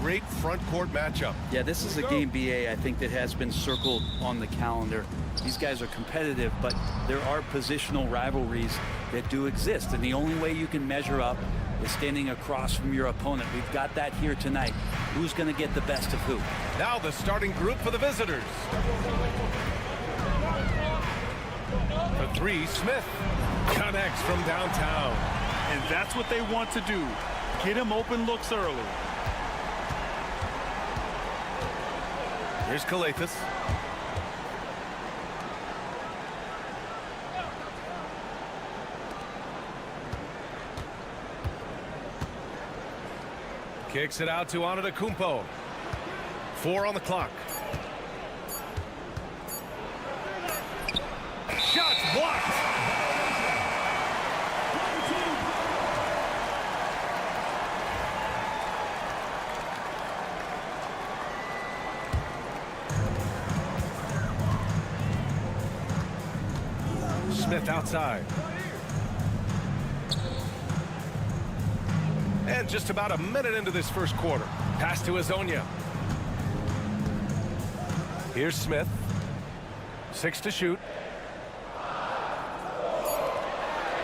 great front court matchup. Yeah, this is a game, BA, I think that has been circled on the calendar. These guys are competitive, but there are positional rivalries that do exist, and the only way you can measure up is standing across from your opponent. We've got that here tonight. Who's going to get the best of who? Now the starting group for the visitors. For three, Smith connects from downtown. And that's what they want to do. Get him open looks early. Here's Kalathis. Kicks it out to Antetokounmpo. 4 on the clock. Shots blocked. Smith outside. And just about a minute into this first quarter. Pass to Azonia. Here's Smith. 6 to shoot.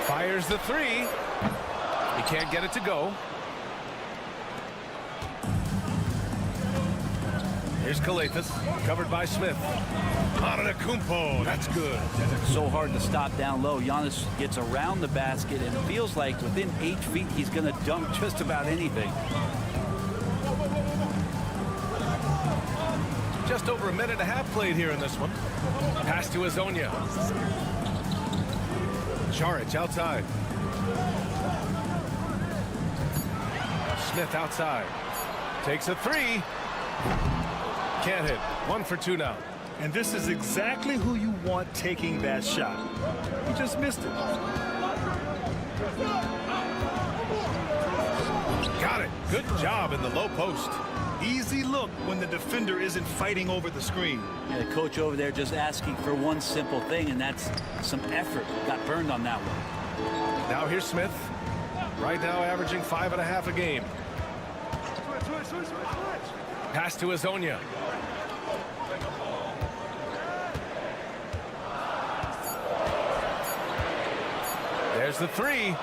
Fires the 3. He can't get it to go. Here's Kalathis, covered by Smith. Antetokounmpo, that's good. So hard to stop down low. Giannis gets around the basket, and it feels like within 8 feet he's going to dunk just about anything. Just over a minute and a half played here in this one. Pass to Azonia. Charic outside. Smith outside. Takes a 3. Can't hit. 1 for 2 now. And this is exactly who you want taking that shot. He just missed it. Got it. Good job in the low post. Easy look when the defender isn't fighting over the screen. Yeah, the coach over there just asking for one simple thing, and that's some effort. Got burned on that one. Now here's Smith. Right now averaging 5.5 a game. Pass to Azonia. There's the 3.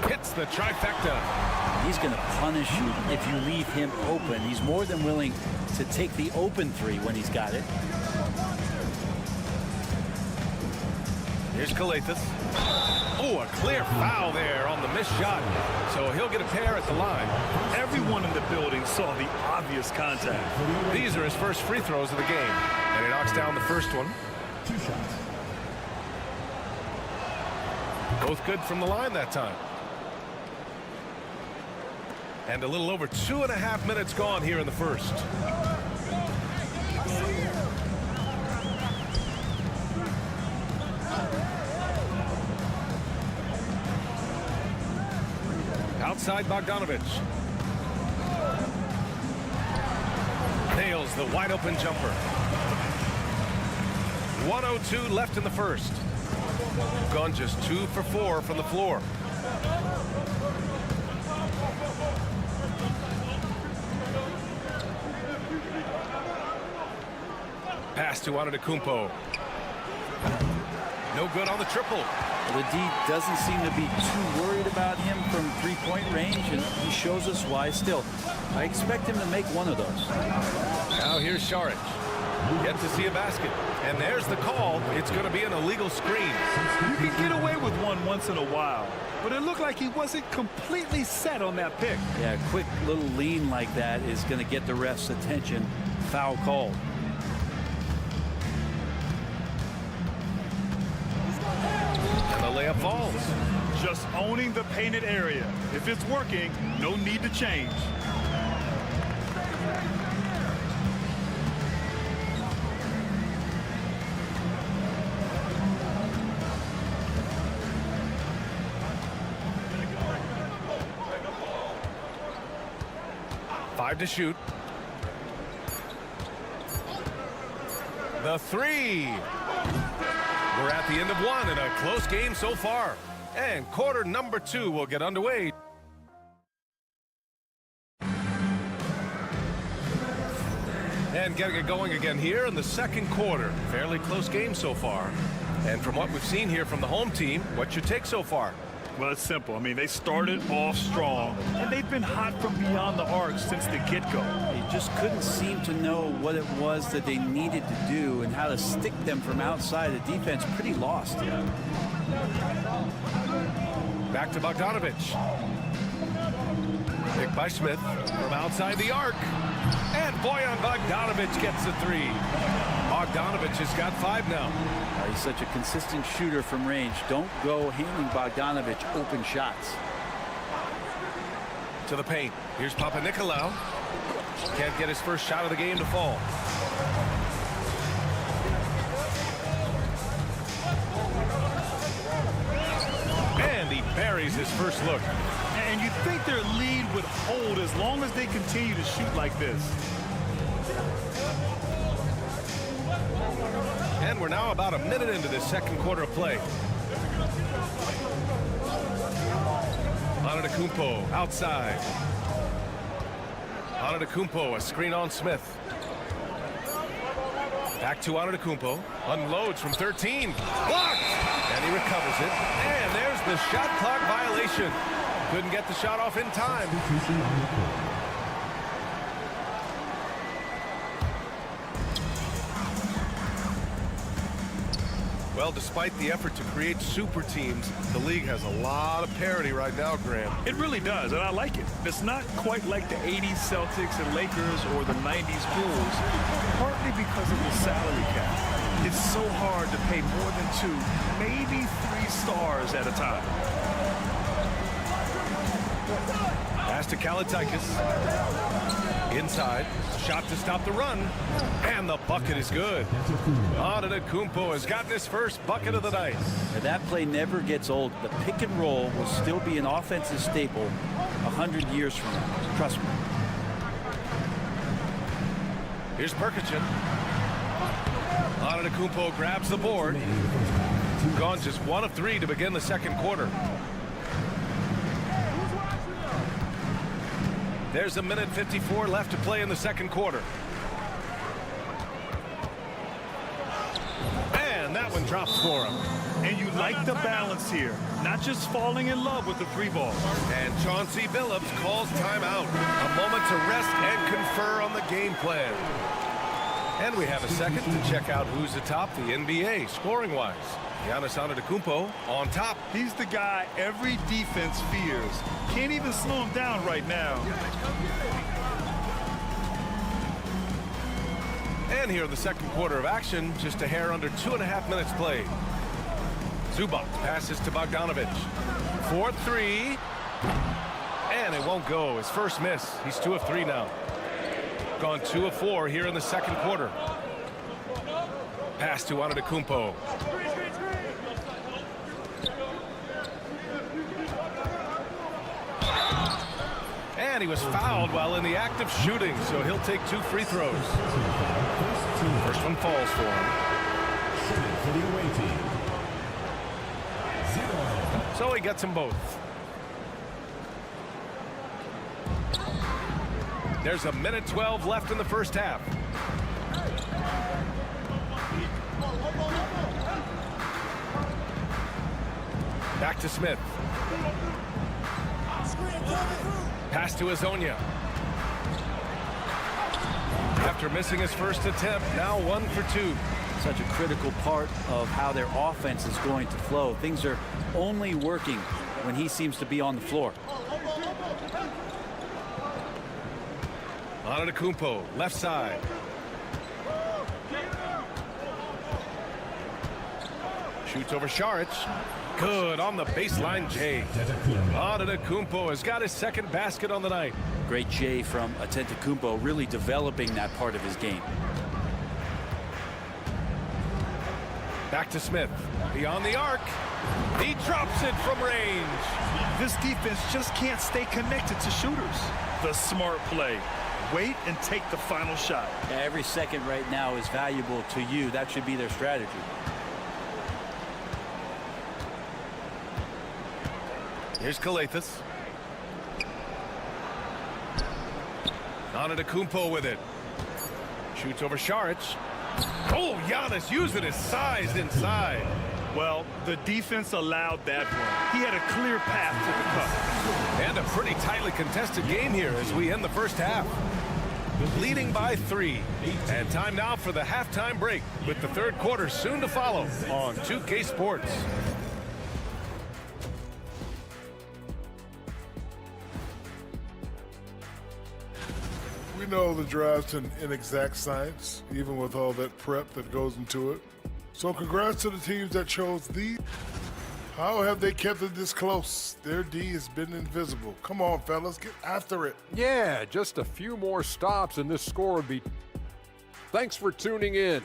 Hits the trifecta. He's going to punish you if you leave him open. He's more than willing to take the open 3 when he's got it. Here's Kalathis. Oh, a clear foul there on the missed shot. So he'll get a pair at the line. Everyone in the building saw the obvious contact. These are his first free throws of the game. And he knocks down the first one. 2 shots. Both good from the line that time. And a little over 2.5 minutes gone here in the first. Outside Bogdanovic. Nails the wide open jumper. 1:02 left in the first. Gone just 2 for 4 from the floor. Pass to Antetokounmpo. No good on the triple. The D doesn't seem to be too worried about him from three-point range, and he shows us why still. I expect him to make one of those. Now here's Charic. Yet to see a basket. And there's the call. It's going to be an illegal screen. You can get away with one once in a while, but it looked like he wasn't completely set on that pick. Yeah, a quick little lean like that is going to get the ref's attention. Foul called. And the layup falls. Just owning the painted area. If it's working, no need to change. Five to shoot. The 3. We're at the end of one in a close game so far. And quarter number 2 will get underway. And getting it going again here in the second quarter. Fairly close game so far. And from what we've seen here from the home team, what's your take so far? Well, it's simple. I mean, they started off strong, and they've been hot from beyond the arc since the get-go. They just couldn't seem to know what it was that they needed to do and how to stick them from outside. The defense pretty lost. Back to Bogdanovic. Picked by Smith from outside the arc. And Bojan Bogdanovic gets the three. Bogdanovic has got 5 now. He's such a consistent shooter from range. Don't go handing Bogdanovic open shots. To the paint. Here's Papanikolaou. Can't get his first shot of the game to fall. And he buries his first look. And you think their lead would hold as long as they continue to shoot like this. And we're now about a minute into this second quarter of play. Antetokounmpo outside. Antetokounmpo, a screen on Smith. Back to Antetokounmpo. Unloads from 13. Blocked! And he recovers it. And there's the shot clock violation. Couldn't get the shot off in time. Well, despite the effort to create super teams, the league has a lot of parity right now, Graham. It really does, and I like it. It's not quite like the 80s Celtics and Lakers or the 90s Bulls, partly because of the salary cap. It's so hard to pay more than 2, maybe 3 stars at a time. Pass to Kalaitakis. Inside. Shot to stop the run. And the bucket is good. Antetokounmpo has gotten his first bucket of the night. Now, that play never gets old. The pick and roll will still be an offensive staple 100 years from now. Trust me. Here's Perkichin. Antetokounmpo grabs the board. Gone just 1 of 3 to begin the second quarter. There's a minute 54 left to play in the second quarter. And that one drops for him. And you like the balance here, not just falling in love with the 3 ball. And Chauncey Billups calls timeout. A moment to rest and confer on the game plan. And we have a second to check out who's atop the NBA scoring-wise. Giannis Antetokounmpo on top. He's the guy every defense fears. Can't even slow him down right now. And here in the second quarter of action, just a hair under 2.5 minutes played. Zubac passes to Bogdanovic. 4-3. And it won't go. His first miss. He's 2 of 3 now. Gone 2 of 4 here in the second quarter. Pass to Antetokounmpo. And he was fouled while in the act of shooting, so he'll take 2 free throws. First one falls for him. So he gets them both. There's a minute 12 left in the first half. Back to Smith. Pass to Azonia. After missing his first attempt, now 1 for 2. Such a critical part of how their offense is going to flow. Things are only working when he seems to be on the floor. Antetokounmpo, left side. Shoots over Šarić. Good on the baseline, Jay. Antetokounmpo has got his second basket on the night. Great Jay from Antetokounmpo, really developing that part of his game. Back to Smith. Beyond the arc. He drops it from range. This defense just can't stay connected to shooters. The smart play. Wait and take the final shot. Yeah, every second right now is valuable to you. That should be their strategy. Here's Calathes. Antetokounmpo with it. Shoots over Šarić. Oh, Giannis using his size inside. Well, the defense allowed that one. He had a clear path to the cup. And a pretty tightly contested game here as we end the first half. Leading by 3. And time now for the halftime break with the third quarter soon to follow on 2K Sports. We know the draft's an inexact science, even with all that prep that goes into it. So congrats to the teams that chose these. How have they kept it this close? Their D has been invisible. Come on, fellas, get after it. Yeah, just a few more stops and this score would be... Thanks for tuning in.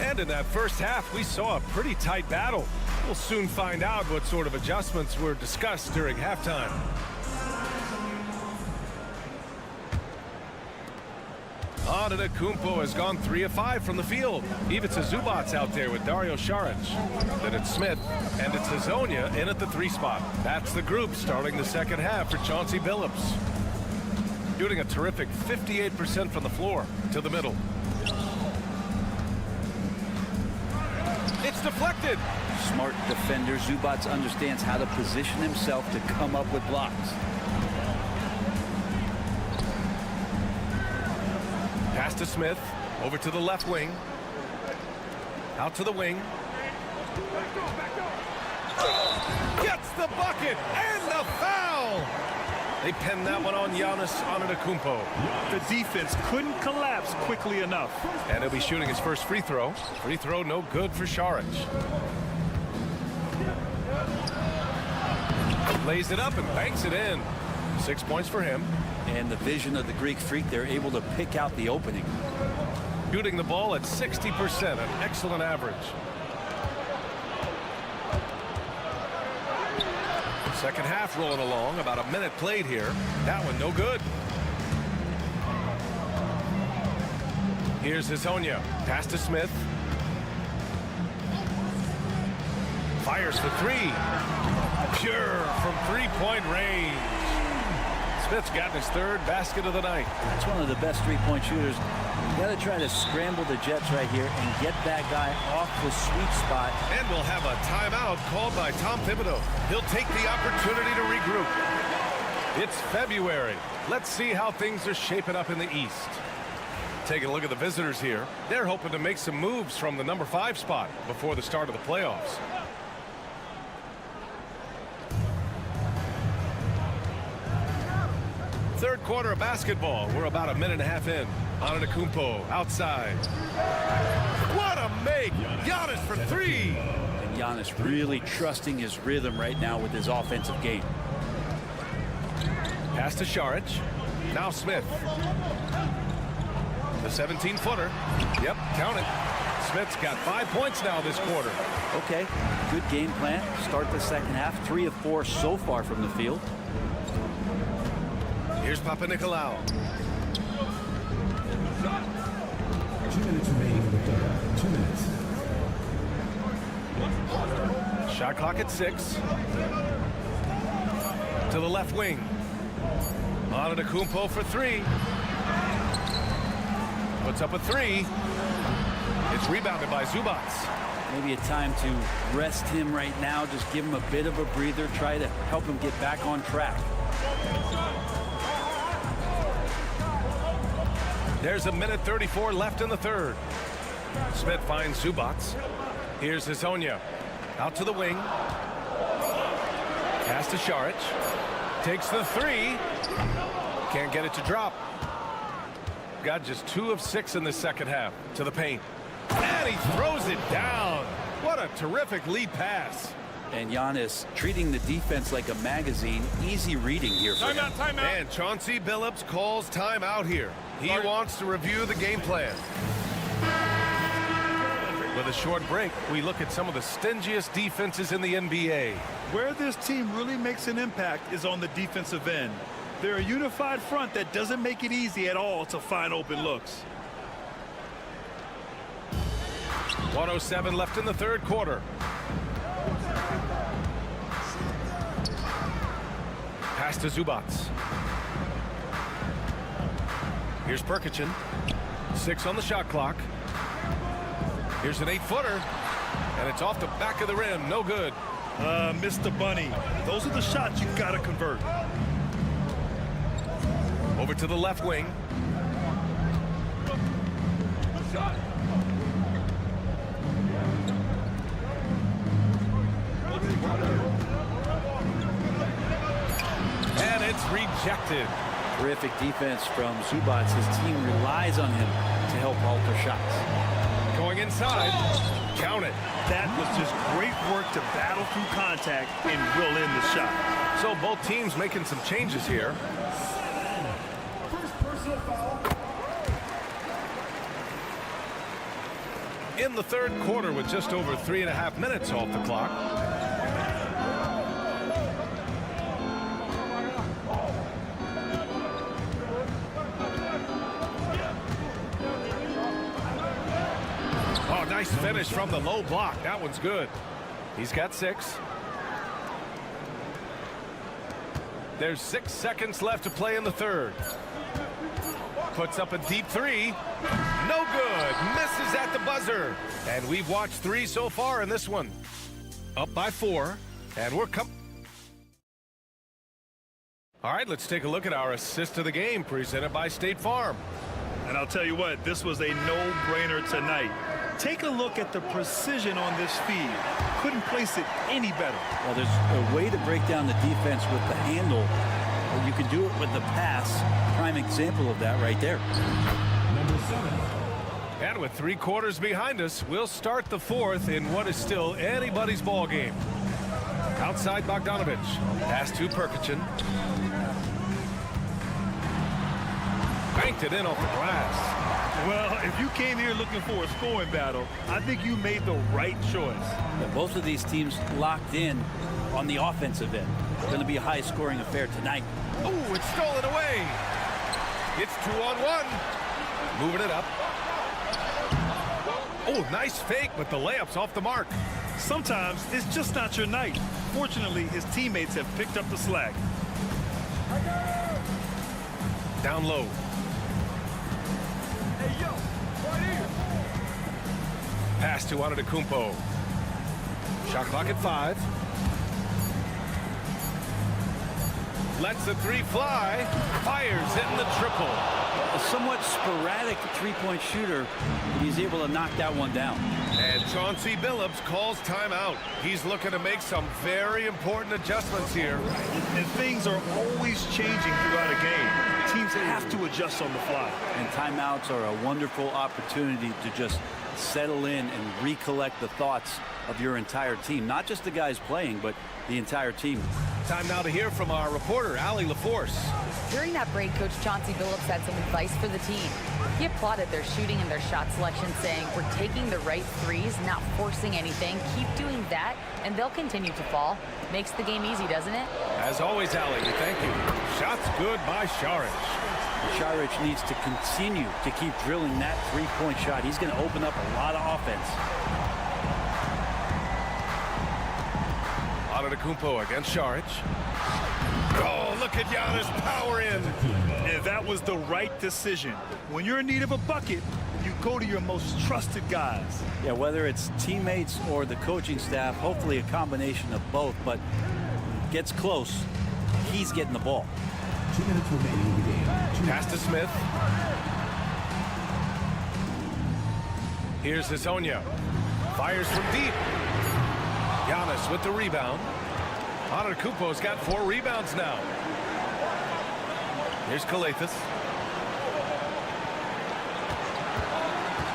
And in that first half, we saw a pretty tight battle. We'll soon find out what sort of adjustments were discussed during halftime. Antetokounmpo has gone 3 of 5 from the field. Ivica Zubac's out there with Dario Šarić. Then it's Smith, and it's Hezonja in at the 3 spot. That's the group starting the second half for Chauncey Billups. Shooting a terrific 58% from the floor to the middle. It's deflected. Smart defender. Zubac understands how to position himself to come up with blocks. Pass to Smith, over to the left wing. Out to the wing. Gets the bucket and the foul. They pinned that one on Giannis Antetokounmpo. The defense couldn't collapse quickly enough. And he'll be shooting his first free throw. Free throw no good for Šarić. Lays it up and banks it in. 6 points for him. And the vision of the Greek Freak, they're able to pick out the opening. Shooting the ball at 60%, an excellent average. Second half rolling along, about a minute played here. That one no good. Here's Hezonja. Pass to Smith. Fires for 3. Pure from 3-point range. Smith's gotten his 3rd basket of the night. That's one of the best 3-point shooters. You got to try to scramble the Jets right here and get that guy off the sweet spot. And we'll have a timeout called by Tom Thibodeau. He'll take the opportunity to regroup. It's February. Let's see how things are shaping up in the East. Taking a look at the visitors here. They're hoping to make some moves from the number 5 spot before the start of the playoffs. Third quarter of basketball. We're about a minute and a half in. Antetokounmpo outside. What a make! Giannis for 3. And Giannis really trusting his rhythm right now with his offensive game. Pass to Šarić. Now Smith. The 17-footer. Yep, count it. Smith's got 5 points now this quarter. Okay, good game plan. Start the second half. 3 of 4 so far from the field. Here's Papanikolaou. 2 minutes remaining in the third. 2 minutes. Shot clock at 6. To the left wing. Antetokounmpo for 3. Puts up a 3. It's rebounded by Zubac. Maybe a time to rest him right now. Just give him a bit of a breather. Try to help him get back on track. There's a minute 34 left in the third. Smith finds Zubac. Here's Hezonja. Out to the wing. Pass to Šarić. Takes the 3. Can't get it to drop. Got just 2 of 6 in the second half. To the paint. And he throws it down. What a terrific lead pass. And Giannis treating the defense like a magazine. Easy reading here for him. Timeout. And Chauncey Billups calls timeout here. He wants to review the game plan. With a short break, we look at some of the stingiest defenses in the NBA. Where this team really makes an impact is on the defensive end. They're a unified front that doesn't make it easy at all to find open looks. 1:07 left in the third quarter. Pass to Zubac. Here's Perkichin. 6 on the shot clock. Here's an 8-footer. And it's off the back of the rim. No good. Mr. Bunny. Those are the shots you gotta convert. Over to the left wing. And it's rejected. Terrific defense from Zubac. His team relies on him to help alter shots. Going inside. Count it. That was just great work to battle through contact and will in the shot. So both teams making some changes here. In the third quarter with just over 3.5 minutes off the clock. Oh, nice finish from the low block. That one's good. He's got 6. There's 6 seconds left to play in the third. Puts up a deep 3. No good. Misses at the buzzer. And we've watched 3 so far in this one. Up by 4. And we're All right, let's take a look at our assist of the game presented by State Farm. And I'll tell you what, this was a no-brainer tonight. Take a look at the precision on this feed. Couldn't place it any better. Well, there's a way to break down the defense with the handle, or you can do it with the pass. Prime example of that right there. Number 7. And with 3 quarters behind us, we'll start the fourth in what is still anybody's ball game. Outside Bogdanovich. Pass to Perkichin. Banked it in off the glass. Well, if you came here looking for a scoring battle, I think you made the right choice. Yeah, both of these teams locked in on the offensive end. It's going to be a high-scoring affair tonight. Oh, it's stolen away. It's 2-on-1. Moving it up. Oh, nice fake, but the layup's off the mark. Sometimes it's just not your night. Fortunately, his teammates have picked up the slack. Down low. Pass to Antetokounmpo. Shot clock at 5. Lets the 3 fly. Fires hitting the triple. A somewhat sporadic three-point shooter, but he's able to knock that one down. And Chauncey Billups calls timeout. He's looking to make some very important adjustments here. And things are always changing throughout a game. Teams have to adjust on the fly. And timeouts are a wonderful opportunity to just settle in and recollect the thoughts of your entire team. Not just the guys playing, but the entire team. Time now to hear from our reporter, Allie LaForce. During that break, Coach Chauncey Billups had some advice for the team. He applauded their shooting and their shot selection, saying, "We're taking the right threes, not forcing anything. Keep doing that, and they'll continue to fall." Makes the game easy, doesn't it? As always, Allie, thank you. Shots good by Šarić. Šarić needs to continue to keep drilling that three-point shot. He's going to open up a lot of offense. Antetokounmpo against Šarić. Oh, look at Giannis power in. And that was the right decision. When you're in need of a bucket, you go to your most trusted guys. Yeah, whether it's teammates or the coaching staff, hopefully a combination of both, but gets close, he's getting the ball. 2 minutes remaining in the game. Pass to Smith. Here's Hezonja. Fires from deep. Giannis with the rebound. Antetokounmpo's got 4 rebounds now. Here's Calathes.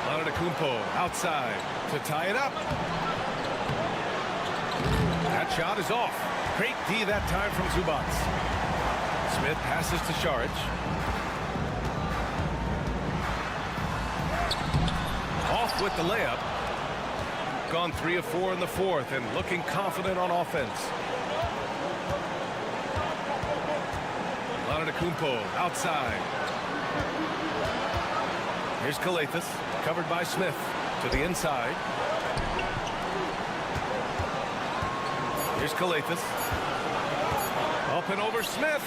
Antetokounmpo outside to tie it up. That shot is off. Great D that time from Zubac. Smith passes to Šarić. Off with the layup. Gone 3 of 4 in the fourth and looking confident on offense. Antetokounmpo outside. Here's Calathes, covered by Smith to the inside. Here's Calathes. Up and over Smith.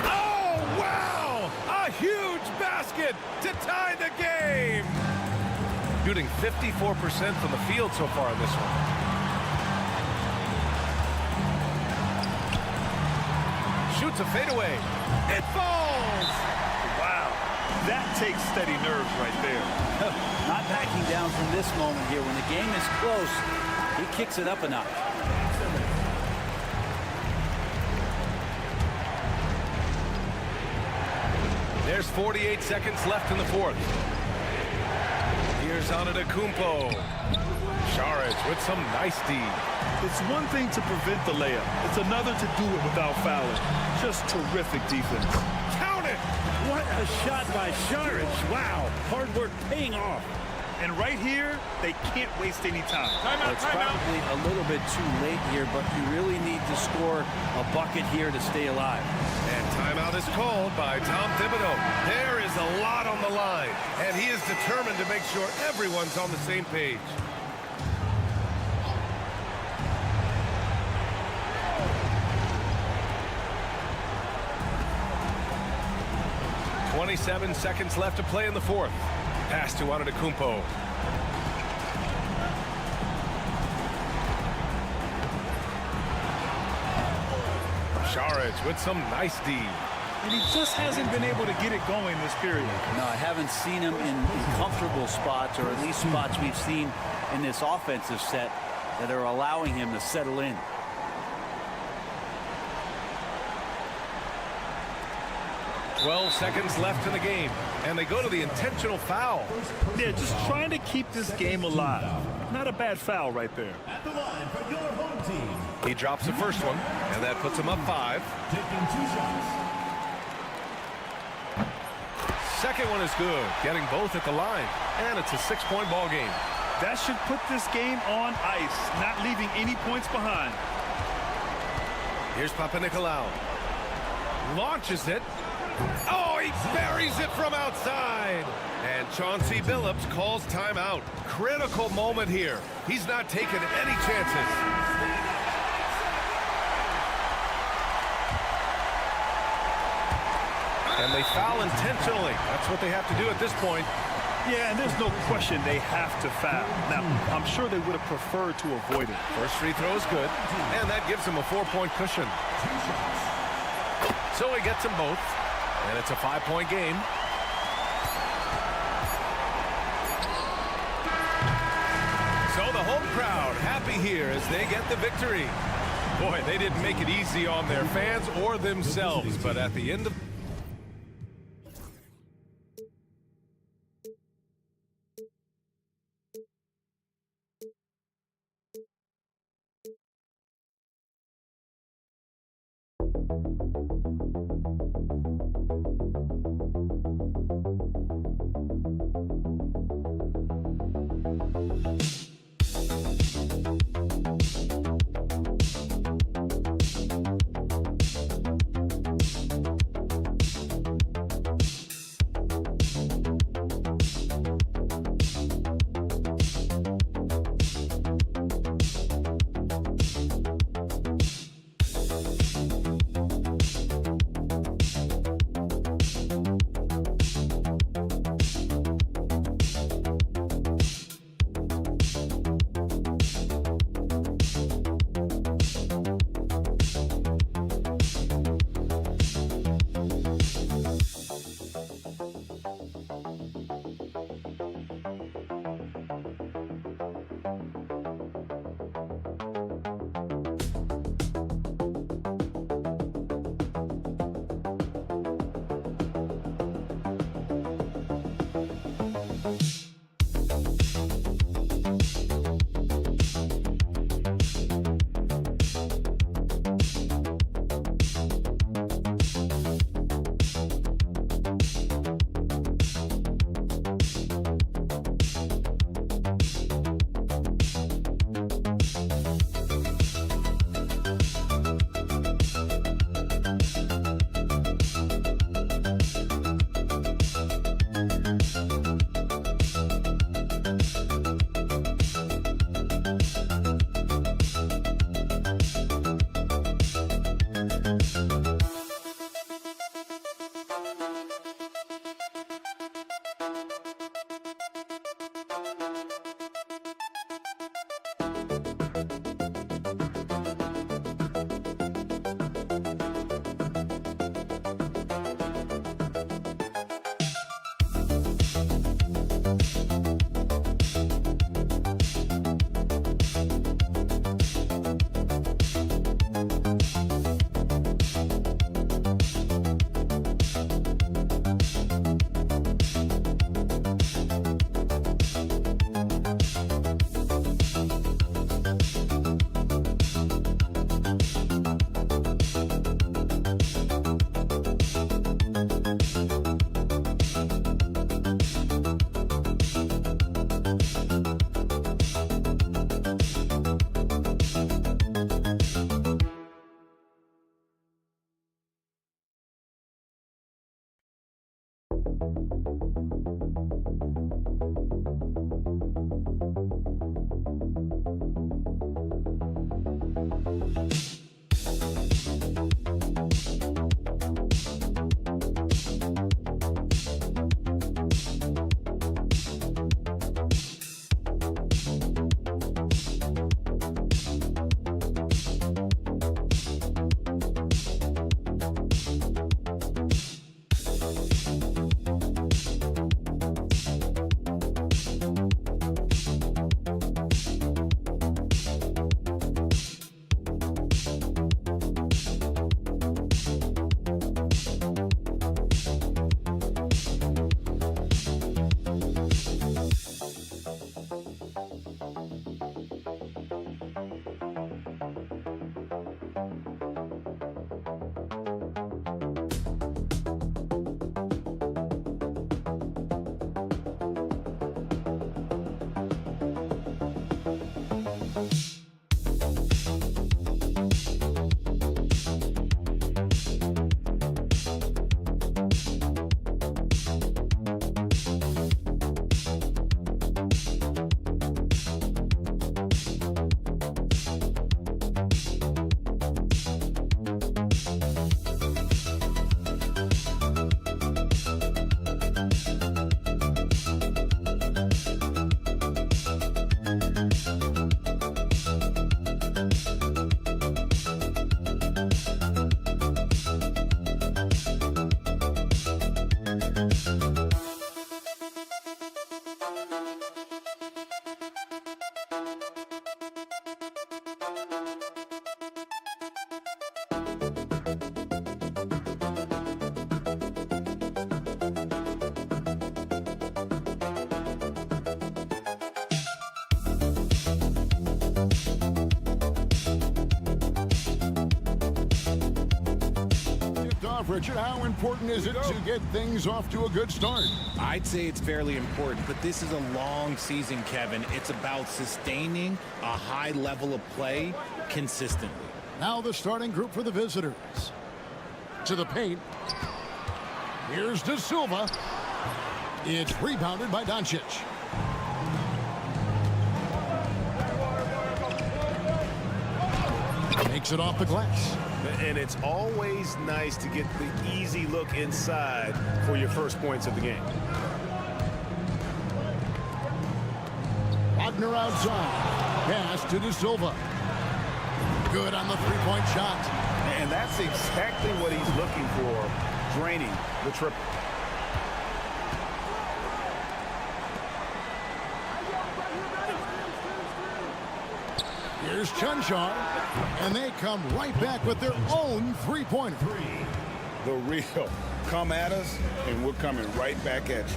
Oh, wow! A huge basket to tie the game. Shooting 54% from the field so far in this one. Shoots a fadeaway. It falls! Wow, that takes steady nerves right there. Not backing down from this moment here. When the game is close, he kicks it up a notch. There's 48 seconds left in the fourth. Here's Antetokounmpo. Saric with some nice D. It's one thing to prevent the layup. It's another to do it without fouling. Just terrific defense. Count it! What a shot by Saric. Wow, hard work paying off. And right here, they can't waste any time. It's probably a little bit too late here, but you really need to score a bucket here to stay alive. And timeout is called by Tom Thibodeau. There is a lot on the line, and he is determined to make sure everyone's on the same page. "27 seconds left to play in the fourth. Pass to Antetokounmpo. Saric with some nice D. And he just hasn't been able to get it going this period. No, I haven't seen him in comfortable spots, or at least spots we've seen in this offensive set that are allowing him to settle in. "12 seconds left in the game, and they go to the intentional foul. They're just trying to keep this game alive. Not a bad foul right there. At the line for your home team. He drops the first one, and that puts him up 5. Taking 2 shots. Second one is good, getting both at the line, and it's a 6-point ball game. That should put this game on ice, not leaving any points behind. Here's Papanikolaou. Launches it. Oh, he buries it from outside. And Chauncey Billups calls timeout. Critical moment here. He's not taking any chances. And they foul intentionally. That's what they have to do at this point. Yeah, and there's no question they have to foul. Now, I'm sure they would have preferred to avoid it. First free throw is good, and that gives him a 4-point cushion. So he gets them both, and it's a 5-point game. So the home crowd happy here as they get the victory. Boy, they didn't make it easy on their fans or themselves, but at the end of Richard, how important is it to get things off to a good start? I'd say it's fairly important, but this is a long season, Kevin. It's about sustaining a high level of play consistently. Now the starting group for the visitors. To the paint. Here's De Silva. It's rebounded by Doncic. Makes it off the glass. And it's always nice to get the easy look inside for your first points of the game. Wagner outside. Pass to De Silva. Good on the three-point shot. And that's exactly what he's looking for, draining the triple. Here's Chunchar, and they come right back with their own three-pointer. The real. Come at us, and we're coming right back at you.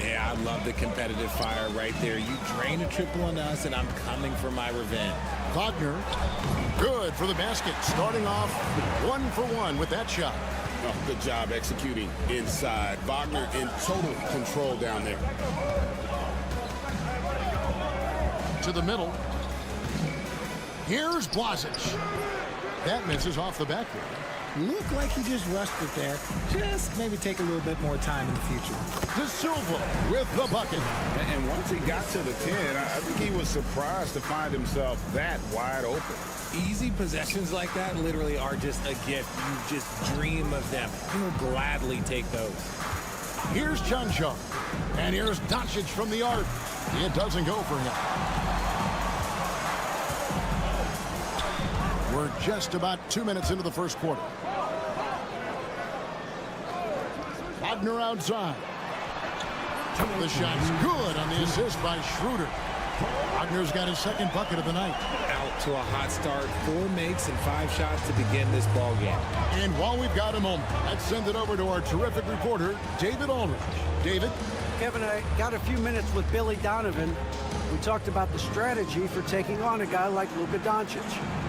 Yeah, I love the competitive fire right there. You drain a triple on us, and I'm coming for my revenge. Wagner, good for the basket. Starting off 1-for-1 with that shot. Oh, good job executing inside. Wagner in total control down there. To the middle. Here's Blasic. That misses off the backboard. Looked like he just rushed it there. Just maybe take a little bit more time in the future. De Silva with the bucket. And once he got to the 10, I think he was surprised to find himself that wide open. Easy possessions like that literally are just a gift. You just dream of them. You'll gladly take those. Here's Chunchar. And here's Doncic from the arc. It doesn't go for him. We're just about 2 minutes into the first quarter. Wagner outside. The shot's good on the assist by Schroeder. Wagner's got his second bucket of the night. Out to a hot start. 4 makes and 5 shots to begin this ball game. And while we've got a moment, let's send it over to our terrific reporter, David Aldridge. David? Kevin, I got a few minutes with Billy Donovan. We talked about the strategy for taking on a guy like Luka Doncic.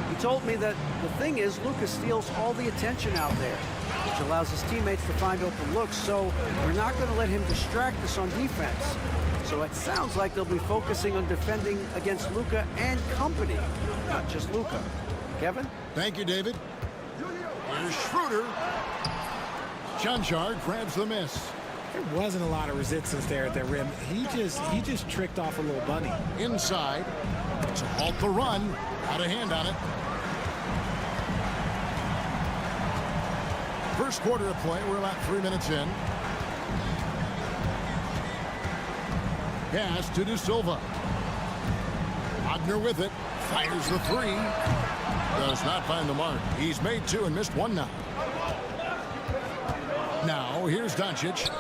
He told me that the thing is Luka steals all the attention out there, which allows his teammates to find open looks, so we're not going to let him distract us on defense. So it sounds like they'll be focusing on defending against Luka and company, not just Luka. Kevin? Thank you, David. Here's Schroeder. Chunchar grabs the miss. There wasn't a lot of resistance there at the rim. He just tricked off a little bunny. Inside to halt the run. Got a hand on it. First quarter of play. We're about 3 minutes in. Pass to De Silva. Wagner with it. Fires the three. Does not find the mark. He's made two and missed one now. Now here's Doncic.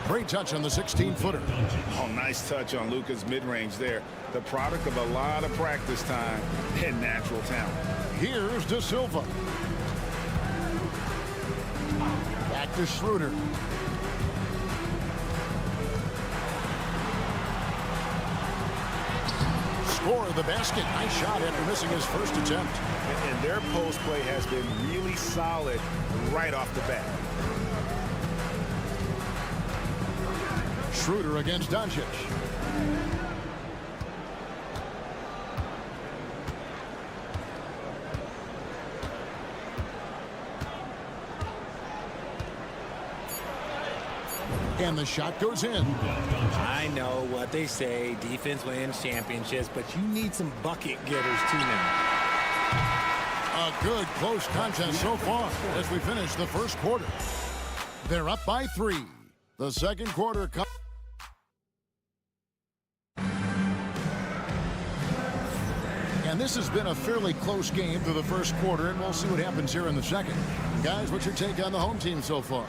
Great touch on the 16-footer. Oh, nice touch on Luka's mid-range there. The product of a lot of practice time and natural talent. Here's De Silva. Back to Schroeder. Score of the basket. Nice shot after missing his first attempt. And their post play has been really solid right off the bat. Schroeder against Doncic. And the shot goes in. I know what they say, defense wins championships, but you need some bucket getters too now. A good close contest so far as we finish the first quarter. They're up by 3. The second quarter comes. And this has been a fairly close game through the first quarter, and we'll see what happens here in the second. Guys, what's your take on the home team so far?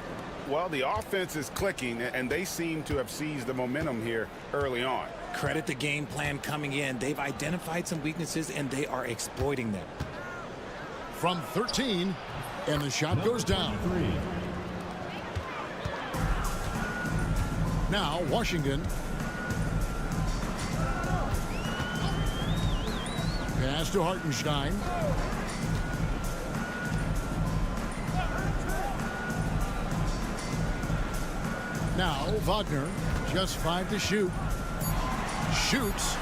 Well, the offense is clicking, and they seem to have seized the momentum here early on. Credit the game plan coming in. They've identified some weaknesses, and they are exploiting them. From 13, and the shot goes down. Now, Washington. Pass to Hartenstein. Now, Wagner, just 5 to shoot. Shoots.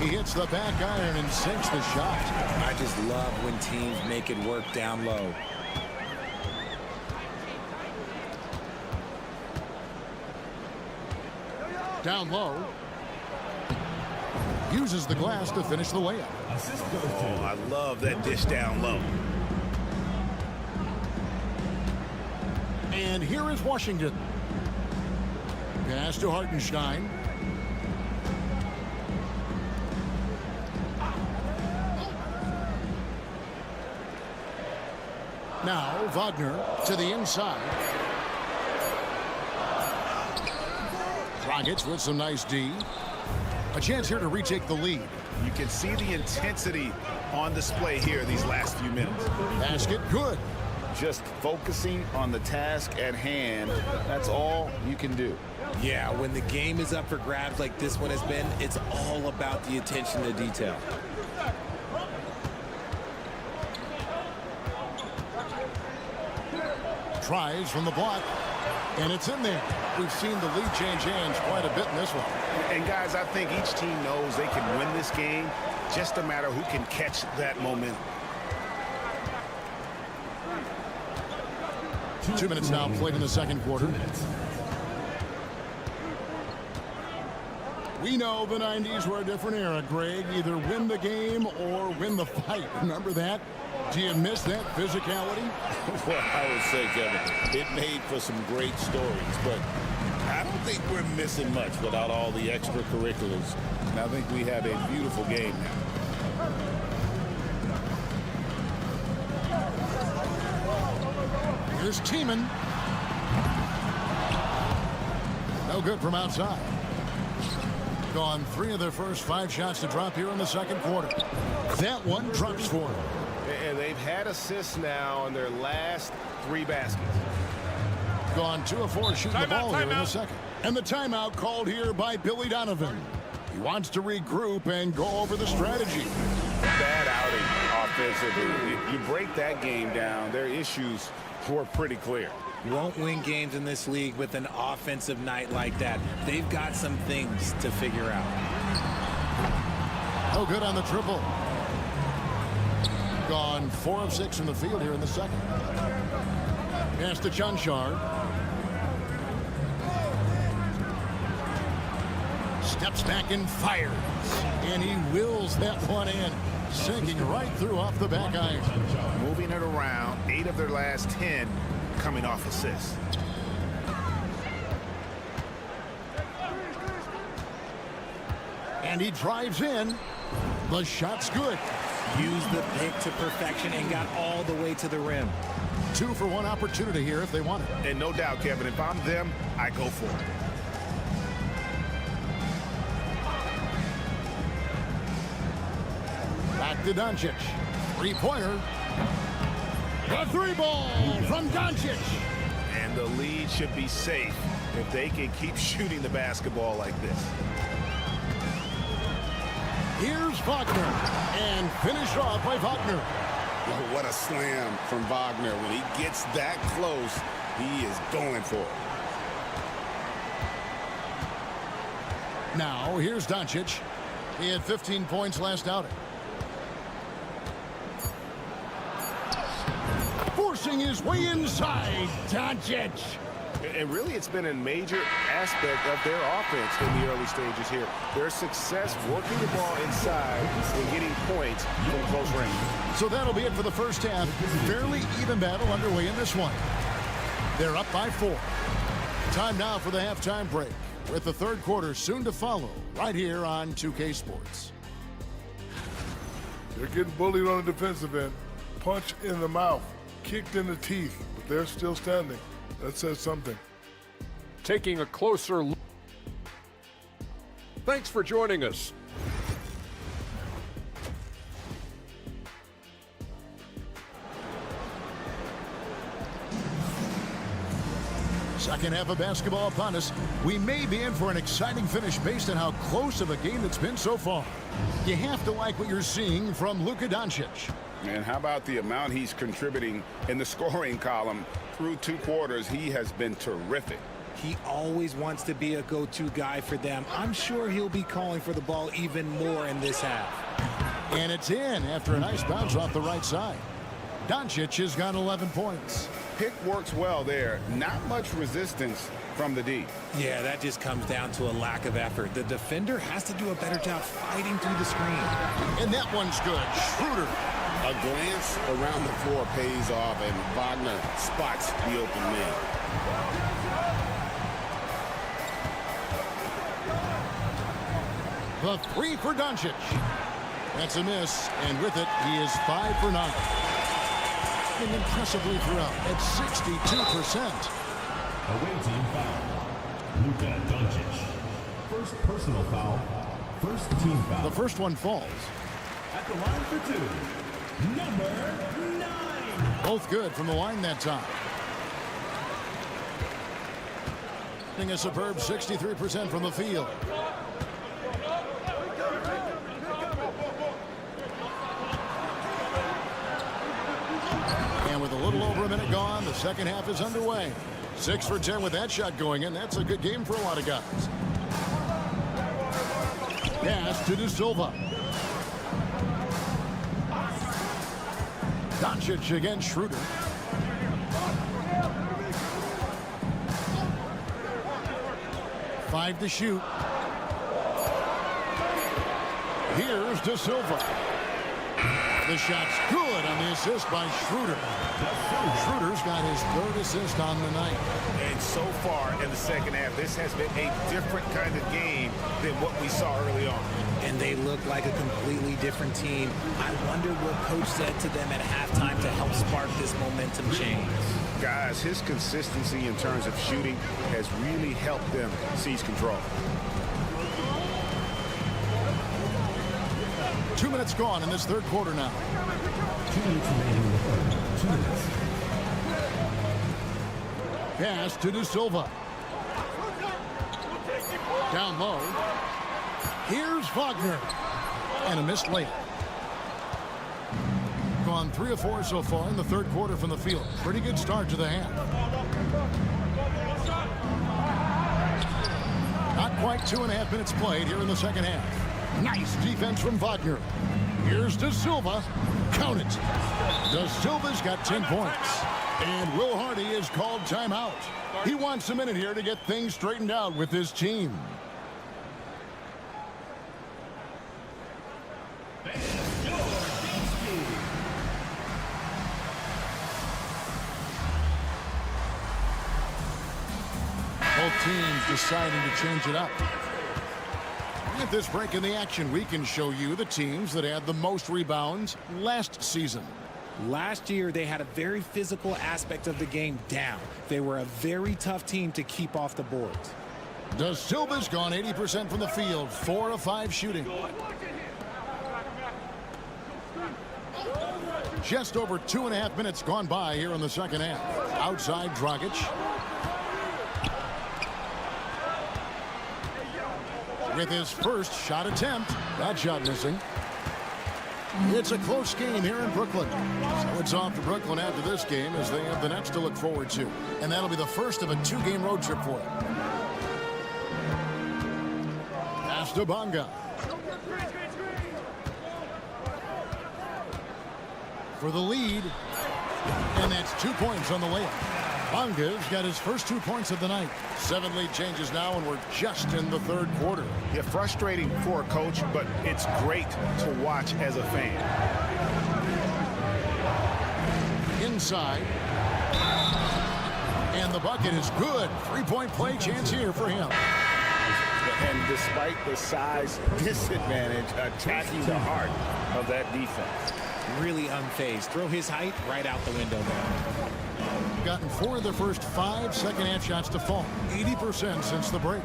He hits the back iron and sinks the shot. I just love when teams make it work down low. Down low. Uses the glass to finish the layup. Oh, I love that dish down low. And here is Washington. Pass to Hartenstein. Now Wagner to the inside. Rockets with some nice D. A chance here to retake the lead. You can see the intensity on display here these last few minutes. Basket good. Just focusing on the task at hand. That's all you can do. Yeah, when the game is up for grabs like this one has been, it's all about the attention to detail. Tries from the block, and it's in there. We've seen the lead change hands quite a bit in this one. And guys, I think each team knows they can win this game, just a matter who can catch that momentum. 2 minutes now played in the second quarter. We know the 90s were a different era, Greg. Either win the game or win the fight. Remember that? Do you miss that physicality? Well, I would say, Kevin, it made for some great stories, but I don't think we're missing much without all the extracurriculars. And I think we have a beautiful game now. Here's Tiemann. No good from outside. Gone 3 of their first 5 shots to drop here in the second quarter. That one drops for them. And they've had assists now in their last 3 baskets. Gone 2 of 4 shooting the ball here in the second. And the timeout called here by Billy Donovan. He wants to regroup and go over the strategy. Bad outing offensively. You break that game down, their issues were pretty clear. You won't win games in this league with an offensive night like that. They've got some things to figure out. No good on the triple. gone 4 of 6 from the field here in the second. Pass to Chanchar. Steps back and fires. And he wills that one in. Sinking right through off the back iron. Moving it around, 8 of their last 10 coming off assists. And he drives in. The shot's good. Used the pick to perfection and got all the way to the rim. 2 for 1 opportunity here if they want it. And no doubt, Kevin, if I'm them, I go for it. Back to Doncic. 3-pointer. The 3-ball from Doncic. And the lead should be safe if they can keep shooting the basketball like this. Here's Wagner. And finished off by Wagner. Oh, what a slam from Wagner. When he gets that close, he is going for it. Now, here's Doncic. He had 15 points last outing. Forcing his way inside. Doncic. And really, it's been a major aspect of their offense in the early stages here. Their success working the ball inside and getting points from close range. So that'll be it for the first half. Fairly even battle underway in this one. They're up by 4. Time now for the halftime break, with the third quarter soon to follow right here on 2K Sports. They're getting bullied on the defensive end. Punch in the mouth, kicked in the teeth, but they're still standing. That says something. Taking a closer look. Thanks for joining us. Second half of basketball upon us. We may be in for an exciting finish based on how close of a game it's been so far. You have to like what you're seeing from Luka Doncic. And how about the amount he's contributing in the scoring column? Through 2 quarters, he has been terrific. He always wants to be a go-to guy for them. I'm sure he'll be calling for the ball even more in this half. And it's in after a nice bounce off the right side. Doncic has got 11 points. Pick works well there. Not much resistance from the D. Yeah, that just comes down to a lack of effort. The defender has to do a better job fighting through the screen. And that one's good. Schroeder. A glance around the floor pays off, and Wagner spots the open man. The 3 for Doncic. That's a miss, and with it, he is 5 for 9. And impressively throughout at 62%. Away team foul. Luka Doncic. First personal foul. First team foul. The first one falls. At the line for 2. Number 9. Both good from the line that time. A superb 63% from the field. And with a little over a minute gone, the second half is underway. 6 for 10 with that shot going in. That's a good game for a lot of guys. Pass to De Silva. Doncic against Schroeder. Five to shoot. Here's De Silva. The shot's good on the assist by Schroeder. Schroeder's got his 3rd assist on the night. And so far in the second half, this has been a different kind of game than what we saw early on. And they look like a completely different team. I wonder what coach said to them at halftime to help spark this momentum change. Guys, his consistency in terms of shooting has really helped them seize control. 2 minutes gone in this third quarter now. 2 minutes remaining in the third. 2 minutes. Pass to De Silva. Down low. Here's Wagner. And a missed layup. Gone 3 of 4 so far in the third quarter from the field. Pretty good start to the half. Not quite 2.5 minutes played here in the second half. Nice defense from Wagner. Here's De Silva. Count it. De Silva's got 10 points. And Will Hardy has called timeout. He wants a minute here to get things straightened out with his team. Both teams deciding to change it up. At this break in the action, we can show you the teams that had the most rebounds last season. Last year, they had a very physical aspect of the game down. They were a very tough team to keep off the boards. De Silva's gone 80% from the field, 4 of 5 shooting. Just over 2.5 minutes gone by here in the second half. Outside Dragic. With his first shot attempt. That shot missing. It's a close game here in Brooklyn. So it's off to Brooklyn after this game as they have the Nets to look forward to. And that'll be the first of a 2-game road trip for them. Pass to Bonga. For the lead. And that's 2 points on the layup. Bonga's got his first 2 points of the night. 7 lead changes now, and we're just in the third quarter. Yeah, frustrating for a coach, but it's great to watch as a fan. Inside. And the bucket is good. 3-point play chance here for him. And despite the size disadvantage, attacking the heart of that defense. Really unfazed. Throw his height right out the window there. Gotten 4 of the first 5 second-half shots to fall. 80% since the break.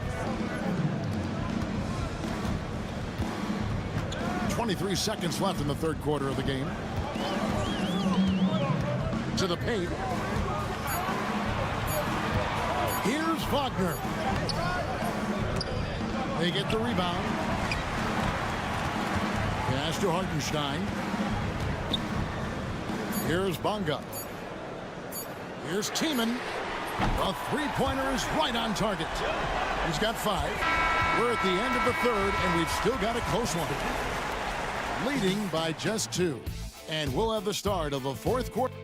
23 seconds left in the third quarter of the game. To the paint. Here's Wagner. They get the rebound. Pass to Hartenstein. Here's Bonga. Here's Tiemann. A three-pointer is right on target. He's got 5. We're at the end of the third, and we've still got a close one. Leading by just 2. And we'll have the start of the fourth quarter.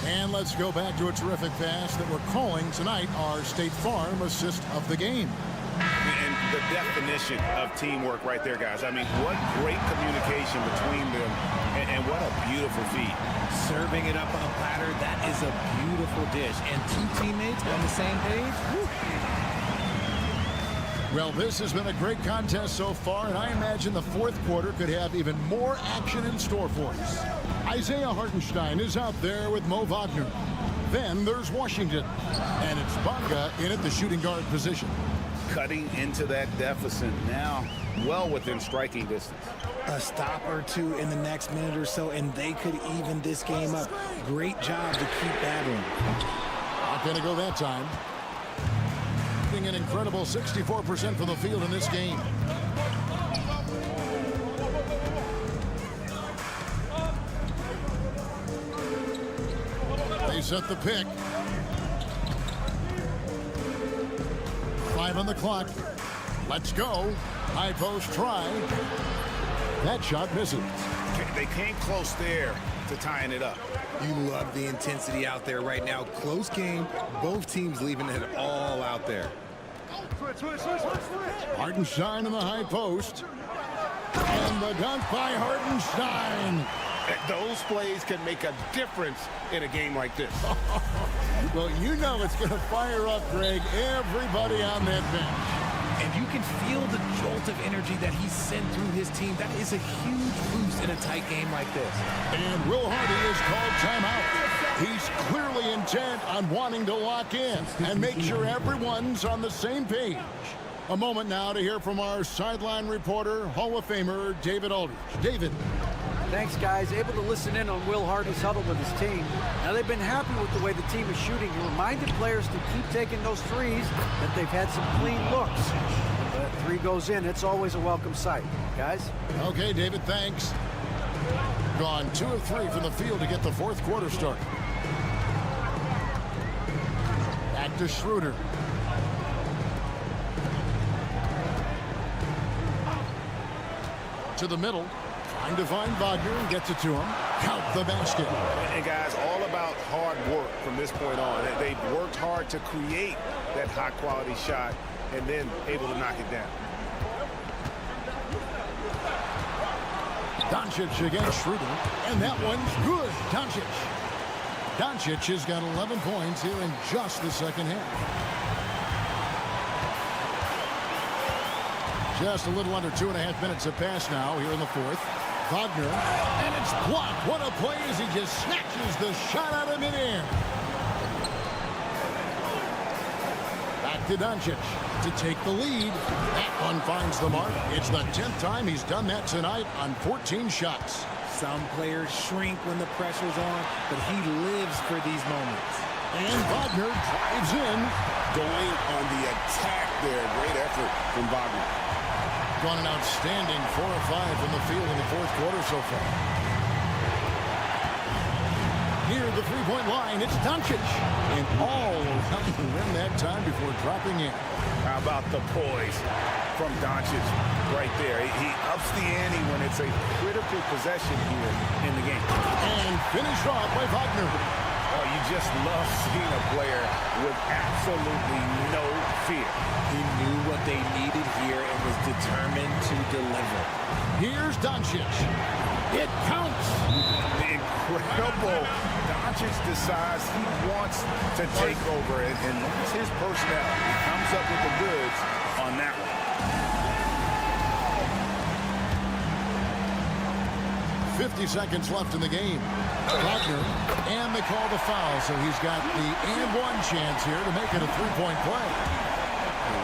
And let's go back to a terrific pass that we're calling tonight our State Farm assist of the game. And the definition of teamwork right there, guys. I mean, what great communication between them, and what a beautiful feat. Serving it up on a platter, that is a beautiful dish. And 2 teammates on the same page. Woo. Well, this has been a great contest so far, and I imagine the fourth quarter could have even more action in store for us. Isaiah Hartenstein is out there with Mo Wagner. Then there's Washington, and it's Bonga in at the shooting guard position. Cutting into that deficit now, well within striking distance. A stop or 2 in the next minute or so, and they could even this game up. Great job to keep battling. Not going to go that time. An incredible 64% from the field in this game. They set the pick. 5 on the clock. Let's go. High post try. That shot misses. They came close there to tying it up. You love the intensity out there right now. Close game. Both teams leaving it all out there. Hartenstein in the high post. And the dunk by Hartenstein. Those plays can make a difference in a game like this. Well, you know it's going to fire up, Greg, everybody on that bench. And you can feel the jolt of energy that he sent through his team. That is a huge boost in a tight game like this. And Will Hardy is called timeout. He's clearly intent on wanting to lock in and make sure everyone's on the same page. A moment now to hear from our sideline reporter, Hall of Famer David Aldridge. David. Thanks, guys. Able to listen in on Will Hardy's huddle with his team. Now, they've been happy with the way the team is shooting. He reminded players to keep taking those threes, that they've had some clean looks. If that 3 goes in, it's always a welcome sight. Guys? Okay, David, thanks. Gone 2 of 3 from the field to get the fourth quarter started. Back to Schroeder. To the middle. Trying to find Wagner and gets it to him. Count the basket. And guys, all about hard work from this point on. They've worked hard to create that high-quality shot and then able to knock it down. Doncic against Schroeder, and that one's good. Doncic has got 11 points here in just the second half. Just a little under 2.5 minutes have passed now here in the fourth. Wagner, and it's blocked. What a play as he just snatches the shot out of midair. Back to Doncic to take the lead. That one finds the mark. It's the 10th time he's done that tonight on 14 shots. Some players shrink when the pressure's on, but he lives for these moments. And Wagner drives in. Going on the attack there. Great effort from Wagner. Gone an outstanding 4 of 5 from the field in the fourth quarter so far. Near the three-point line, it's Doncic. And all around the rim that time before dropping in. How about the poise from Doncic right there? He ups the ante when it's a critical possession here in the game. And finished off by Wagner. Oh, you just love seeing a player with absolutely no fear. He knew what they needed here and was determined to deliver. Here's Doncic. It counts. Incredible. Doncic decides he wants to take over, and that's his personnel. He comes up with the goods on that one. 50 seconds left in the game. Wagner, and they call the foul, so he's got the and-one chance here to make it a three-point play.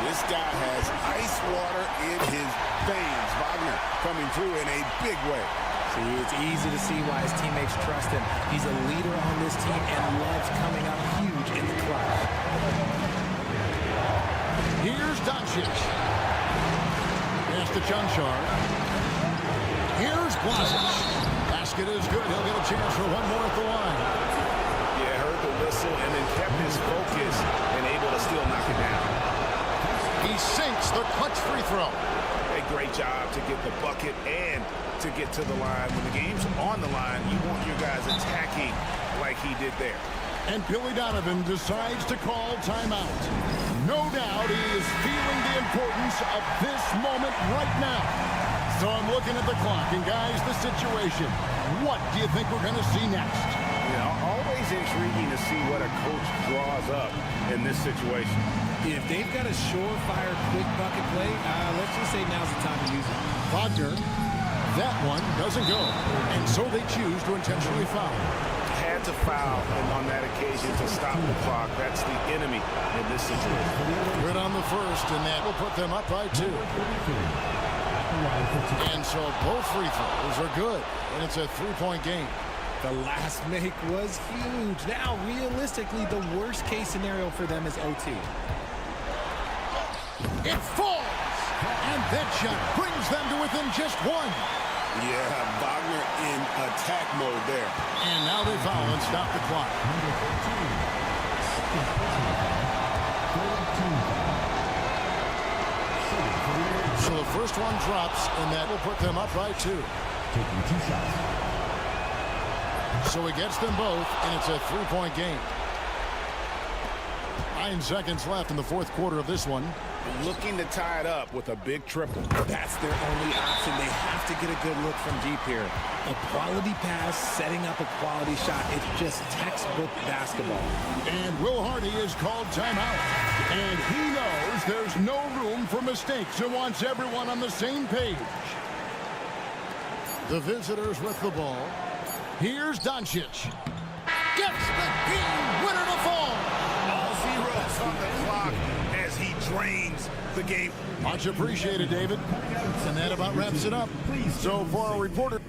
This guy has ice water in his veins. Wagner coming through in a big way. See, it's easy to see why his teammates trust him. He's a leader on this team and loves coming up huge in the clutch. Here's Doncic. Pass to Chunchar. Here's Blasic. Basket is good. He'll get a chance for one more at the line. Yeah, heard the whistle and then kept his focus and able to still knock it down. He sinks the clutch free throw. A great job to get the bucket and to get to the line. When the game's on the line, you want your guys attacking like he did there. And Billy Donovan decides to call timeout. No doubt he is feeling the importance of this moment right now. So I'm looking at the clock, and guys, the situation. What do you think we're going to see next? You know, always intriguing to see what a coach draws up in this situation. If they've got a surefire quick bucket play, let's just say now's the time to use it. Wagner, that one doesn't go. And so they choose to intentionally foul. Had to foul on that occasion to stop the clock. That's the enemy in this situation. Good on the first, and that will put them up by 2. And so both free throws are good, and it's a three-point game. The last make was huge. Now, realistically, the worst-case scenario for them is OT. It falls, and that shot brings them to within just 1. Yeah, Wagner in attack mode there. And now they foul and stop the clock. So the first one drops, and that will put them up by 2. Taking 2 shots. So he gets them both, and it's a three-point game. 9 seconds left in the fourth quarter of this one. Looking to tie it up with a big triple. That's their only option. They have to get a good look from deep here. A quality pass, setting up a quality shot. It's just textbook basketball. And Will Hardy is called timeout. And he knows there's no room for mistakes and wants everyone on the same page. The visitors with the ball. Here's Doncic. Gets the game winner to fall. All zeros on the clock as he drains the game. Much appreciated, David. And that about wraps it up. So for our reporter.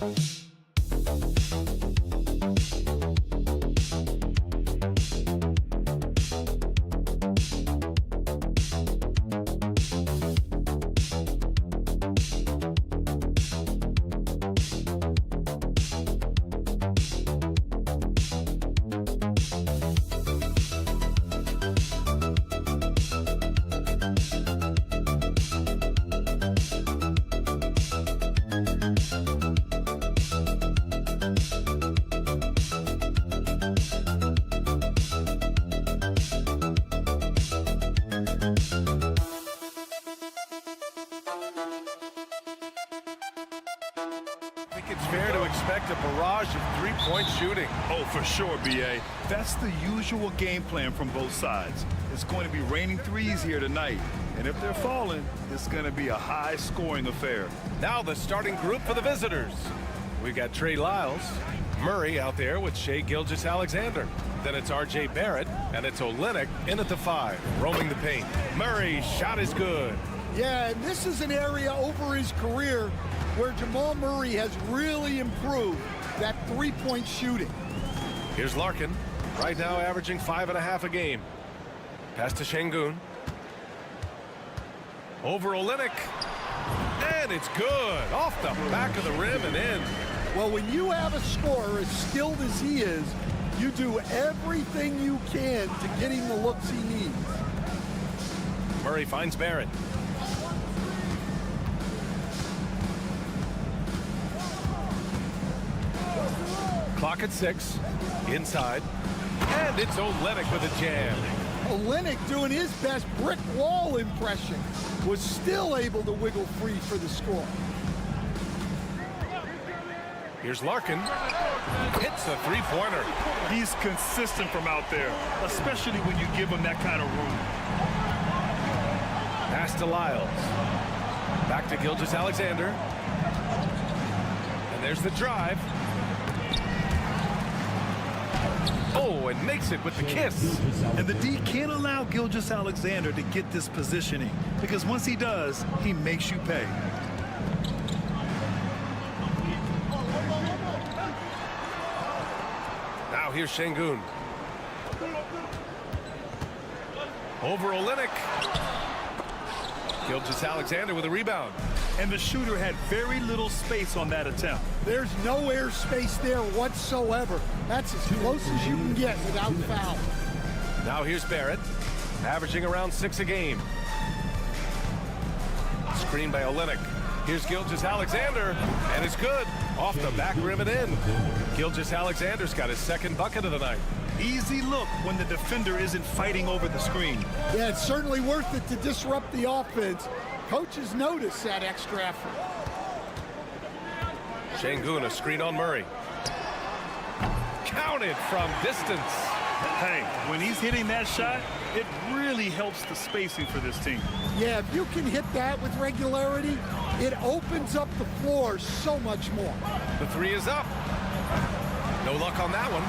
I think it's fair to expect a barrage of three-point shooting. Oh, for sure, B.A. That's the usual game plan from both sides. It's going to be raining threes here tonight. And if they're falling, it's going to be a high-scoring affair. Now the starting group for the visitors. We've got Trey Lyles, Murray out there with Shai Gilgeous-Alexander. Then it's R.J. Barrett, and it's Olynyk in at the 5, roaming the paint. Murray's shot is good. Yeah, and this is an area over his career where Jamal Murray has really improved that three-point shooting. Here's Larkin, right now averaging 5.5 a game. Pass to Şengün. Over Olynyk. And it's good. Off the back of the rim and in. Well, when you have a scorer as skilled as he is, you do everything you can to get him the looks he needs. Murray finds Barrett. Clock at 6. Inside. And it's Olynyk with a jam. Olynyk, doing his best brick wall impression, was still able to wiggle free for the score. Here's Larkin. Hits a three-pointer. He's consistent from out there, especially when you give him that kind of room. Pass to Lyles. Back to Gilgeous-Alexander. And there's the drive. Oh, and makes it with the kiss. And the D can't allow Gilgeous-Alexander to get this positioning, because once he does, he makes you pay. Now here's Şengün. Over Olynyk. Gilgeous-Alexander with a rebound. And the shooter had very little space on that attempt. There's no air space there whatsoever. That's as close as you can get without foul. Now here's Barrett, averaging around 6 a game. Screen by Olynyk. Here's Gilgeous-Alexander, and it's good. Off the back rim and in. Gilgeous-Alexander's got his second bucket of the night. Easy look when the defender isn't fighting over the screen. Yeah, it's certainly worth it to disrupt the offense. Coaches notice that extra effort. Şengün, a screen on Murray. Counted from distance. Hey, when he's hitting that shot, it really helps the spacing for this team. Yeah, if you can hit that with regularity, it opens up the floor so much more. The 3 is up. No luck on that one.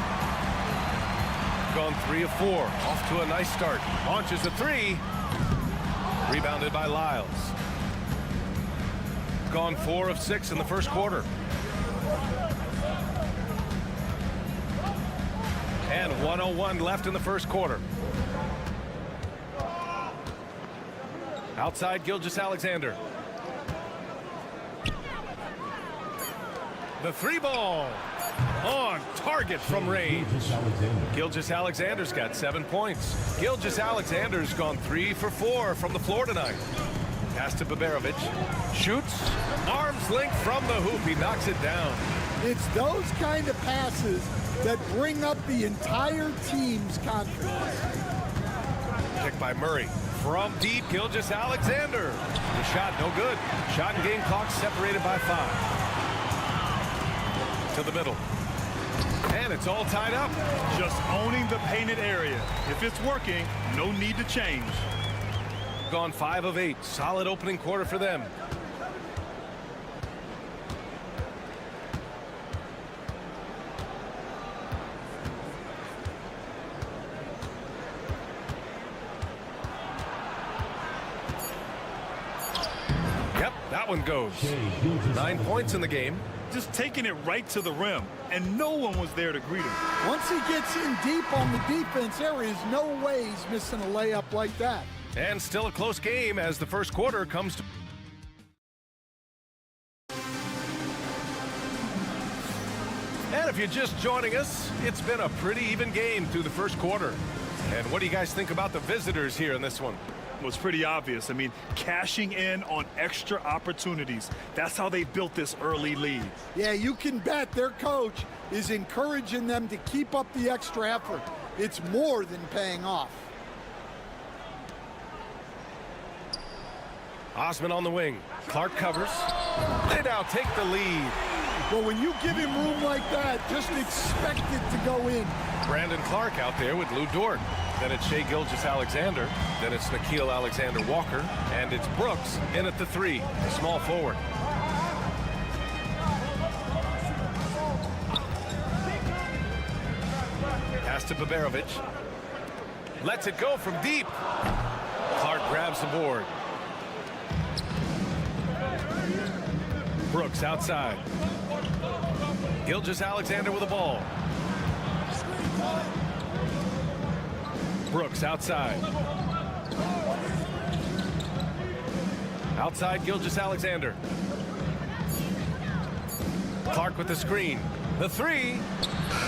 Gone 3 of 4. Off to a nice start. Launches a 3. Rebounded by Lyles. Gone 4 of 6 in the first quarter. And 1:01 left in the first quarter. Outside Gilgeous-Alexander. The 3 ball. On target from range. Gilgeous-Alexander's got 7 points. Gilgeous-Alexander's gone 3 for 4 from the floor tonight. Pass to Baberovic. Shoots. Arms length from the hoop. He knocks it down. It's those kind of passes that bring up the entire team's confidence. Picked by Murray. From deep, Gilgeous-Alexander. The shot no good. Shot and game clock separated by 5. To the middle. And it's all tied up. Just owning the painted area. If it's working, no need to change. Gone 5 of 8. Solid opening quarter for them. Yep, that one goes. 9 points in the game. just taking it right to the rim, and no one was there to greet him. Once he gets in deep on the defense, there is no way he's missing a layup like that. And still a close game as the first quarter comes to... And if you're just joining us, it's been a pretty even game through the first quarter. And what do you guys think about the visitors here in this one? Well, it's pretty obvious. I mean, cashing in on extra opportunities. That's how they built this early lead. Yeah, you can bet their coach is encouraging them to keep up the extra effort. It's more than paying off. Osman on the wing. Clark covers. They now take the lead. Well, when you give him room like that, just expect it to go in. Brandon Clark out there with Lou Dort. Then it's Shai Gilgeous-Alexander. Then it's Nickeil Alexander-Walker. And it's Brooks in at the 3, the small forward. Pass to Baberovic. Lets it go from deep. Clark grabs the board. Brooks outside. Gilgeous-Alexander with the ball. Brooks outside. Outside Gilgeous-Alexander. Clark with the screen. The 3.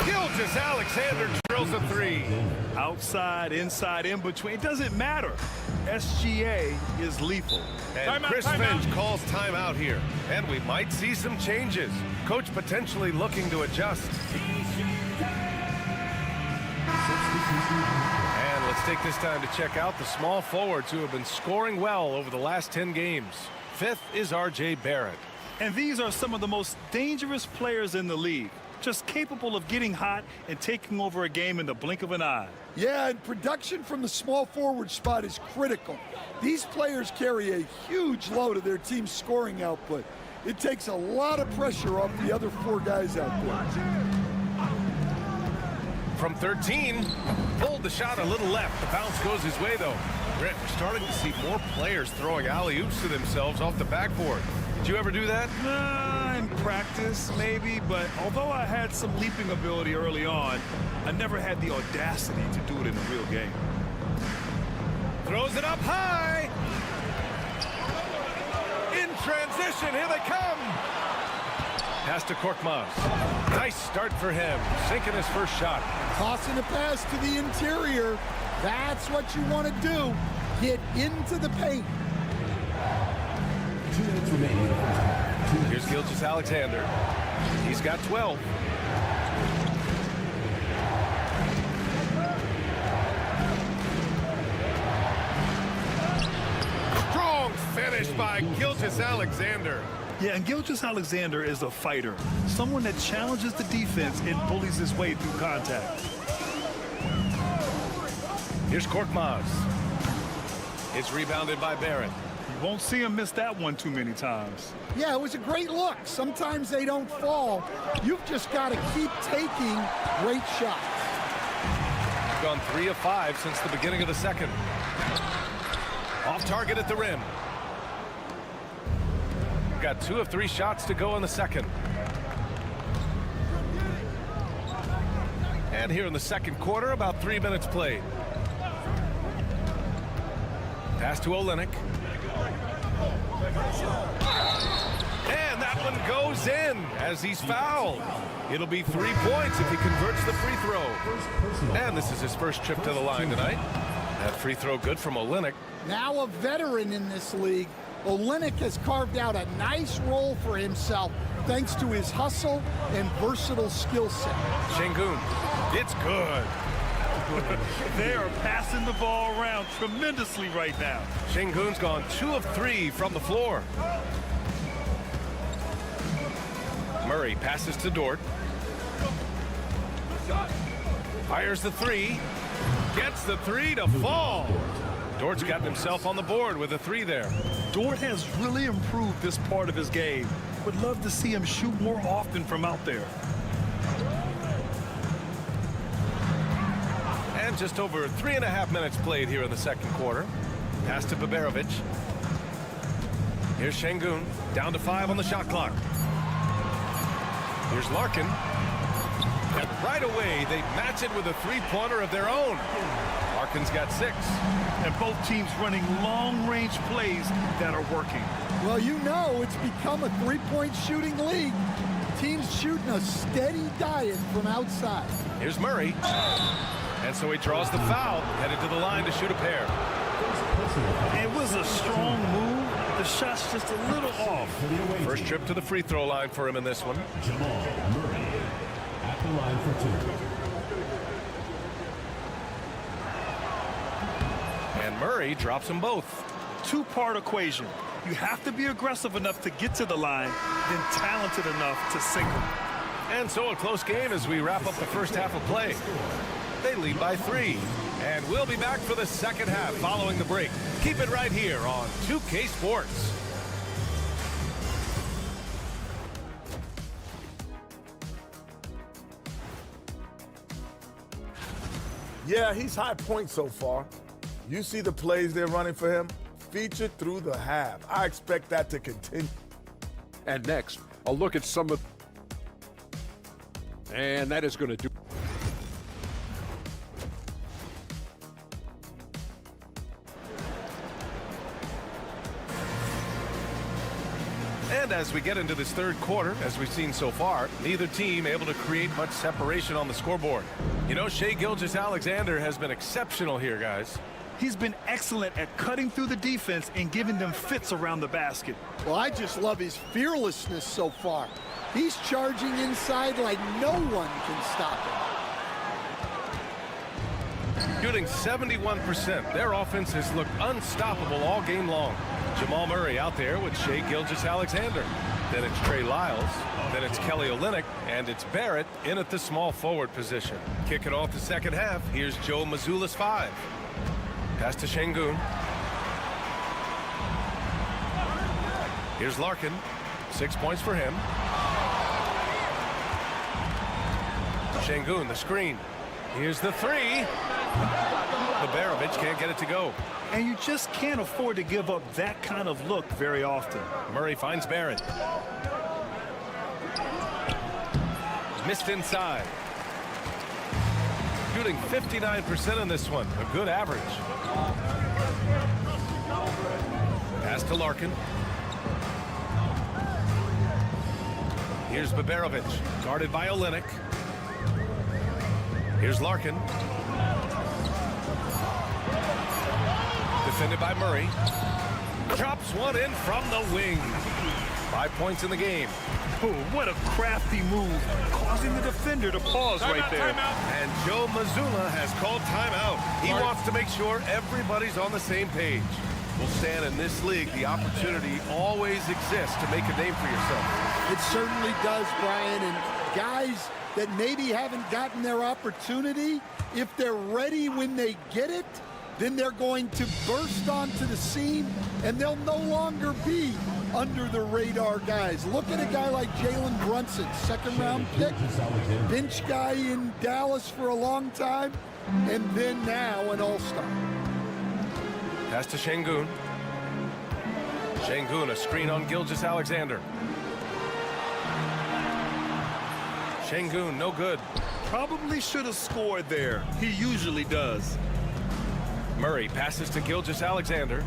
Gilgeous-Alexander drills a 3. Outside, inside, in between. It doesn't matter. SGA is lethal. And Chris Finch calls timeout here. And we might see some changes. Coach potentially looking to adjust. And let's take this time to check out the small forwards who have been scoring well over the last 10 games. 5th is R.J. Barrett. And these are some of the most dangerous players in the league. Just capable of getting hot and taking over a game in the blink of an eye. Yeah, and production from the small forward spot is critical. These players carry a huge load of their team's scoring output. It takes a lot of pressure off the other 4 guys out there. From 13, pulled the shot a little left. The bounce goes his way, though. Brett, we're starting to see more players throwing alley-oops to themselves off the backboard. Did you ever do that? In practice, maybe, but although I had some leaping ability early on, I never had the audacity to do it in a real game. Throws it up high. In transition, here they come. Pass to Korkmaz. Nice start for him, sinking his first shot. Tossing a pass to the interior. That's what you want to do. Get into the paint. 2 minutes remaining. Here's Gilgeous-Alexander. He's got 12. Strong finish by Gilgeous-Alexander. Yeah, and Gilgeous-Alexander is a fighter. Someone that challenges the defense and bullies his way through contact. Here's Korkmaz. It's rebounded by Barrett. You won't see him miss that one too many times. Yeah, it was a great look. Sometimes they don't fall. You've just got to keep taking great shots. He's gone 3 of 5 since the beginning of the second. Off target at the rim. Got 2 of 3 shots to go in the second. And here in the second quarter, about 3 minutes played. Pass to Olynyk. And that one goes in as he's fouled. It'll be 3 points if he converts the free throw. And this is his first trip to the line tonight. That free throw good from Olynyk. Now a veteran in this league, Olynyk has carved out a nice role for himself thanks to his hustle and versatile skill set. Şengün, it's good. They are passing the ball around tremendously right now. Şengün's gone 2 of 3 from the floor. Murray passes to Dort. Fires the 3. Gets the 3 to fall. Dort's got himself on the board with a 3 there. Dort has really improved this part of his game. Would love to see him shoot more often from out there. And just over 3.5 minutes played here in the second quarter. Pass to Baberovic. Here's Şengün, down to 5 on the shot clock. Here's Larkin. And right away, they match it with a three-pointer of their own. Larkin's got 6. And both teams running long-range plays that are working. Well, you know it's become a three-point shooting league. Teams shooting a steady diet from outside. Here's Murray. And so he draws the foul, headed to the line to shoot a pair. It was a strong move. The shot's just a little off. First trip to the free throw line for him in this one. Jamal Murray at the line for 2. And Murray drops them both. Two-part equation. You have to be aggressive enough to get to the line, then talented enough to sink them. And so a close game as we wrap up the first half of play. They lead by 3. And we'll be back for the second half following the break. Keep it right here on 2K Sports. Yeah, he's high point so far. You see the plays they're running for him? Featured through the half. I expect that to continue. And next, a look at some of... And that is going to do... And as we get into this third quarter, as we've seen so far, neither team able to create much separation on the scoreboard. You know, Shai Gilgeous-Alexander has been exceptional here, guys. He's been excellent at cutting through the defense and giving them fits around the basket. Well, I just love his fearlessness so far. He's charging inside like no one can stop him. Shooting 71%. Their offense has looked unstoppable all game long. Jamal Murray out there with Shai Gilgeous-Alexander. Then it's Trey Lyles. Then it's Kelly Olynyk. And it's Barrett in at the small forward position. Kicking off the second half, here's Joe Mazzulla's 5. Pass to Şengün. Here's Larkin. 6 points for him. Şengün, the screen. Here's the 3. Barovic can't get it to go. And you just can't afford to give up that kind of look very often. Murray finds Barrett. Missed inside. Shooting 59% in this one. A good average. Pass to Larkin. Here's Baberovic, guarded by Olynyk. Here's Larkin. Defended by Murray. Drops one in from the wing. 5 points in the game. Oh, what a crafty move, causing the defender to pause right there. And Joe Mazzulla has called timeout. He wants to make sure everybody's on the same page. Well, Stan, in this league, the opportunity always exists to make a name for yourself. It certainly does, Brian. And guys that maybe haven't gotten their opportunity, if they're ready when they get it, then they're going to burst onto the scene, and they'll no longer be under the radar guys. Look at a guy like Jalen Brunson, second-round pick, bench guy in Dallas for a long time, and then now an all-star. Pass to Şengün. Şengün, a screen on Gilgeous-Alexander. Şengün, no good. Probably should have scored there. He usually does. Murray passes to Gilgeous-Alexander.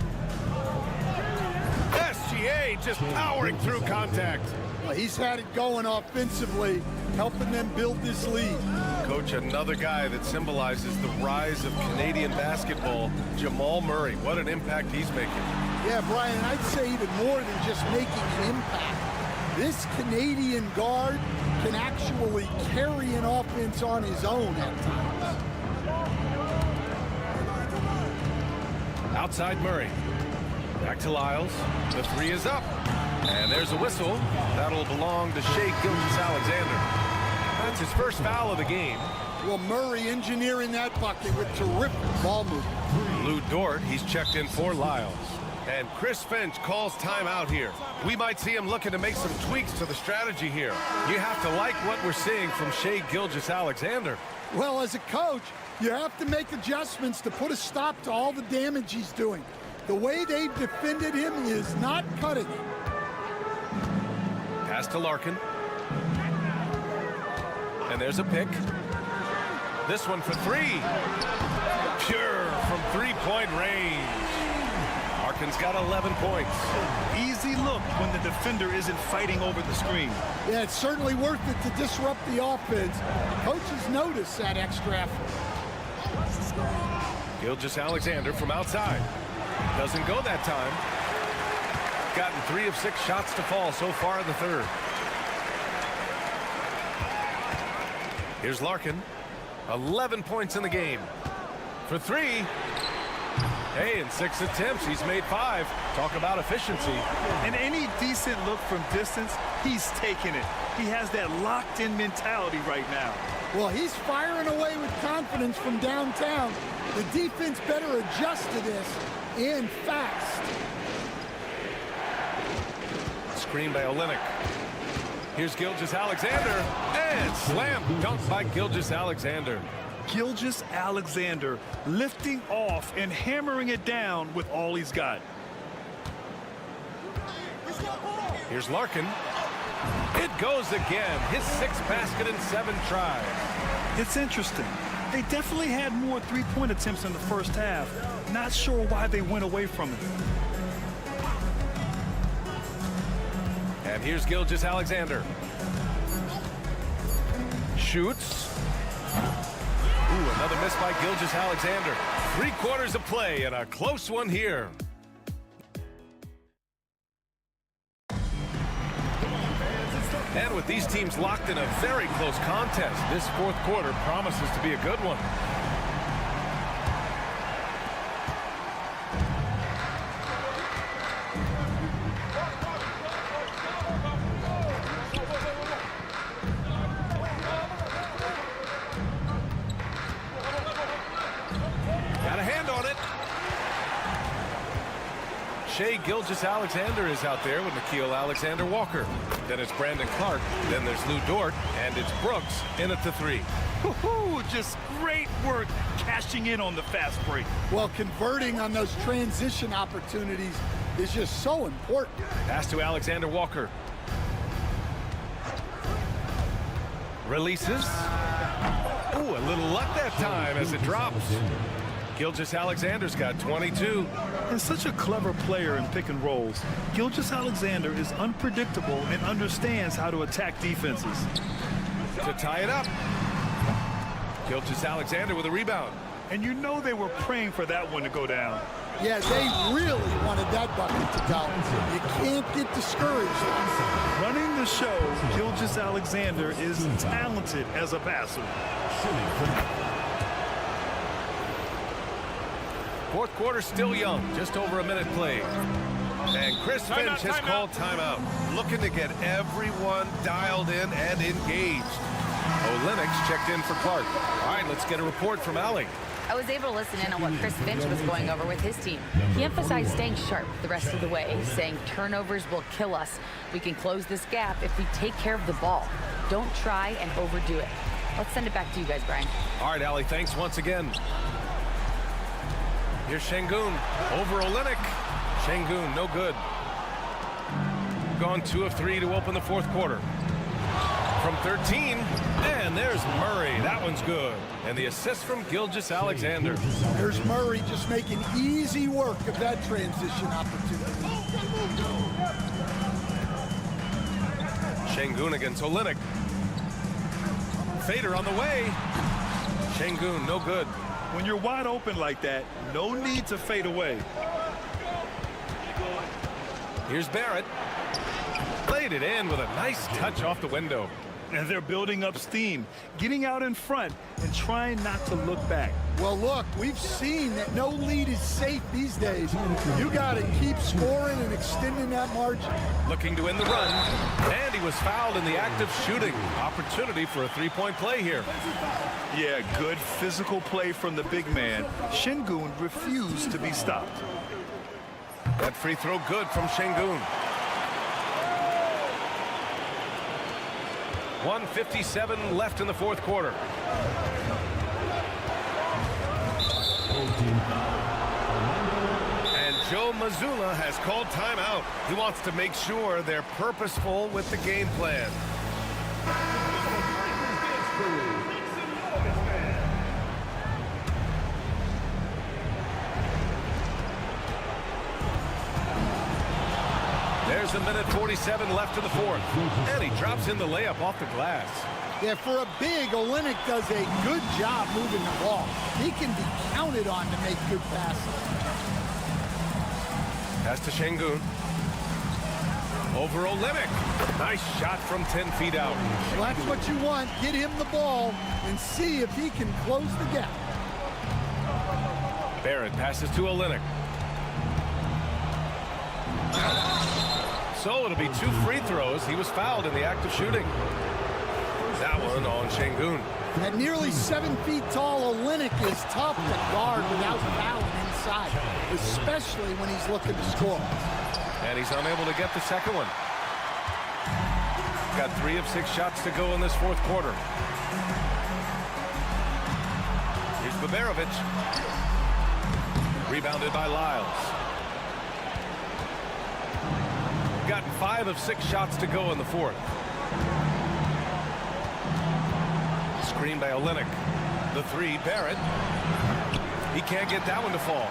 SGA just powering through contact. Well, he's had it going offensively, helping them build this lead. Coach, another guy that symbolizes the rise of Canadian basketball, Jamal Murray. What an impact he's making. Yeah, Brian, I'd say even more than just making an impact. This Canadian guard can actually carry an offense on his own at times. Outside Murray. Back to Lyles. The 3 is up. And there's a whistle. That'll belong to Shai Gilgeous-Alexander. That's his first foul of the game. Well, Murray engineering that bucket with terrific ball movement. Lou Dort, he's checked in for Lyles. And Chris Finch calls timeout here. We might see him looking to make some tweaks to the strategy here. You have to like what we're seeing from Shai Gilgeous-Alexander. Well, as a coach, you have to make adjustments to put a stop to all the damage he's doing. The way they've defended him is not cutting it. Pass to Larkin. And there's a pick. This one for three. Pure from three-point range. Harkin's got 11 points. Easy look when the defender isn't fighting over the screen. Yeah, it's certainly worth it to disrupt the offense. Coaches notice that extra effort. Gilgeous-Alexander from outside. Doesn't go that time. Gotten 3 of 6 shots to fall so far in the third. Here's Larkin. 11 points in the game. For 3. Hey, in 6 attempts, he's made 5. Talk about efficiency. And any decent look from distance, he's taking it. He has that locked-in mentality right now. Well, he's firing away with confidence from downtown. The defense better adjust to this, and fast. Screen by Olynyk. Here's Gilgeous-Alexander, and slam dunk by Gilgeous-Alexander. Gilgeous-Alexander lifting off and hammering it down with all he's got. Here's Larkin. It goes again. His 6th basket in 7 tries. It's interesting. They definitely had more three-point attempts in the first half. Not sure why they went away from it. And here's Gilgeous-Alexander. Shoots. Ooh, another miss by Gilgeous-Alexander. 3 quarters of play and a close one here. And with these teams locked in a very close contest, this 4th quarter promises to be a good one. Got a hand on it. Shai Gilgeous-Alexander is out there with Nickeil Alexander-Walker. Then it's Brandon Clark. Then there's Lou Dort. And it's Brooks in at the 3. Just great work cashing in on the fast break. Well, converting on those transition opportunities is just so important. Pass to Alexander-Walker. Releases. Ooh, a little luck that time as it drops. Gilgeous-Alexander's got 22. And such a clever player in pick and rolls. Gilgeous-Alexander is unpredictable and understands how to attack defenses. To tie it up. Gilgeous-Alexander with a rebound. And you know they were praying for that one to go down. Yeah, they really wanted that bucket to go. You can't get discouraged. Running the show, Gilgeous-Alexander is talented as a passer. 4th quarter still young, just over a minute played. And Chris Finch has called timeout, looking to get everyone dialed in and engaged. Olynyk's checked in for Clark. All right, let's get a report from Allie. I was able to listen in on what Chris Finch was going over with his team. He emphasized staying sharp the rest of the way, saying turnovers will kill us. We can close this gap if we take care of the ball. Don't try and overdo it. Let's send it back to you guys, Brian. All right, Allie, thanks once again. Here's Şengün over Olynyk. Şengün, no good. Gone 2 of 3 to open the 4th quarter. From 13, and there's Murray. That one's good. And the assist from Gilgeous-Alexander. There's Murray just making easy work of that transition opportunity. Şengün against Olynyk. Fader on the way. Şengün, no good. When you're wide open like that, no need to fade away. Here's Barrett. Played it in with a nice touch off the window. And they're building up steam, getting out in front and trying not to look back. Well, look, we've seen that no lead is safe these days. You got to keep scoring and extending that margin. Looking to win the run, and he was fouled in the act of shooting. Opportunity for a 3-point play here. Yeah, good physical play from the big man. Şengün refused to be stopped. That free throw good from Şengün. 1:57 left in the 4th quarter. And Joe Mazzulla has called timeout. He wants to make sure they're purposeful with the game plan. There's a minute 47 left in the fourth. And he drops in the layup off the glass. Yeah, for a big, Olynyk does a good job moving the ball. He can be counted on to make good passes. Pass to Şengün. Over Olynyk. Nice shot from 10 feet out. Well, that's what you want. Get him the ball and see if he can close the gap. Barrett passes to Olynyk. So it'll be 2 free throws. He was fouled in the act of shooting. That one on Şengün. At nearly 7 feet tall, Olynyk is tough to guard without fouling inside, especially when he's looking to score. And he's unable to get the second one. Got 3 of 6 shots to go in this fourth quarter. Here's Baberovic. Rebounded by Lyles. Got 5 of 6 shots to go in the fourth. Screen by Olynyk. The 3, Barrett. He can't get that one to fall.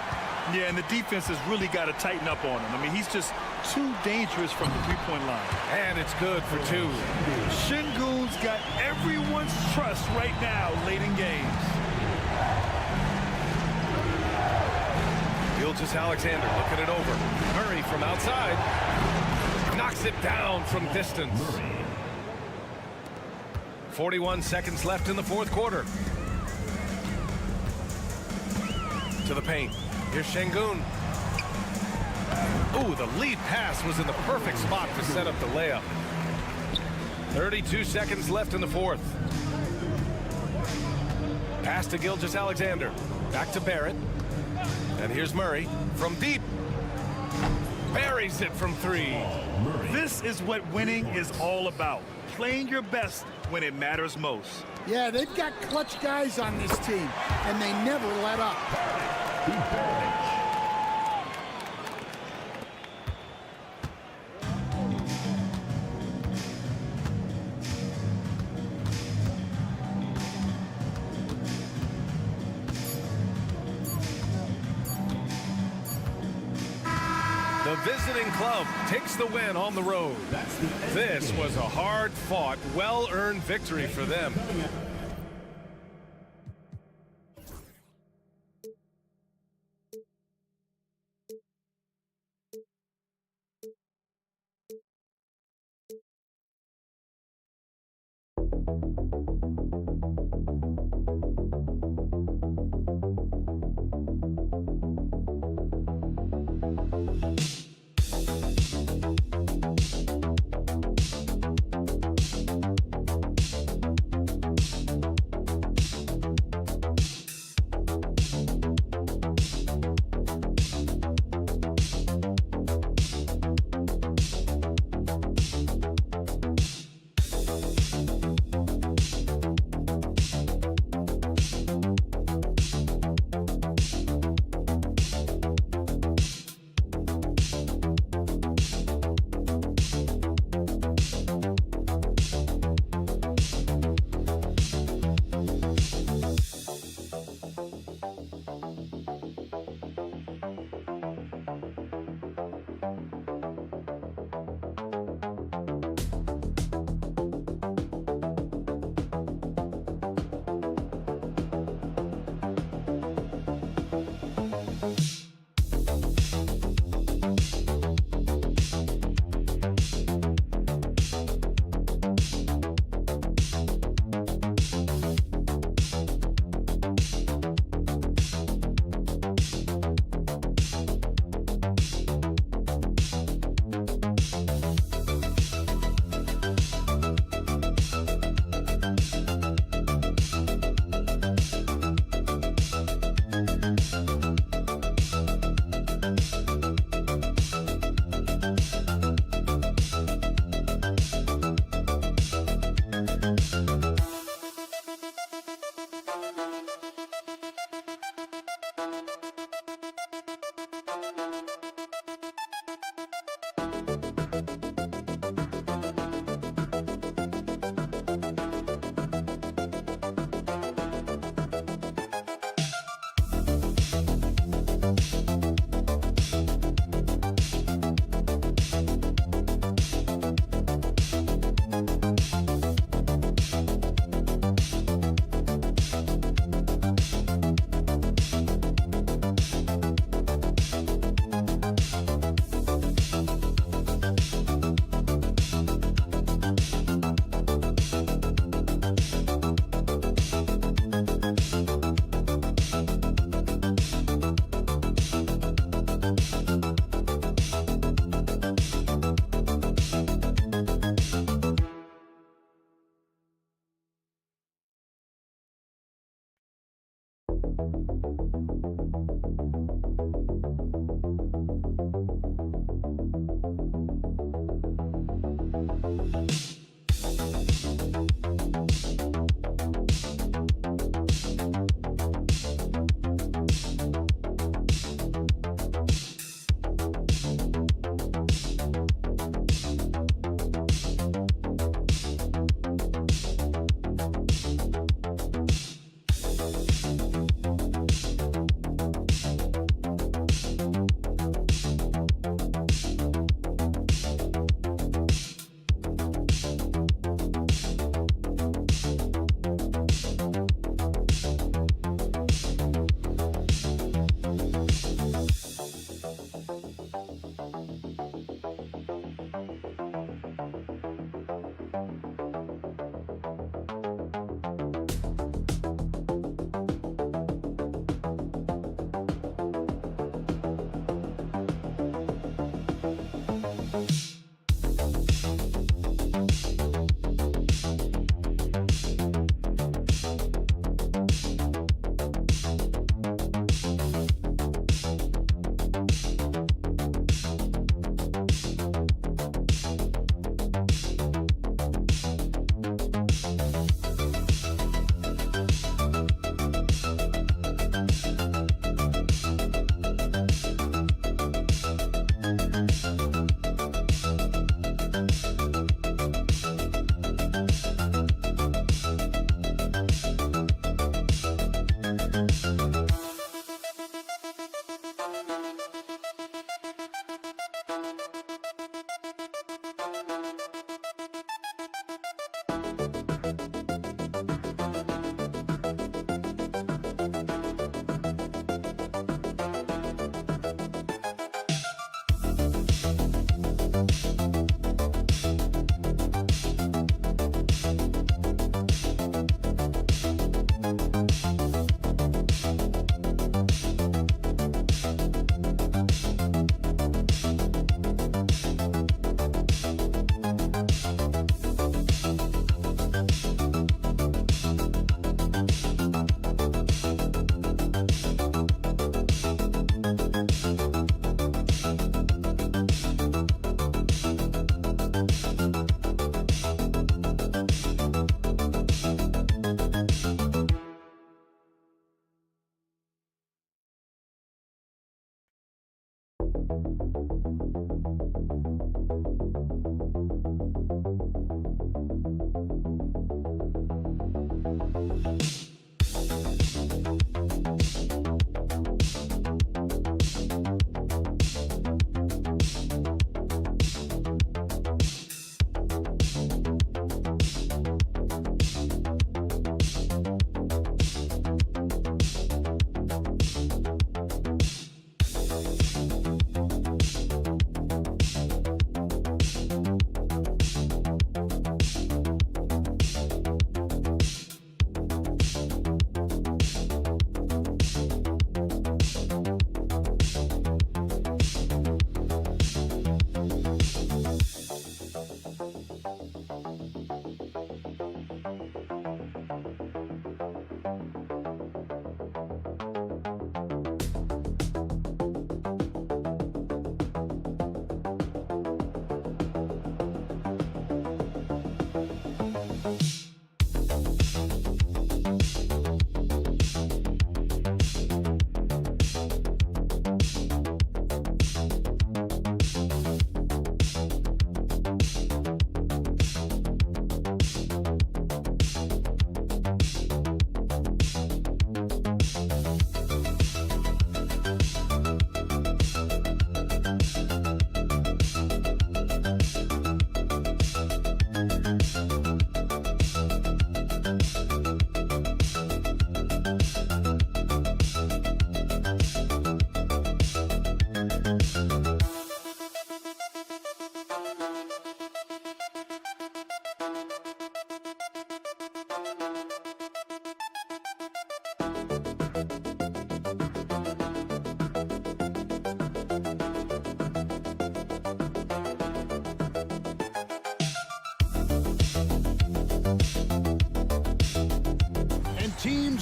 Yeah, and the defense has really got to tighten up on him. I mean, he's just too dangerous from the three-point line. And it's good for 2. Şengün's got everyone's trust right now late in games. Gilgeous-Alexander looking it over. Murray from outside. Knocks it down from distance. 41 seconds left in the fourth quarter. To the paint. Here's Şengün. Ooh, the lead pass was in the perfect spot to set up the layup. 32 seconds left in the fourth. Pass to Gilgeous-Alexander. Back to Barrett. And here's Murray from deep. Buries it from 3. This is what winning is all about. Playing your best when it matters most. Yeah, they've got clutch guys on this team, and they never let up. The visiting club takes the win on the road. This was a hard-fought, well-earned victory for them.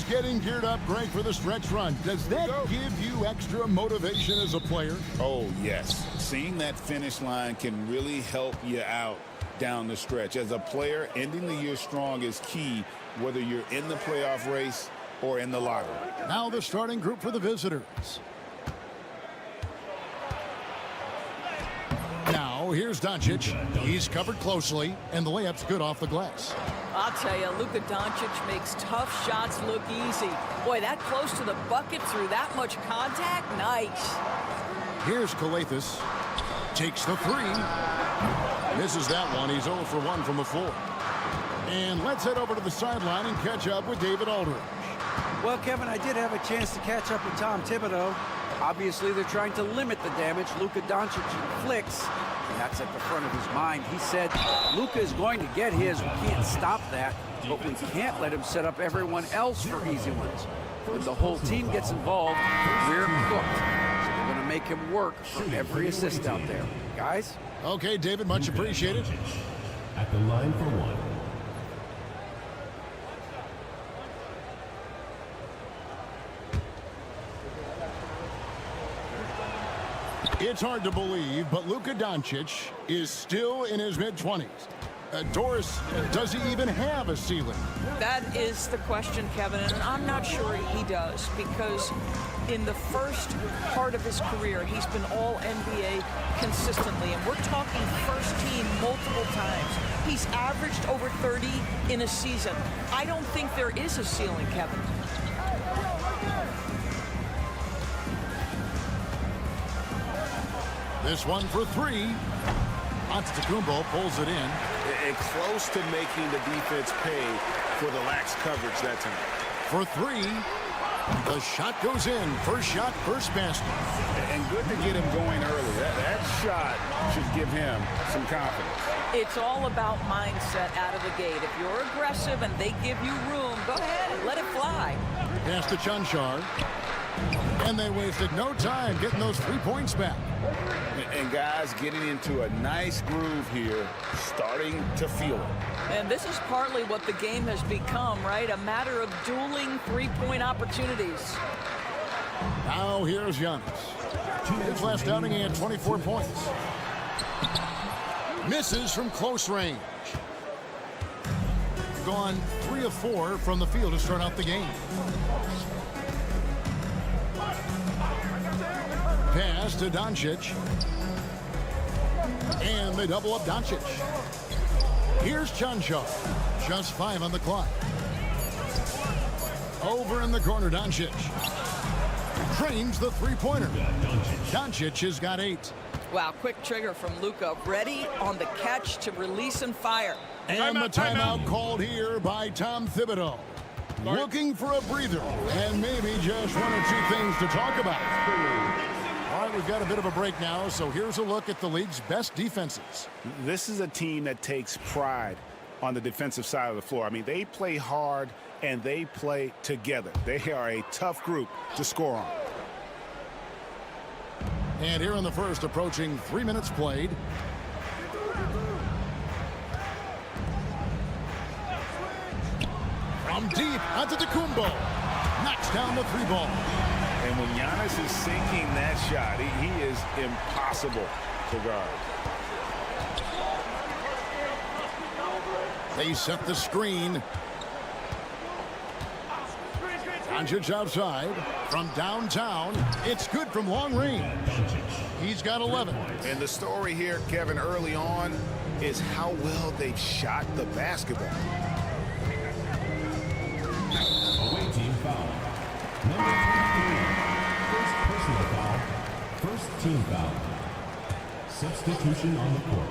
getting geared up, Greg, for the stretch run. Does that give you extra motivation as a player? Oh, yes. Seeing that finish line can really help you out down the stretch. As a player, ending the year strong is key, whether you're in the playoff race or in the lottery. Now the starting group for the visitors. Now here's Doncic. He's covered closely, and the layup's good off the glass. I'll tell you, Luka Doncic makes tough shots look easy. Boy, that close to the bucket through that much contact, nice. Here's Calathes. Takes the three. Misses that one. He's 0 for 1 from the floor. And let's head over to the sideline and catch up with David Aldridge. Well, Kevin, I did have a chance to catch up with Tom Thibodeau. Obviously, they're trying to limit the damage Luka Doncic inflicts, and that's at the front of his mind. He said, Luka is going to get his. We can't stop that, but we can't let him set up everyone else for easy ones. When the whole team gets involved, we're cooked. So we're going to make him work for every assist out there. Guys? Okay, David, much appreciated. At the line for one. It's hard to believe, but Luka Doncic is still in his mid-20s. Doris, does he even have a ceiling? That is the question, Kevin, and I'm not sure he does, because in the first part of his career, he's been all NBA consistently, and we're talking first team multiple times. He's averaged over 30 in a season. I don't think there is a ceiling, Kevin. This one for three. Antetokounmpo pulls it in. And close to making the defense pay for the lax coverage that time. For three. The shot goes in. First shot, first basket. And good to get him going early. That shot should give him some confidence. It's all about mindset out of the gate. If you're aggressive and they give you room, go ahead and let it fly. Pass to Chanchar. And they wasted no time getting those 3 points back. And guys getting into a nice groove here, starting to feel it. And this is partly what the game has become, right? A matter of dueling three-point opportunities. Now here's Giannis. His last outing, he had 24 points. Misses from close range. Gone 3 of 4 from the field to start out the game. Pass to Doncic. And they double up Doncic. Here's Chanchar. Just 5 on the clock. Over in the corner, Doncic. Trains the three-pointer. Doncic has got 8. Wow, quick trigger from Luka. Ready on the catch to release and fire. And the timeout called here by Tom Thibodeau. Looking for a breather and maybe just 1 or 2 things to talk about. All right, we've got a bit of a break now, so here's a look at the league's best defenses. This is a team that takes pride on the defensive side of the floor. I mean, they play hard and they play together. They are a tough group to score on. And here in the first, approaching 3 minutes played. From deep, Antetokounmpo knocks down the 3-ball. And when Giannis is sinking that shot, he is impossible to guard. They set the screen. Doncic outside from downtown. It's good from long range. He's got 11. And the story here, Kevin, early on is how well they've shot the basketball. Away team foul. Number 23. First personal foul. First team foul. Substitution on the court.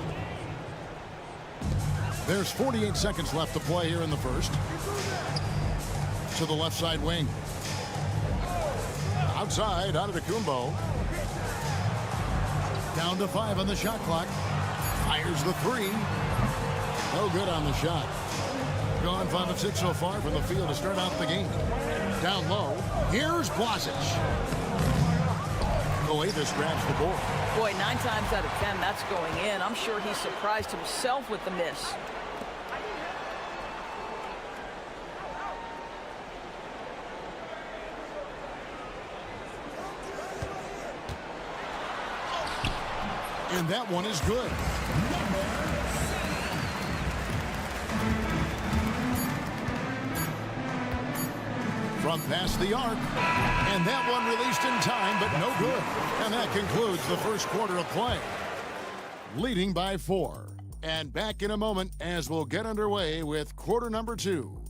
There's 48 seconds left to play here in the first. To the left side wing. Outside, Antetokounmpo. Down to 5 on the shot clock. Fires the 3. No good on the shot. Gone 5 of 6 so far from the field to start out the game. Down low. Here's Blasic. Calathes grabs the ball. Boy, 9 times out of 10, that's going in. I'm sure he surprised himself with the miss. And that one is good. From past the arc. And that one released in time, but no good. And that concludes the first quarter of play. Leading by 4. And back in a moment as we'll get underway with quarter number 2.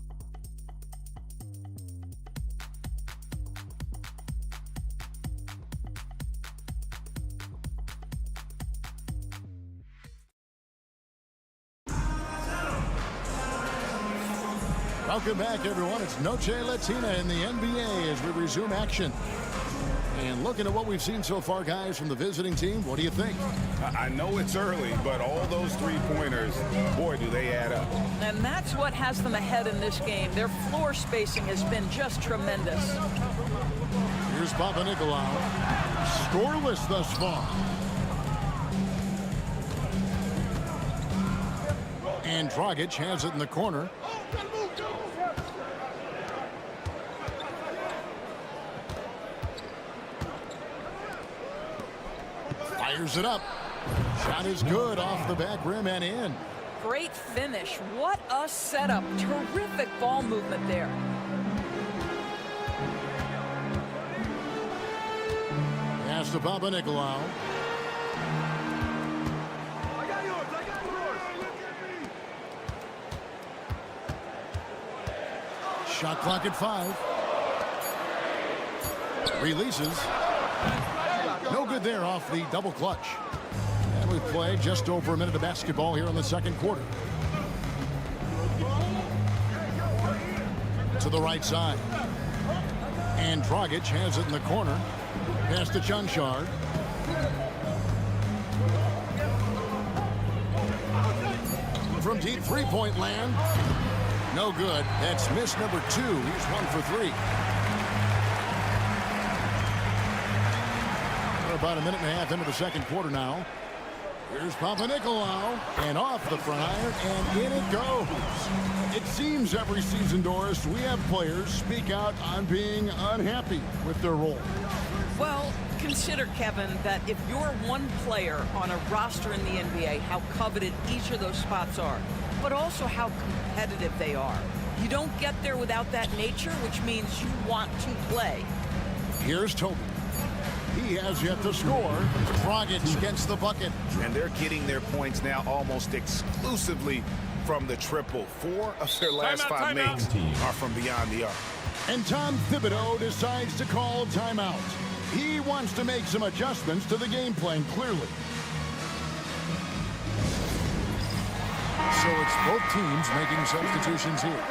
Welcome back, everyone. It's Noche Latina in the NBA as we resume action. And looking at what we've seen so far, guys, from the visiting team, what do you think? I know it's early, but all those three-pointers, boy, do they add up. And that's what has them ahead in this game. Their floor spacing has been just tremendous. Here's Papanikolaou. Scoreless thus far. And Dragic has it in the corner. Fires it up. Shot is good off the back rim and in. Great finish. What a setup. Terrific ball movement there. Pass to Papanikolaou. Shot clock at 5. Releases. No good there off the double clutch. And we play just over a minute of basketball here in the second quarter. To the right side. And Dragic has it in the corner. Pass to Chanchar. From deep three-point land. No good. That's miss number 2. He's 1 for 3. We're about a minute and a half into the second quarter now. Here's Papanikolaou. And off the front iron, and in it goes. It seems every season, Doris, we have players speak out on being unhappy with their role. Well, consider, Kevin, that if you're one player on a roster in the NBA, how coveted each of those spots are, but also how competitive they are. You don't get there without that nature, which means you want to play. Here's Toby. He has yet to score. Dragic gets the bucket. And they're getting their points now almost exclusively from the triple. 4 of their last 5 makes are from beyond the arc. And Tom Thibodeau decides to call timeout. He wants to make some adjustments to the game plan, clearly. So it's both teams making substitutions here.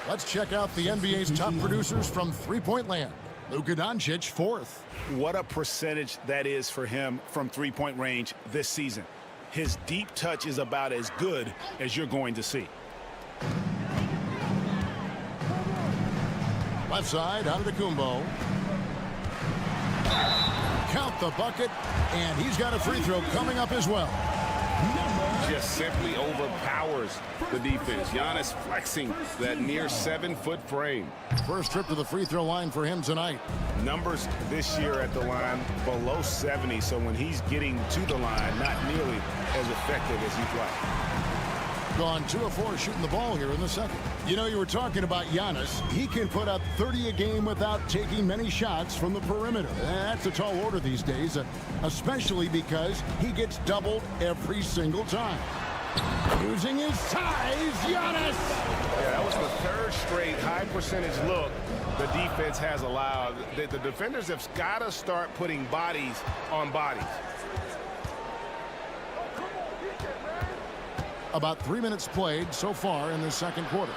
Let's check out the NBA's top producers from three-point land. Luka Doncic, 4th. What a percentage that is for him from three-point range this season. His deep touch is about as good as you're going to see. Left side, Antetokounmpo. Count the bucket, and he's got a free throw coming up as well. Just simply overpowers the defense. Giannis flexing that near 7-foot frame. First trip to the free throw line for him tonight. Numbers this year at the line below 70, so when he's getting to the line, not nearly as effective as he'd like. Gone 2 of 4 shooting the ball here in the second. You know, you were talking about Giannis. He can put up 30 a game without taking many shots from the perimeter. That's a tall order these days, especially because he gets doubled every single time. Using his size, Giannis! Yeah, that was the 3rd straight high percentage look the defense has allowed. The defenders have got to start putting bodies on bodies. About 3 minutes played so far in the second quarter.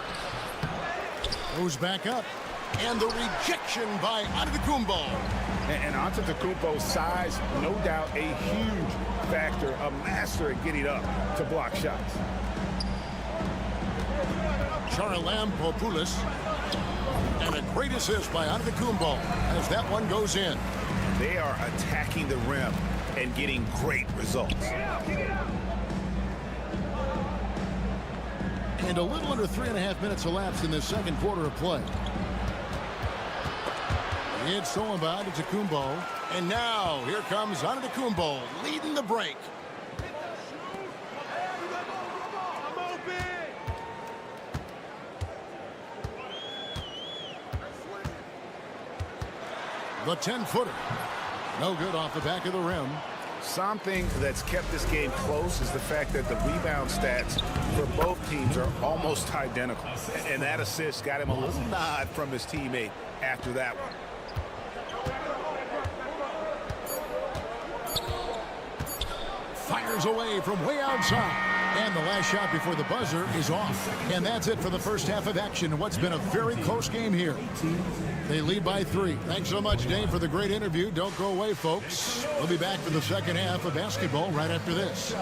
Goes back up. And the rejection by Antetokounmpo. And Antetokounmpo's size, no doubt a huge factor, a master at getting up to block shots. Charalampopoulos. And a great assist by Antetokounmpo as that one goes in. They are attacking the rim and getting great results. And a little under 3.5 minutes elapsed in this second quarter of play. It's stolen by Antetokounmpo. And now, here comes Antetokounmpo leading the break. The 10-footer. No good off the back of the rim. Something that's kept this game close is the fact that the rebound stats for both teams are almost identical. And that assist got him a little nod from his teammate after that one. Fires away from way outside. And the last shot before the buzzer is off. And that's it for the first half of action in what's been a very close game here. They lead by 3. Thanks so much, Dave, for the great interview. Don't go away, folks. We'll be back for the second half of basketball right after this.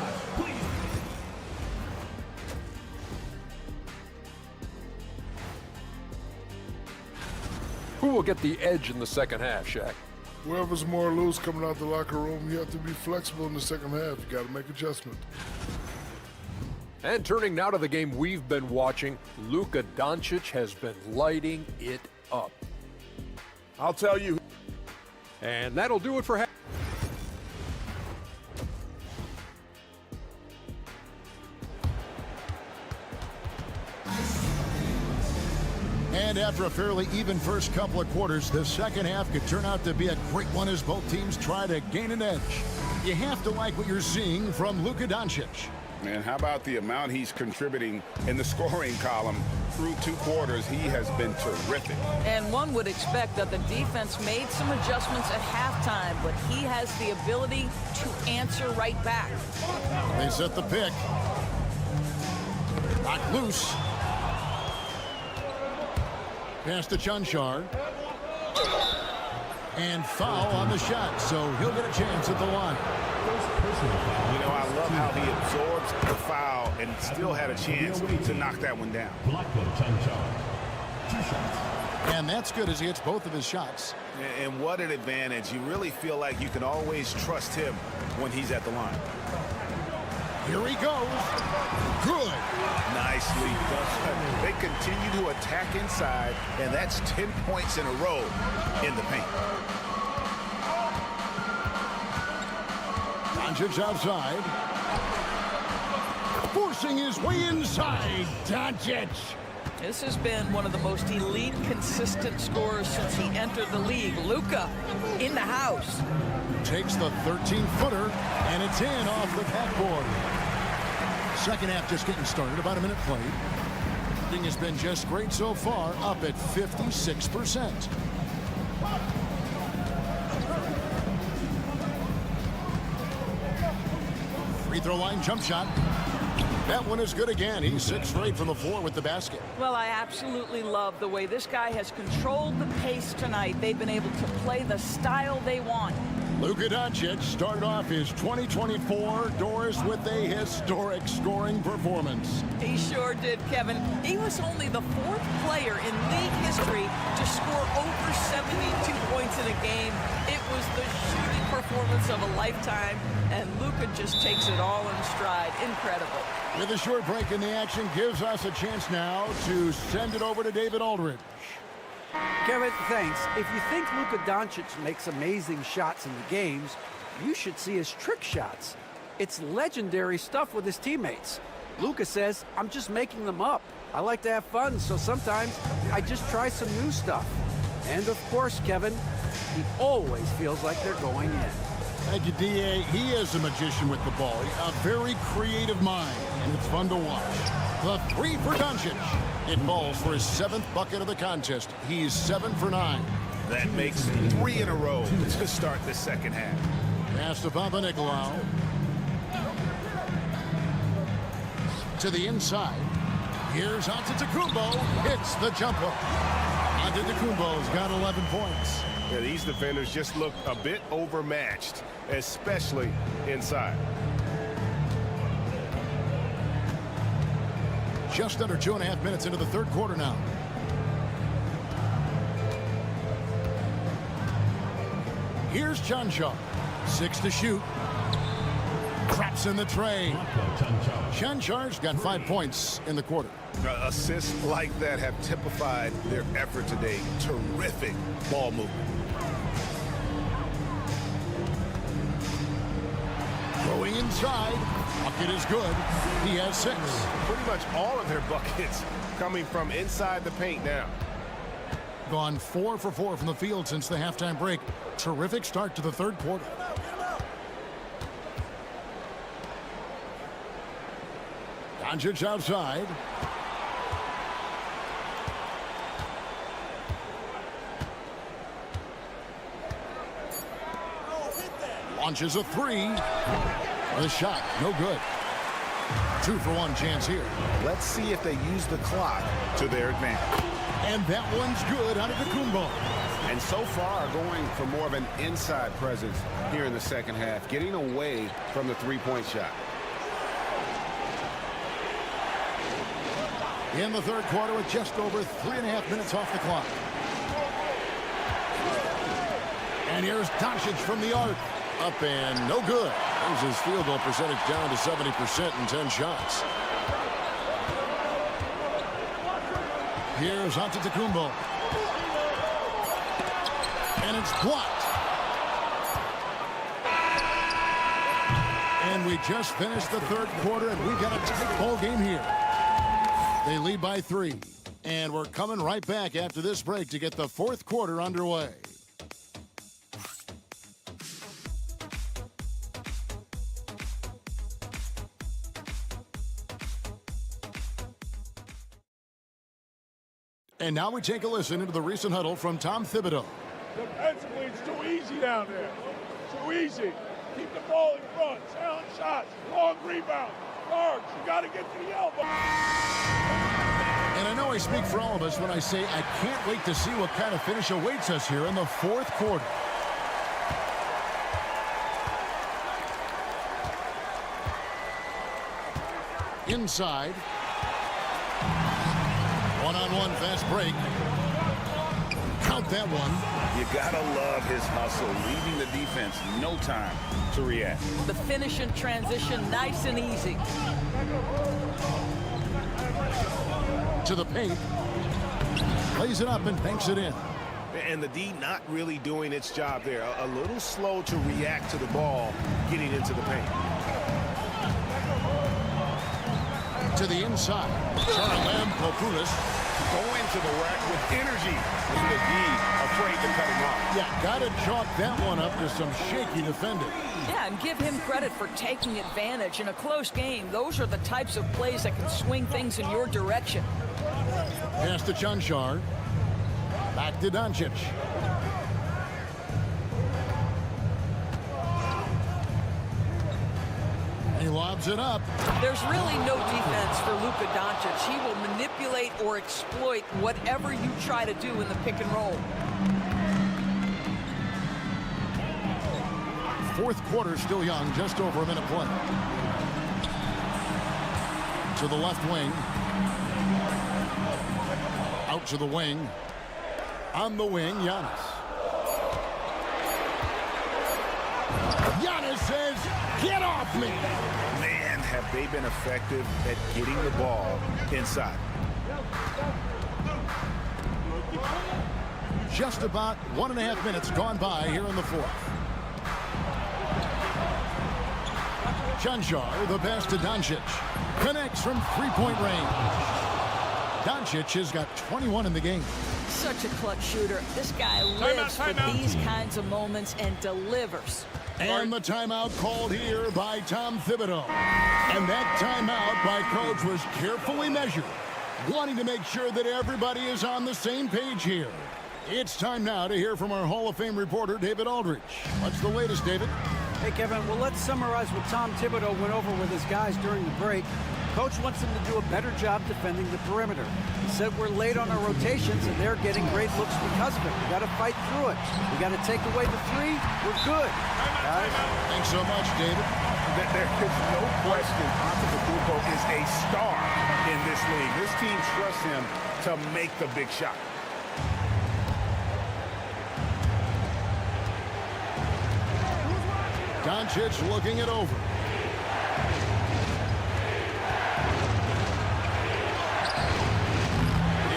Who will get the edge in the second half, Shaq? Whoever's more loose coming out the locker room, you have to be flexible in the second half. You got to make adjustments. And turning now to the game we've been watching, Luka Doncic has been lighting it up. I'll tell you. And that'll do it for half. And after a fairly even first couple of quarters, the second half could turn out to be a great one as both teams try to gain an edge. You have to like what you're seeing from Luka Doncic. And how about the amount he's contributing in the scoring column through 2 quarters? He has been terrific. And one would expect that the defense made some adjustments at halftime, but he has the ability to answer right back. They set the pick. Knocked loose. Pass to Chanchar. And foul on the shot, so he'll get a chance at the line. You know, I love how he absorbs the foul and still had a chance to knock that one down. And that's good as he hits both of his shots. And what an advantage. You really feel like you can always trust him when he's at the line. Here he goes. Good. Nicely done. They continue to attack inside, and that's 10 points in a row in the paint. Doncic outside. Forcing his way inside. Doncic. This has been one of the most elite, consistent scorers since he entered the league. Luka in the house. Takes the 13-footer, and it's in off the backboard. Second half just getting started, about a minute played. Thing has been just great so far, up at 56%. Free throw line jump shot. That one is good again. He's 6 for 8 from the floor with the basket. Well, I absolutely love the way this guy has controlled the pace tonight. They've been able to play the style they want. Luka Doncic started off his 2024 doors with a historic scoring performance. He sure did, Kevin. He was only the 4th player in league history to score over 72 points in a game. It was the shooting performance of a lifetime, and Luka just takes it all in stride. Incredible. With a short break in the action, gives us a chance now to send it over to David Aldridge. Kevin, thanks. If you think Luka Doncic makes amazing shots in the games, you should see his trick shots. It's legendary stuff with his teammates. Luka says, I'm just making them up. I like to have fun, so sometimes I just try some new stuff. And of course, Kevin, he always feels like they're going in. Thank you, D.A. He is a magician with the ball. A very creative mind, and it's fun to watch. The 3 for Doncic. It falls for his 7th bucket of the contest. He's 7 for 9. That makes 3 in a row to start the second half. Pass to Papanikolaou. To the inside. Here's Antetokounmpo. Hits the jumper. Antetokounmpo's got 11 points. Yeah, these defenders just look a bit overmatched, especially inside. Just under 2.5 minutes into the third quarter now. Here's Chanchar. 6 to shoot. Traps in the tray. Chanchar's got 5 points in the quarter. Assists like that have typified their effort today. Terrific ball movement. Going inside. Bucket is good. He has 6. Pretty much all of their buckets coming from inside the paint now. Gone 4 for 4 from the field since the halftime break. Terrific start to the third quarter. Doncic outside. Launches a 3. The shot, no good. 2 for 1 chance here. Let's see if they use the clock to their advantage. And that one's good out of the Kumbo. And so far going for more of an inside presence here in the second half, getting away from the three-point shot. In the third quarter with just over 3.5 minutes off the clock. And here's Doncic from the arc. Up and no good. Brings his field goal percentage down to 70% in 10 shots. Here's Antetokounmpo. And it's blocked. And we just finished the third quarter, and we've got a tight ball game here. They lead by 3. And we're coming right back after this break to get the fourth quarter underway. And now we take a listen into the recent huddle from Tom Thibodeau. Defensively, it's too easy down there. Too easy. Keep the ball in front. Sound shots. Long rebound. Guards, you got to get to the elbow. And I know I speak for all of us when I say I can't wait to see what kind of finish awaits us here in the fourth quarter. Inside. One-on-one fast break. Count that one. You gotta love his hustle, leaving the defense no time to react. The finish and transition, nice and easy. To the paint. Lays it up and banks it in. And the D not really doing its job there. A little slow to react to the ball getting into the paint. To the inside. Charlam Popoulis. Going to the rack with energy. And the D afraid to cut him off. Yeah, got to chalk that one up to some shaky defending. Yeah, and give him credit for taking advantage in a close game. Those are the types of plays that can swing things in your direction. Pass to Chanchar. Back to Doncic. He lobs it up. There's really no defense for Luka Doncic. He will manipulate or exploit whatever you try to do in the pick and roll. Fourth quarter still young, just over a minute play. To the left wing. Out to the wing. On the wing, Giannis. Giannis says, "Get off me!" Man, have they been effective at getting the ball inside. Just about 1.5 minutes gone by here in the fourth. Chanchar, the pass to Doncic. Connects from three-point range. Doncic has got 21 in the game. Such a clutch shooter. This guy lives for these kinds of moments and delivers. And the timeout called here by Tom Thibodeau. And that timeout by Coach was carefully measured, wanting to make sure that everybody is on the same page here. It's time now to hear from our Hall of Fame reporter, David Aldridge. What's the latest, David? Hey, Kevin, well, let's summarize what Tom Thibodeau went over with his guys during the break. Coach wants them to do a better job defending the perimeter. He said we're late on our rotations, and they're getting great looks because of it. We got to fight through it. We got to take away the three. We're good. Guys. Thanks so much, David. There is no question Antetokounmpo is a star in this league. This team trusts him to make the big shot. Doncic looking it over.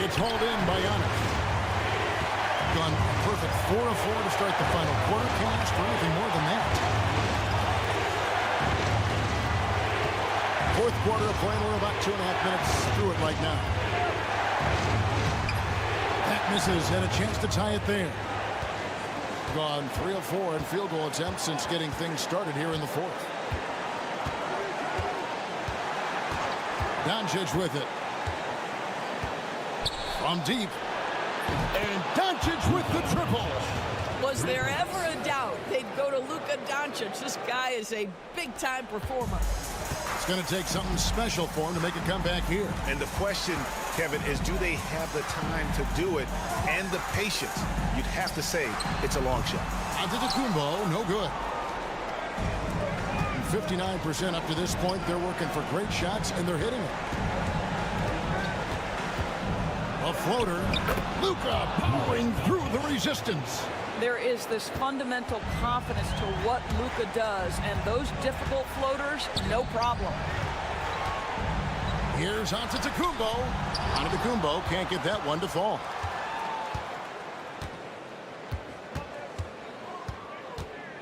It's hauled in by Giannis. Gone perfect 4 of 4 to start the final quarter. Can't ask for anything more than that. fourth quarter of play. We're about 2.5 minutes through it right now. That misses, and a chance to tie it there. Gone 3 of 4 in field goal attempts since getting things started here in the fourth. Doncic with it. From deep. And Doncic with the triple. Was there ever a doubt they'd go to Luka Doncic? This guy is a big-time performer. It's going to take something special for him to make a comeback here. And the question, Kevin, is do they have the time to do it and the patience? You'd have to say it's a long shot. Antetokounmpo, no good. And 59% up to this point. They're working for great shots, and they're hitting it. A floater. Luka powering through the resistance. There is this fundamental confidence to what Luka does, and those difficult floaters, no problem. Here's Antetokounmpo. Antetokounmpo can't get that one to fall.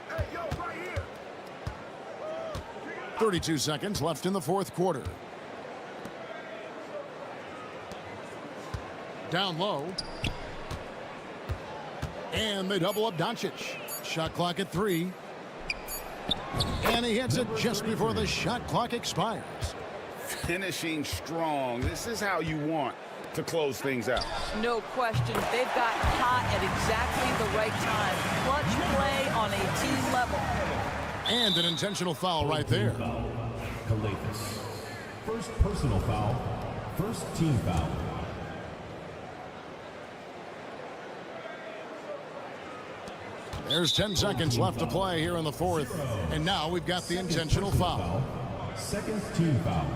Hey, yo, right here. 32 seconds left in the fourth quarter. Down low. And they double up Doncic. Shot clock at 3. And he hits it just before the shot clock expires. Finishing strong. This is how you want to close things out. No question. They've got hot at exactly the right time. Clutch play on a team level. And an intentional foul right there. Calafis. First personal foul. First team foul. There's 10 seconds left to play here in the fourth. And now we've got the intentional foul. Second team foul.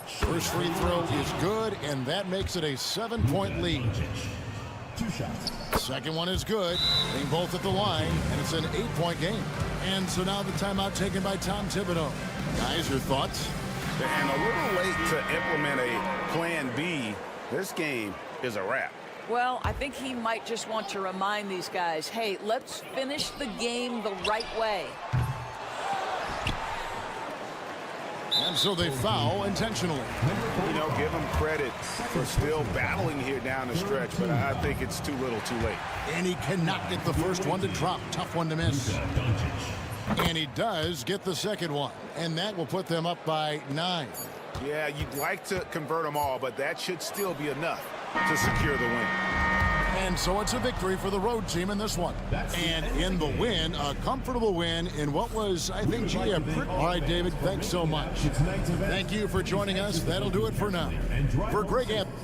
First free throw is good, and that makes it a 7-point lead. 2 shots. Second one is good. Being both at the line, and it's an 8-point game. And so now the timeout taken by Tom Thibodeau. Guys, your thoughts? And a little late to implement a plan B. This game is a wrap. Well, I think he might just want to remind these guys, hey, let's finish the game the right way. And so they foul intentionally. You know, give them credit for still battling here down the stretch, but I think it's too little too late. And he cannot get the first one to drop. Tough one to miss. And he does get the second one. And that will put them up by 9. Yeah, you'd like to convert them all, but that should still be enough to secure the win. And so it's a victory for the road team in this one. And in the win, a comfortable win in what was, I think, all right, David, thanks so much. Thank you for joining us. That'll do it for now. For Greg Anthony.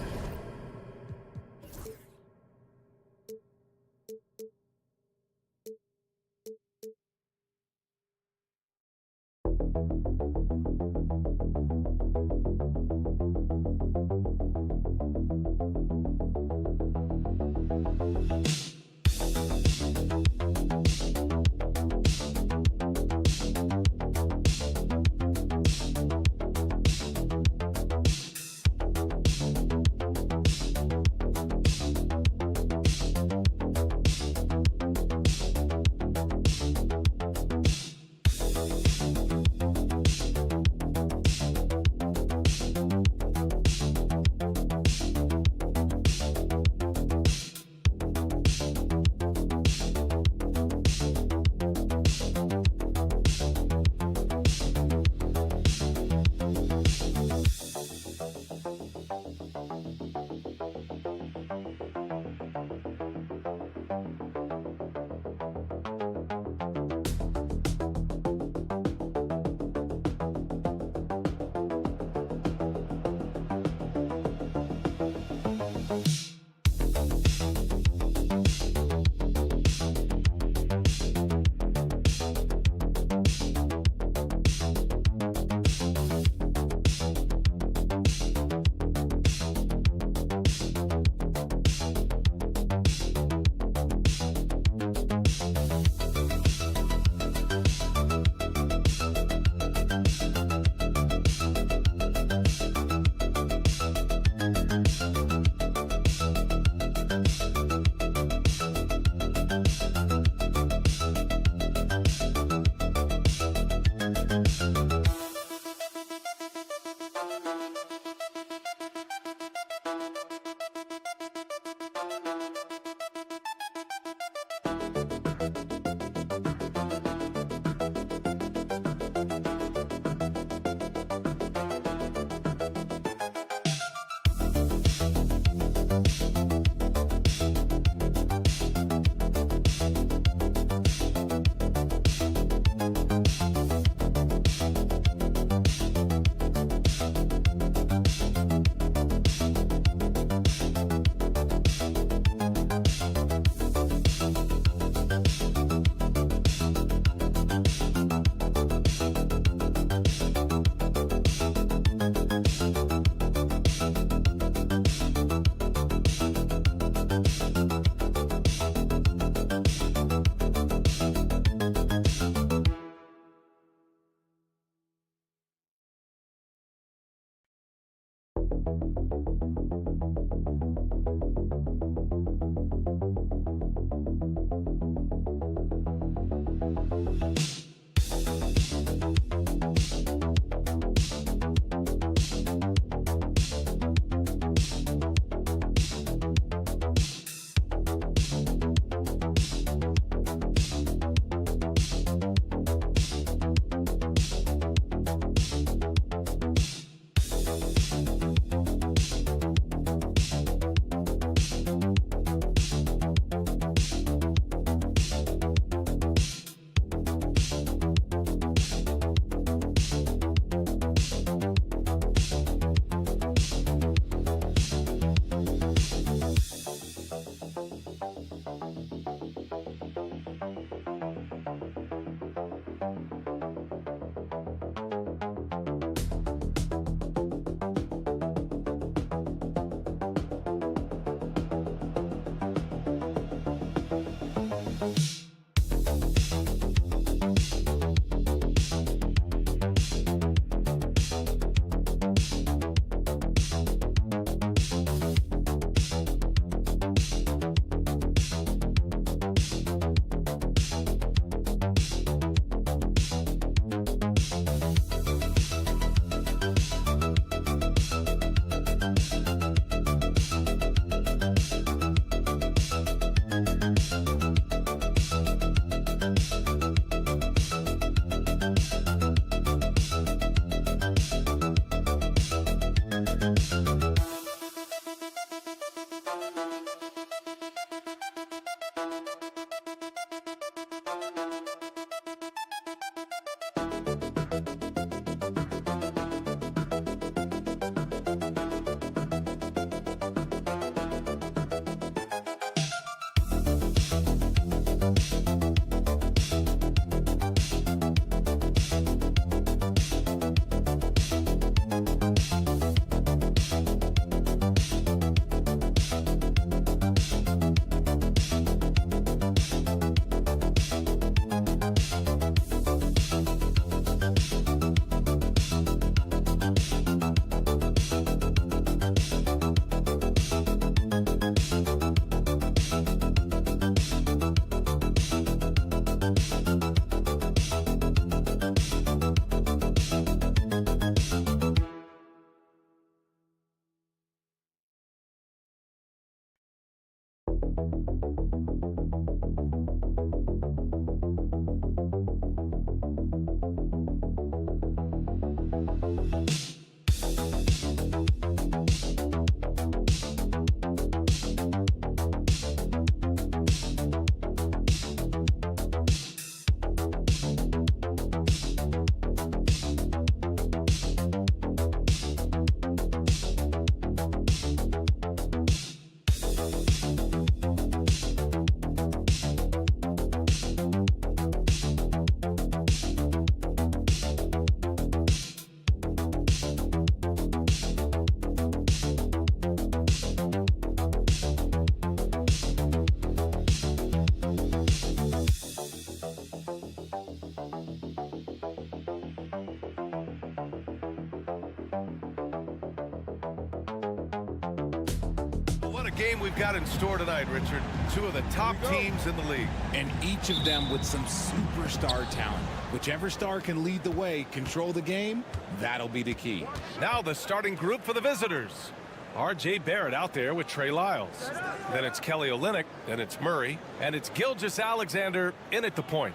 Game we've got in store tonight, Richard. Two of the top teams in the league. And each of them with some superstar talent. Whichever star can lead the way, control the game, that'll be the key. Now the starting group for the visitors. R.J. Barrett out there with Trey Lyles. Then it's Kelly Olynyk, then it's Murray, and it's Gilgeous-Alexander in at the point.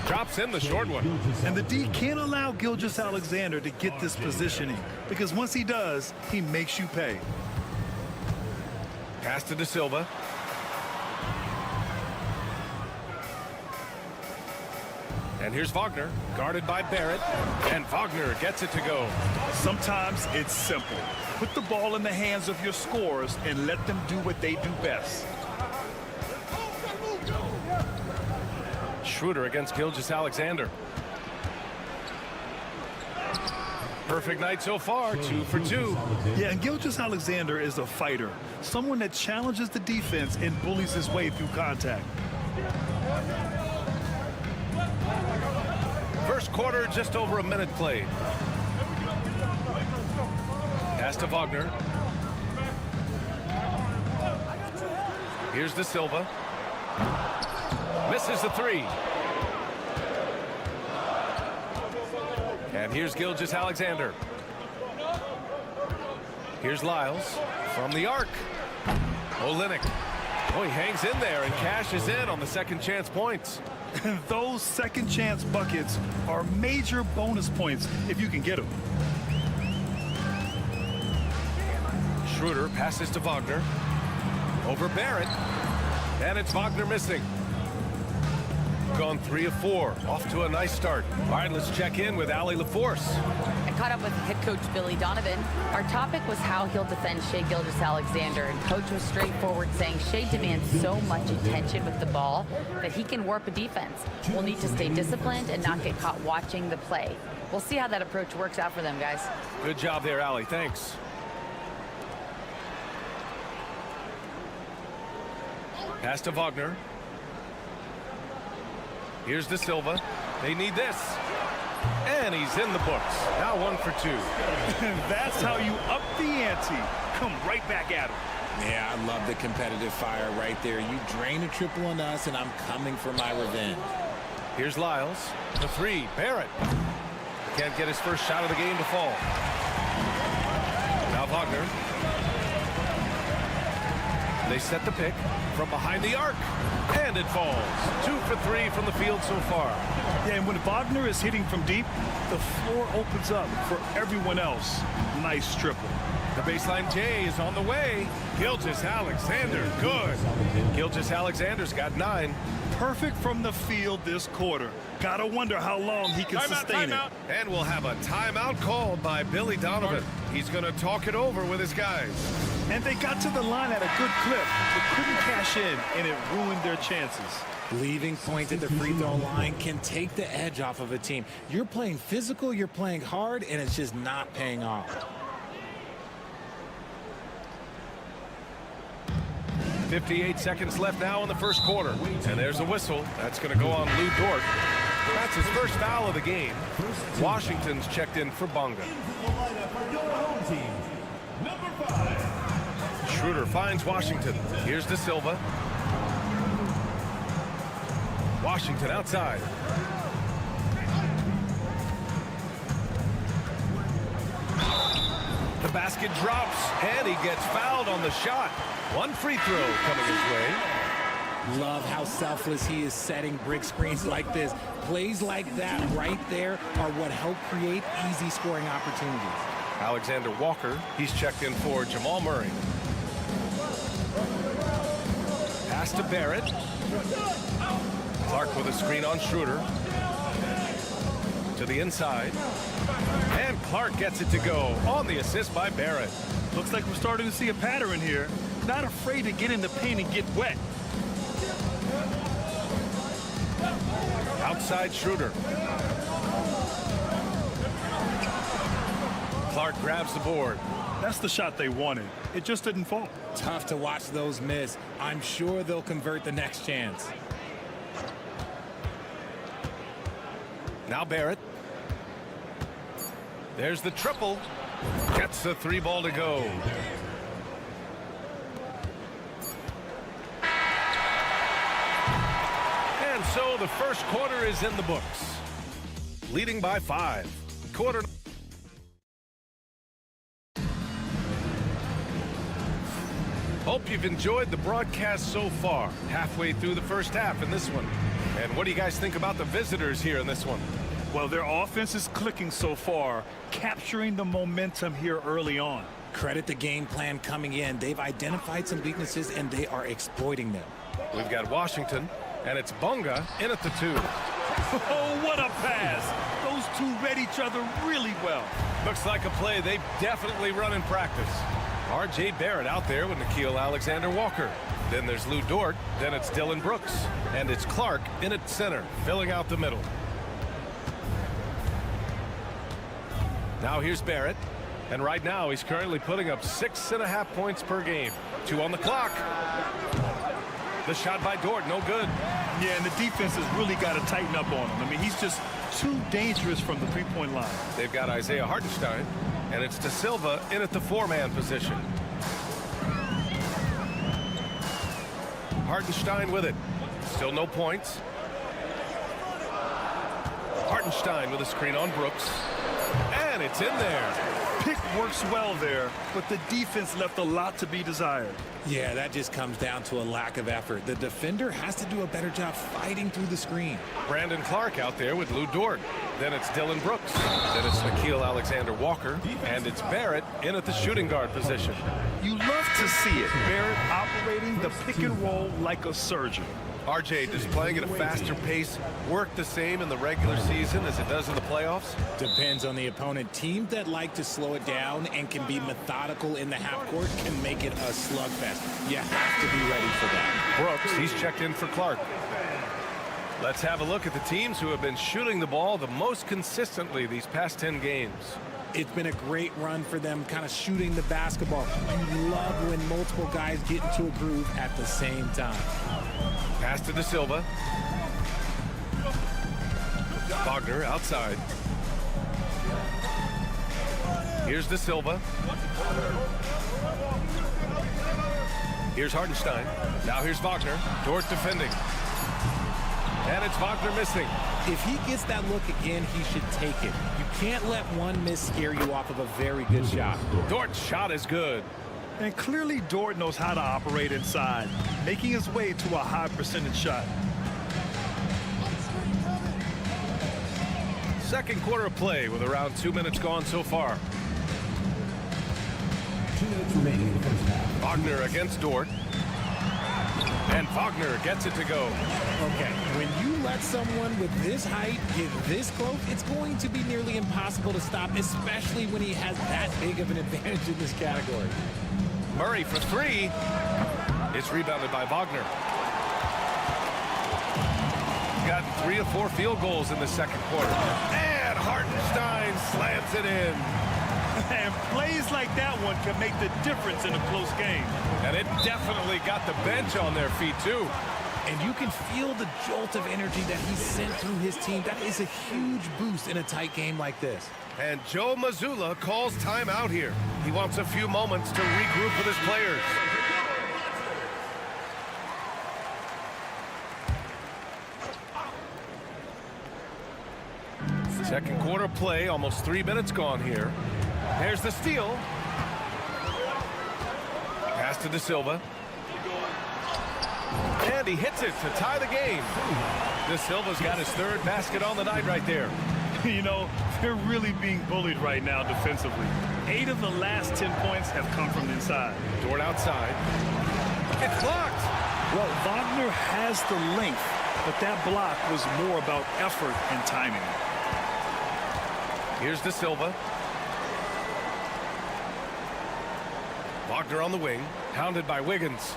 Drops in the short one. And the D can't allow Gilgeous-Alexander to get this positioning, because once he does, he makes you pay. Pass to De Silva. And here's Wagner, guarded by Barrett, and Wagner gets it to go. Sometimes it's simple. Put the ball in the hands of your scorers and let them do what they do best. Schroeder against Gilgeous-Alexander. Perfect night so far, 2 for 2. Yeah, and Gilgeous-Alexander is a fighter, someone that challenges the defense and bullies his way through contact. First quarter, just over a minute played. Pass to Wagner. Here's De Silva. Misses the three. And here's Gilgeous-Alexander. Here's Lyles from the arc. Olynyk. Oh, he hangs in there and cashes in on the second chance points. Those second chance buckets are major bonus points if you can get them. Schroeder passes to Wagner. Over Barrett. And it's Wagner missing. Gone 3 of 4. Off to a nice start. All right, let's check in with Allie LaForce. I caught up with head coach Billy Donovan. Our topic was how he'll defend Shai Gilgeous-Alexander, and coach was straightforward, saying Shai demands so much attention with the ball that he can warp a defense. We'll need to stay disciplined and not get caught watching the play. We'll see how that approach works out for them, guys. Good job there, Allie. Thanks. Pass to Wagner. Here's De Silva. They need this. And he's in the books. Now 1 for 2. That's how you up the ante. Come right back at him. Yeah, I love the competitive fire right there. You drain a triple on us, and I'm coming for my revenge. Here's Lyles. The three. Barrett. Can't get his first shot of the game to fall. Now Wagner. They set the pick from behind the arc. And it falls. 2 for 3 from the field so far. Yeah, and when Wagner is hitting from deep, the floor opens up for everyone else. Nice triple. The baseline J is on the way. Gilgeous-Alexander, good. Gilgeous-Alexander's got 9. Perfect from the field this quarter. Gotta wonder how long he can sustain it. And we'll have a timeout called by Billy Donovan. He's going to talk it over with his guys. And they got to the line at a good clip, but couldn't cash in, and it ruined their chances. Leaving point at the free throw line can take the edge off of a team. You're playing physical, you're playing hard, and it's just not paying off. 58 seconds left now in the first quarter. And there's a whistle. That's going to go on Lou Dort. That's his first foul of the game. Washington's checked in for Bonga. Schroeder finds Washington. Here's De Silva. Washington outside. The basket drops, and he gets fouled on the shot. 1 free throw coming his way. Love how selfless he is setting brick screens like this. Plays like that right there are what help create easy scoring opportunities. Alexander Walker, he's checked in for Jamal Murray. Pass to Barrett. Clark with a screen on Schroeder. To the inside. And Clark gets it to go on the assist by Barrett. Looks like we're starting to see a pattern here. Not afraid to get in the paint and get wet. Outside Schroeder. Clark grabs the board. That's the shot they wanted. It just didn't fall. Tough to watch those miss. I'm sure they'll convert the next chance. Now Barrett. There's the triple. Gets the 3 ball to go. And so the first quarter is in the books. Leading by 5. Quarter. Hope you've enjoyed the broadcast so far. Halfway through the first half in this one. And what do you guys think about the visitors here in this one? Well, their offense is clicking so far, capturing the momentum here early on. Credit the game plan coming in. They've identified some weaknesses, and they are exploiting them. We've got Washington, and it's Bonga in at the 2. Oh, what a pass. Those two read each other really well. Looks like a play they've definitely run in practice. R.J. Barrett out there with Nickeil Alexander-Walker. Then there's Lou Dort. Then it's Dylan Brooks. And it's Clark in at center, filling out the middle. Now here's Barrett. And right now he's currently putting up 6.5 points per game. 2 on the clock. The shot by Dort, no good. Yeah, and the defense has really got to tighten up on him. I mean, he's just too dangerous from the three-point line. They've got Isaiah Hartenstein. And it's De Silva in at the 4-man position. Hartenstein with it. Still no points. Hartenstein with a screen on Brooks. And it's in there. Pick works well there, but the defense left a lot to be desired. Yeah, that just comes down to a lack of effort. The defender has to do a better job fighting through the screen. Brandon Clark out there with Lou Dort. Then it's Dylan Brooks. Then it's Nickeil Alexander-Walker. And it's Barrett in at the shooting guard position. You love to see it. Barrett operating the pick and roll like a surgeon. RJ, does playing at a faster pace work the same in the regular season as it does in the playoffs? Depends on the opponent. Teams that like to slow it down and can be methodical in the half court can make it a slugfest. You have to be ready for that. Brooks, he's checked in for Clark. Let's have a look at the teams who have been shooting the ball the most consistently these past 10 games. It's been a great run for them, kind of shooting the basketball. You love when multiple guys get into a groove at the same time. Pass to De Silva. Wagner outside. Here's De Silva. Here's Hartenstein. Now here's Wagner. Dort defending. And it's Wagner missing. If he gets that look again, he should take it. You can't let one miss scare you off of a very good shot. Dort's shot is good. And clearly Dort knows how to operate inside, making his way to a high percentage shot. Second quarter of play with around 2 minutes gone so far. 2 minutes remaining in the first half. Wagner against Dort. And Wagner gets it to go. Okay, when you let someone with this height get this close, it's going to be nearly impossible to stop, especially when he has that big of an advantage in this category. Murray for three. It's rebounded by Wagner. He's got 3 or 4 field goals in the second quarter. And Hartenstein slams it in. And plays like that one can make the difference in a close game. And it definitely got the bench on their feet, too. And you can feel the jolt of energy that he sent through his team. That is a huge boost in a tight game like this. And Joe Mazzulla calls timeout here. He wants a few moments to regroup with his players. Second quarter play, almost 3 minutes gone here. There's the steal. Pass to De Silva. And he hits it to tie the game. De Silva's got his 3rd basket on the night right there. You know, they're really being bullied right now defensively. 8 of the last 10 points have come from inside. Dort outside. It's blocked. Well, Wagner has the length, but that block was more about effort and timing. Here's De Silva. Wagner on the wing, hounded by Wiggins.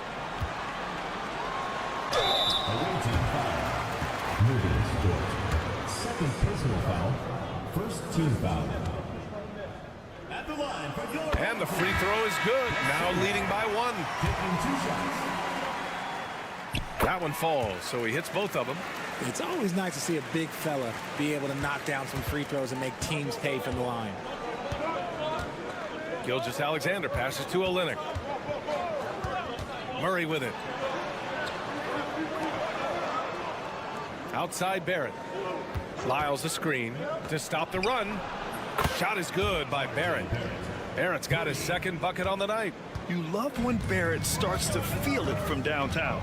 Away team foul. Wiggins, Dort. Second personal foul. First team foul. At the line for your... And the free throw is good. Now leading by 1. Taking 2 shots. That one falls, so he hits both of them. It's always nice to see a big fella be able to knock down some free throws and make teams pay from the line. Gilgeous-Alexander passes to Olynyk. Murray with it. Outside Barrett. Lyles the screen to stop the run. Shot is good by Barrett. Barrett's got his 2nd bucket on the night. You love when Barrett starts to feel it from downtown.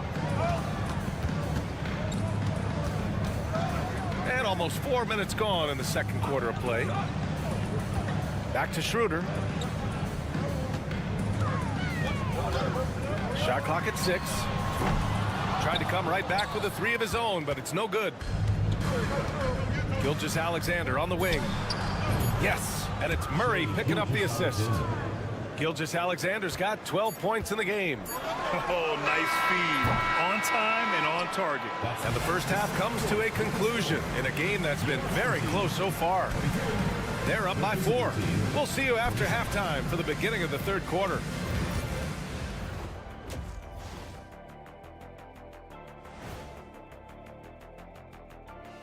And almost 4 minutes gone in the second quarter of play. Back to Schroeder. Shot clock at 6. Tried to come right back with a 3 of his own, but it's no good. Gilgeous-Alexander on the wing. Yes, and it's Murray picking up the assist. Gilgeous-Alexander's got 12 points in the game. Oh, nice feed. On time and on target. And the first half comes to a conclusion in a game that's been very close so far. They're up by 4. We'll see you after halftime for the beginning of the third quarter.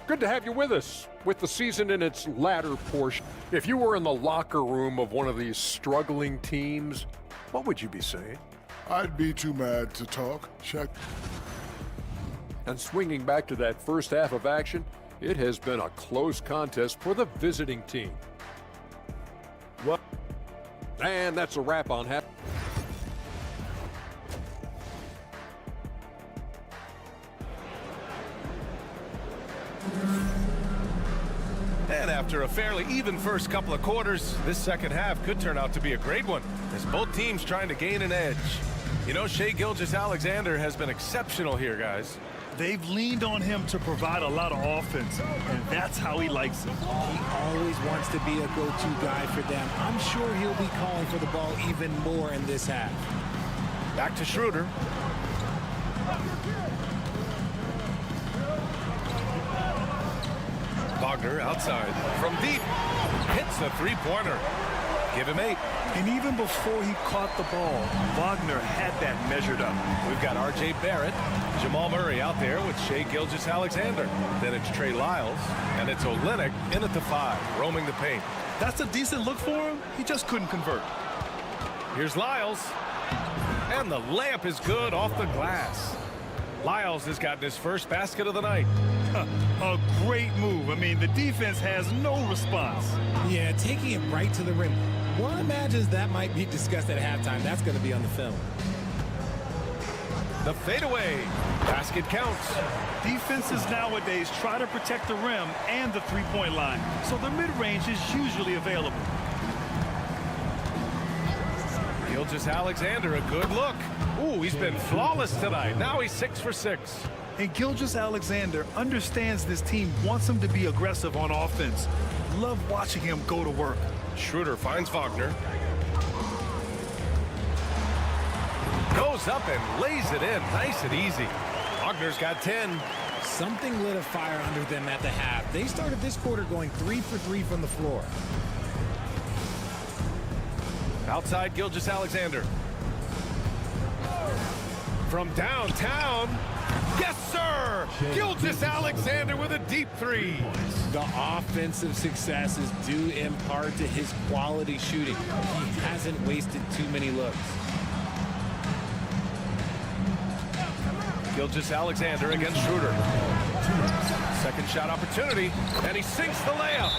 Good to have you with us. With the season in its latter portion, if you were in the locker room of one of these struggling teams, what would you be saying? I'd be too mad to talk. Check. And swinging back to that first half of action, it has been a close contest for the visiting team. What? And that's a wrap on half. And after a fairly even first couple of quarters, this second half could turn out to be a great one, as both teams trying to gain an edge. You know, Shai Gilgeous-Alexander has been exceptional here, guys. They've leaned on him to provide a lot of offense, and that's how he likes it. He always wants to be a go-to guy for them. I'm sure he'll be calling for the ball even more in this half. Back to Schroeder. Wagner outside from deep. Hits the three-pointer. Give him 8. And even before he caught the ball, Wagner had that measured up. We've got R.J. Barrett, Jamal Murray out there with Shai Gilgeous-Alexander. Then it's Trey Lyles, and it's Olynyk in at the 5, roaming the paint. That's a decent look for him. He just couldn't convert. Here's Lyles. And the layup is good off the glass. Lyles has gotten his first basket of the night. A great move. I mean, the defense has no response. Yeah, taking it right to the rim. One imagines that might be discussed at halftime. That's going to be on the film. The fadeaway. Basket counts. Defenses nowadays try to protect the rim and the three-point line, so the mid-range is usually available. Gilgeous-Alexander, a good look. Ooh, he's been flawless tonight. Now he's 6 for 6. And Gilgeous-Alexander understands this team wants him to be aggressive on offense. Love watching him go to work. Schroeder finds Wagner. Goes up and lays it in. Nice and easy. Wagner's got 10. Something lit a fire under them at the half. They started this quarter going 3 for 3 from the floor. Outside Gilgeous-Alexander. From downtown. Yes, sir! Gilgeous-Alexander with a deep 3. The offensive success is due in part to his quality shooting. He hasn't wasted too many looks. Gilgeous-Alexander against Schroeder. Second shot opportunity, and he sinks the layup.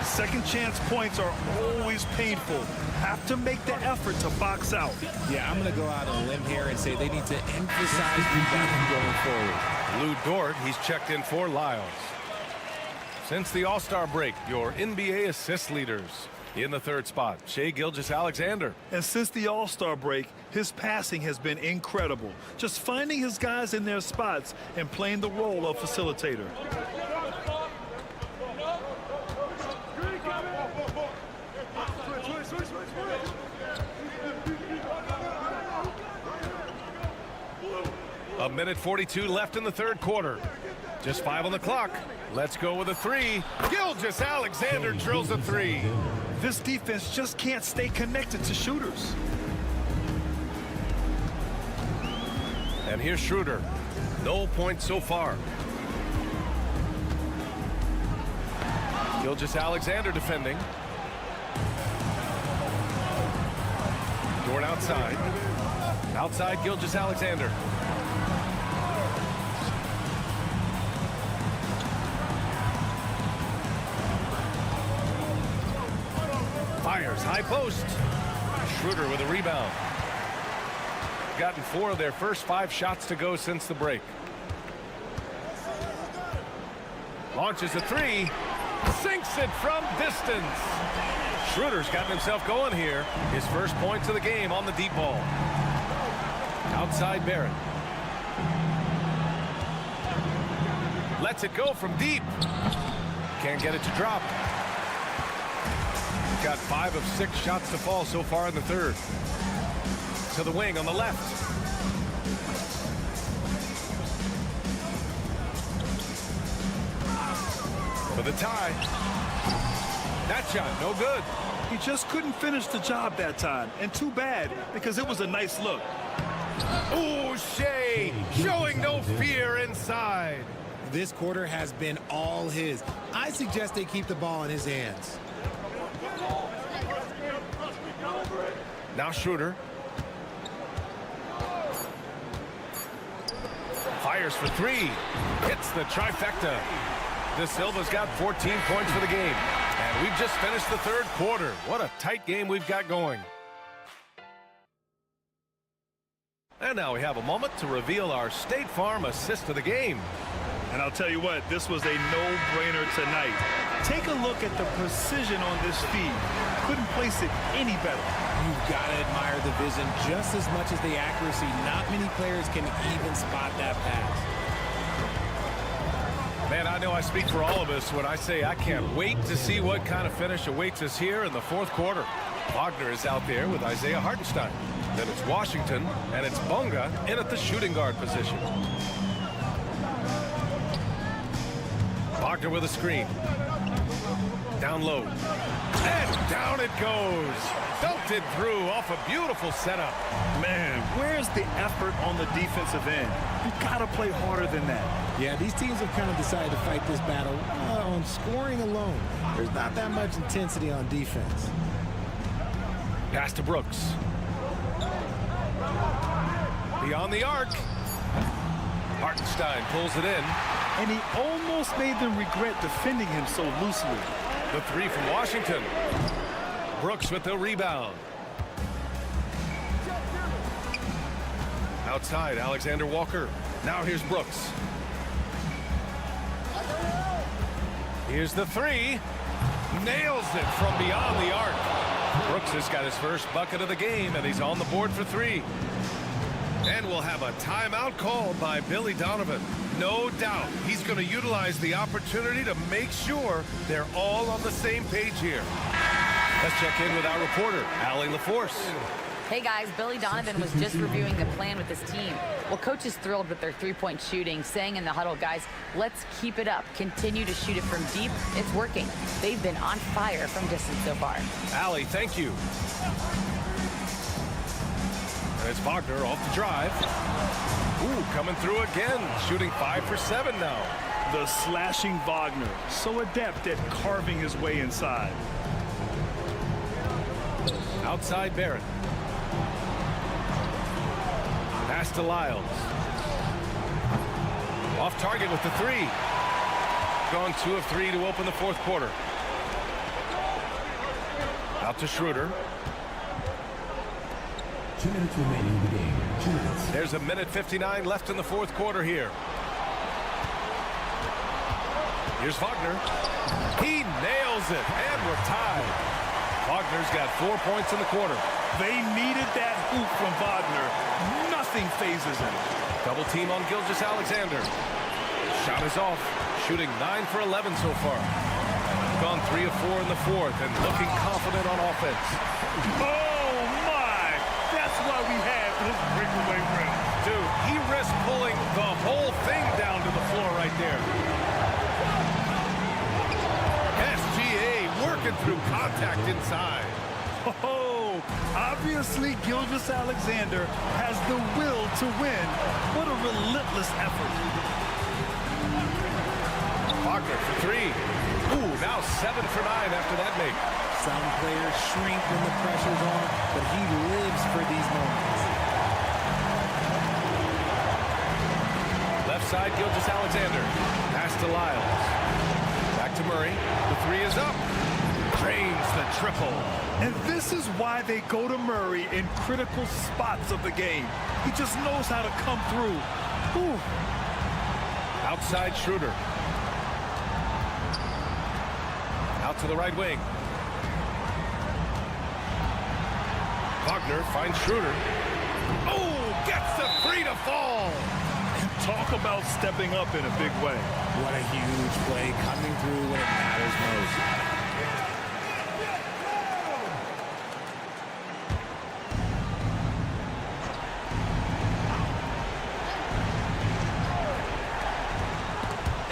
Second chance points are always painful. Have to make the effort to box out. Yeah, I'm going to go out on a limb here and say they need to emphasize rebounding going forward. Lou Dort, he's checked in for Lyles. Since the All-Star break, your NBA assist leaders. In the third spot, Shai Gilgeous-Alexander. And since the All-Star break, his passing has been incredible. Just finding his guys in their spots and playing the role of facilitator. A minute 42 left in the third quarter. Just 5 on the clock. Let's go with a 3. Gilgeous-Alexander drills a 3. This defense just can't stay connected to shooters. And here's Schroeder. No points so far. Gilgeous-Alexander defending. Dort outside. Outside Gilgeous-Alexander. Fires high post. Schroeder with a rebound. Gotten 4 of their first 5 shots to go since the break. Launches a 3. Sinks it from distance. Schroeder's gotten himself going here. His first points of the game on the deep ball. Outside Barrett. Lets it go from deep. Can't get it to drop. Got 5 of 6 shots to fall so far in the third. To the wing on the left. For the tie. That shot, no good. He just couldn't finish the job that time. And too bad, because it was a nice look. Ooh, Shai showing no fear inside. This quarter has been all his. I suggest they keep the ball in his hands. Now Schroeder. Fires for three. Hits the trifecta. De Silva's got 14 points for the game. And we've just finished the third quarter. What a tight game we've got going. And now we have a moment to reveal our State Farm assist of the game. And I'll tell you what, this was a no-brainer tonight. Take a look at the precision on this feed. Couldn't place it any better. You've got to admire the vision just as much as the accuracy. Not many players can even spot that pass. Man, I know I speak for all of us when I say I can't wait to see what kind of finish awaits us here in the fourth quarter. Wagner is out there with Isaiah Hartenstein. Then it's Washington, and it's Bonga in at the shooting guard position. Wagner with a screen. Down low. And down it goes. Dumped it through off a beautiful setup. Man, where's the effort on the defensive end? You've got to play harder than that. Yeah, these teams have kind of decided to fight this battle on scoring alone. There's not that much intensity on defense. Pass to Brooks. Beyond the arc. Hartenstein pulls it in. And he almost made them regret defending him so loosely. The three from Washington. Brooks with the rebound. Outside, Alexander Walker. Now here's Brooks. Here's the three. Nails it from beyond the arc. Brooks has got his first bucket of the game, and he's on the board for three. And we'll have a timeout called by Billy Donovan. No doubt he's going to utilize the opportunity to make sure they're all on the same page here. Let's check in with our reporter, Allie LaForce. Hey guys, Billy Donovan was just reviewing the plan with his team. Well, coach is thrilled with their three-point shooting, saying in the huddle, guys, let's keep it up. Continue to shoot it from deep. It's working. They've been on fire from distance so far. Allie, thank you. And it's Wagner off the drive. Ooh, coming through again. Shooting 5 for 7 now. The slashing Wagner, so adept at carving his way inside. Outside Barrett. Pass to Lyles. Off target with the three. Gone 2 of 3 to open the fourth quarter. Out to Schroeder. 2 minutes remaining in the game. 2 minutes. There's a minute 59 left in the fourth quarter here. Here's Wagner. He nails it, and we're tied. Wagner's got 4 points in the quarter. They needed that hoop from Wagner. Nothing phases him. Double team on Gilgeous-Alexander. Shot is off. Shooting 9 for 11 so far. Gone 3 of 4 in the fourth and looking confident on offense. Oh, my! That's why we have this breakaway rim. Dude, he risked pulling the whole thing down to the floor right there. SGA working through contact inside. Oh, obviously Gilgeous-Alexander has the will to win. What a relentless effort. Wagner for three. Ooh, now 7 for 9 after that make. Some players shrink when the pressure's on, but he lives for these moments. Left side, Gilgeous-Alexander. Pass to Lyles. Back to Murray. The three is up. Drains the triple. And this is why they go to Murray in critical spots of the game. He just knows how to come through. Whew. Outside Schroeder. Out to the right wing. Wagner finds Schroeder. Oh, gets the three to fall. Talk about stepping up in a big way. What a huge play coming through when it matters most.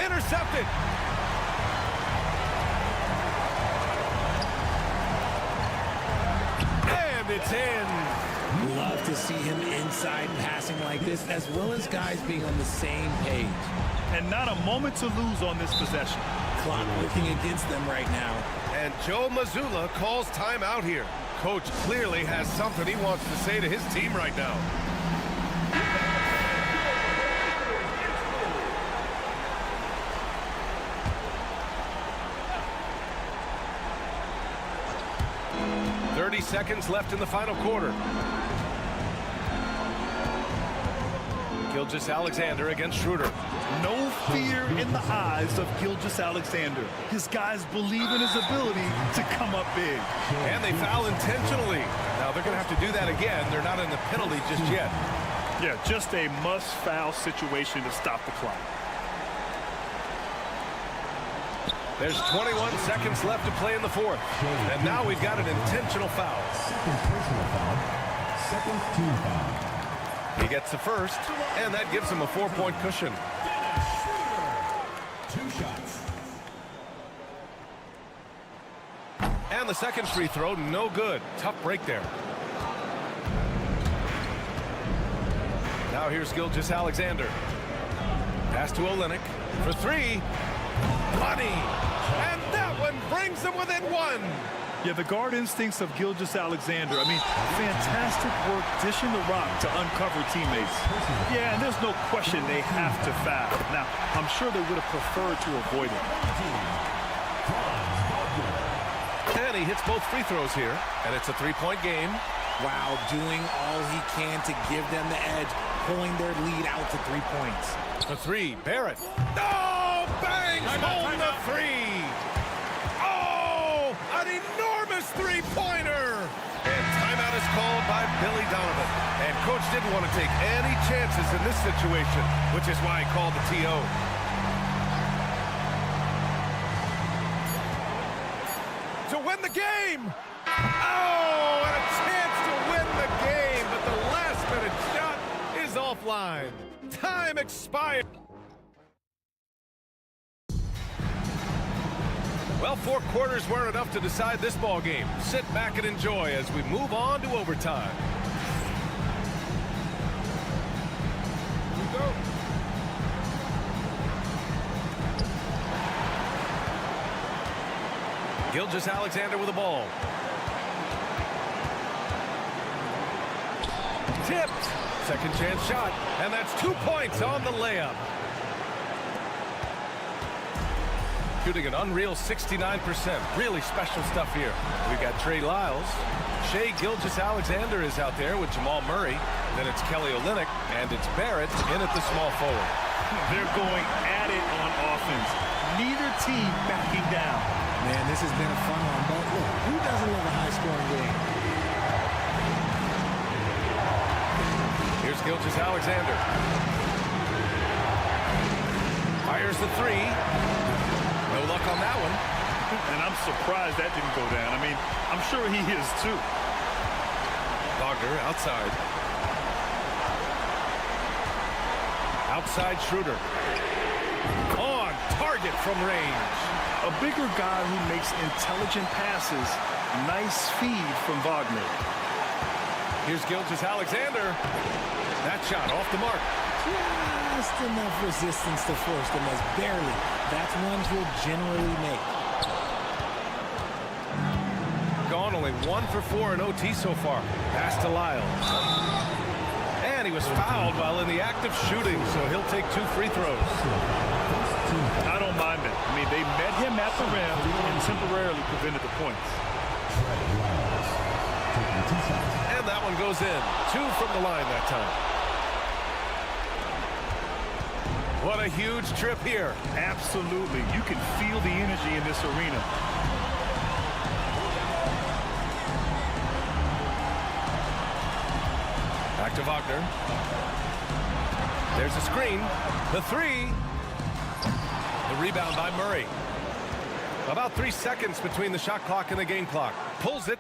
Intercepted. And it's in. Love love to see him inside passing like this, as well as guys being on the same page. And not a moment to lose on this possession. Clock working against them right now. And Joe Mazzulla calls timeout here. Coach clearly has something he wants to say to his team right now. Seconds left in the final quarter. Gilgeous-Alexander against Schroeder. No fear in the eyes of Gilgeous-Alexander. His guys believe in his ability to come up big. And they foul intentionally. Now they're going to have to do that again. They're not in the penalty just yet. Yeah, just a must-foul situation to stop the clock. There's 21 seconds left to play in the fourth. And now we've got an intentional foul. Second personal foul. Second team foul. He gets the first, and that gives him a 4-point cushion. 2 shots. And the second free throw, no good. Tough break there. Now here's Gilgeous-Alexander. Pass to Olynyk for 3. Money! And that one brings them within 1. Yeah, the guard instincts of Gilgeous-Alexander. I mean, fantastic work dishing the rock to uncover teammates. Yeah, and there's no question they have to foul. Now, I'm sure they would have preferred to avoid it. And he hits both free throws here, and it's a 3-point game. Wow, doing all he can to give them the edge, pulling their lead out to 3 points. For 3, Barrett. Oh, bangs home the 3. Oh, an enormous three-pointer. And timeout is called by Billy Donovan. And coach didn't want to take any chances in this situation, which is why he called the TO. To win the game. Oh, and a chance to win the game, but the last-minute shot is offline. Time expired. Well, 4 quarters weren't enough to decide this ball game. Sit back and enjoy as we move on to overtime. Here we go. Gilgeous-Alexander with the ball. Tipped. Second chance shot. And that's 2 points on the layup. Shooting an unreal 69%. Really special stuff here. We've got Trey Lyles. Shai Gilgeous-Alexander is out there with Jamal Murray. Then it's Kelly Olynyk. And it's Barrett in at the small forward. They're going at it on offense. Neither team backing down. Man, this has been a fun one. But look, who doesn't love a high-scoring game? Here's Gilgeous-Alexander. Fires the 3. No luck on that one. And I'm surprised that didn't go down. I mean, I'm sure he is too. Wagner outside. Outside Schroeder. On target from range. A bigger guy who makes intelligent passes. Nice feed from Wagner. Here's Gilgeous-Alexander. That shot off the mark. Just enough resistance to force them as barely. That's one he'll generally make. Gone only 1 for 4 in OT so far. Pass to Lyles. And he was fouled while in the act of shooting, so he'll take 2 free throws. I don't mind it. I mean, they met him at the rim and temporarily prevented the points. And that one goes in. 2 from the line that time. What a huge trip here. Absolutely. You can feel the energy in this arena. Back to Wagner. There's a screen. The 3. The rebound by Murray. About 3 seconds between the shot clock and the game clock. Pulls it.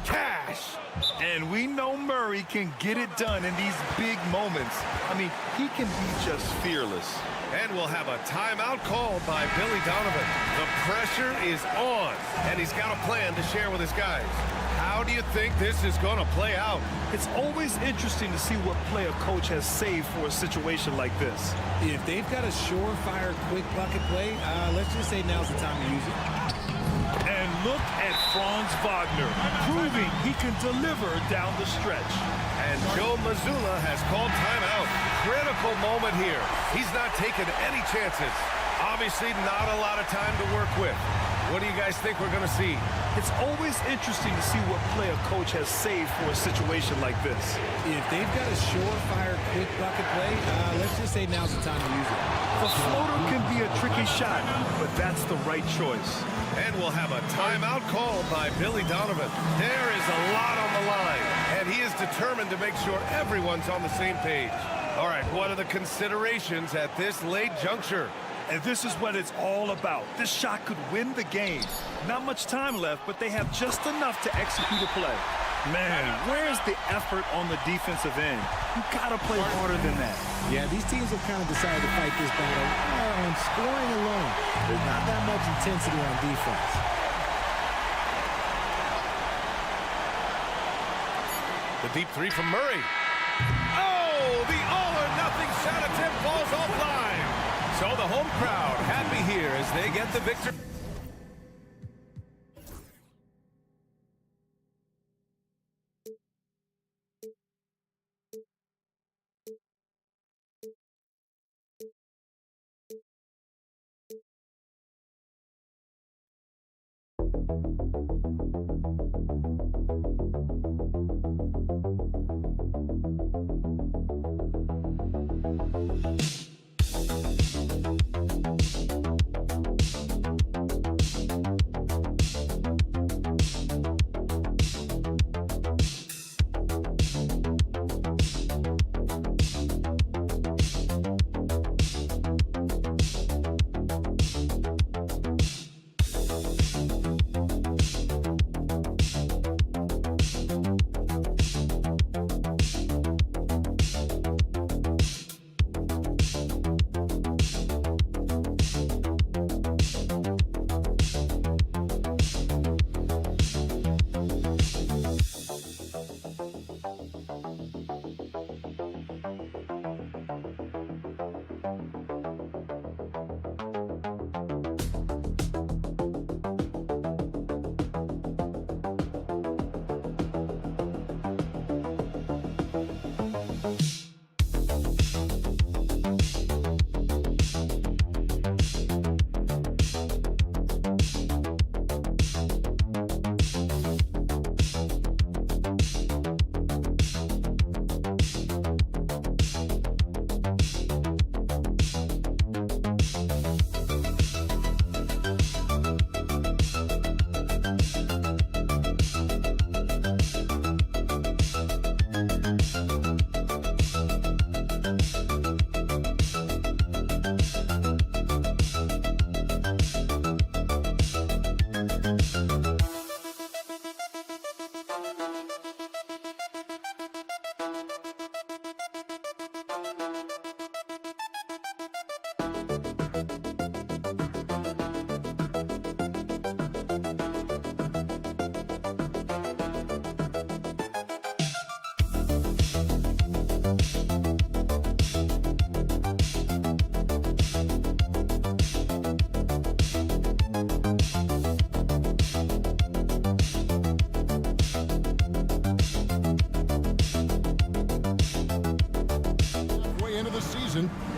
Cash. And we know Murray can get it done in these big moments. I mean, he can be just fearless. And we'll have a timeout called by Billy Donovan. The pressure is on, and he's got a plan to share with his guys. How do you think this is going to play out? It's always interesting to see what play a coach has saved for a situation like this. If they've got a surefire quick bucket play, let's just say now's the time to use it. And look at Franz Wagner, proving he can deliver down the stretch. And Joe Mazzulla has called timeout. Critical moment here. He's not taking any chances. Obviously, not a lot of time to work with. What do you guys think we're going to see? It's always interesting to see what play a coach has saved for a situation like this. If they've got a surefire quick bucket play, let's just say now's the time to use it. The floater can be a tricky shot, but that's the right choice. And we'll have a timeout called by Billy Donovan. There is a lot on the line, and he is determined to make sure everyone's on the same page. All right, what are the considerations at this late juncture? And this is what it's all about. This shot could win the game. Not much time left, but they have just enough to execute a play. Man, where's the effort on the defensive end? You gotta play harder than that. Yeah, these teams have kind of decided to fight this battle on scoring alone. There's not that much intensity on defense. The deep three from Murray. Oh, the all-or-nothing shot attempt falls offline. So the home crowd happy here as they get the victory.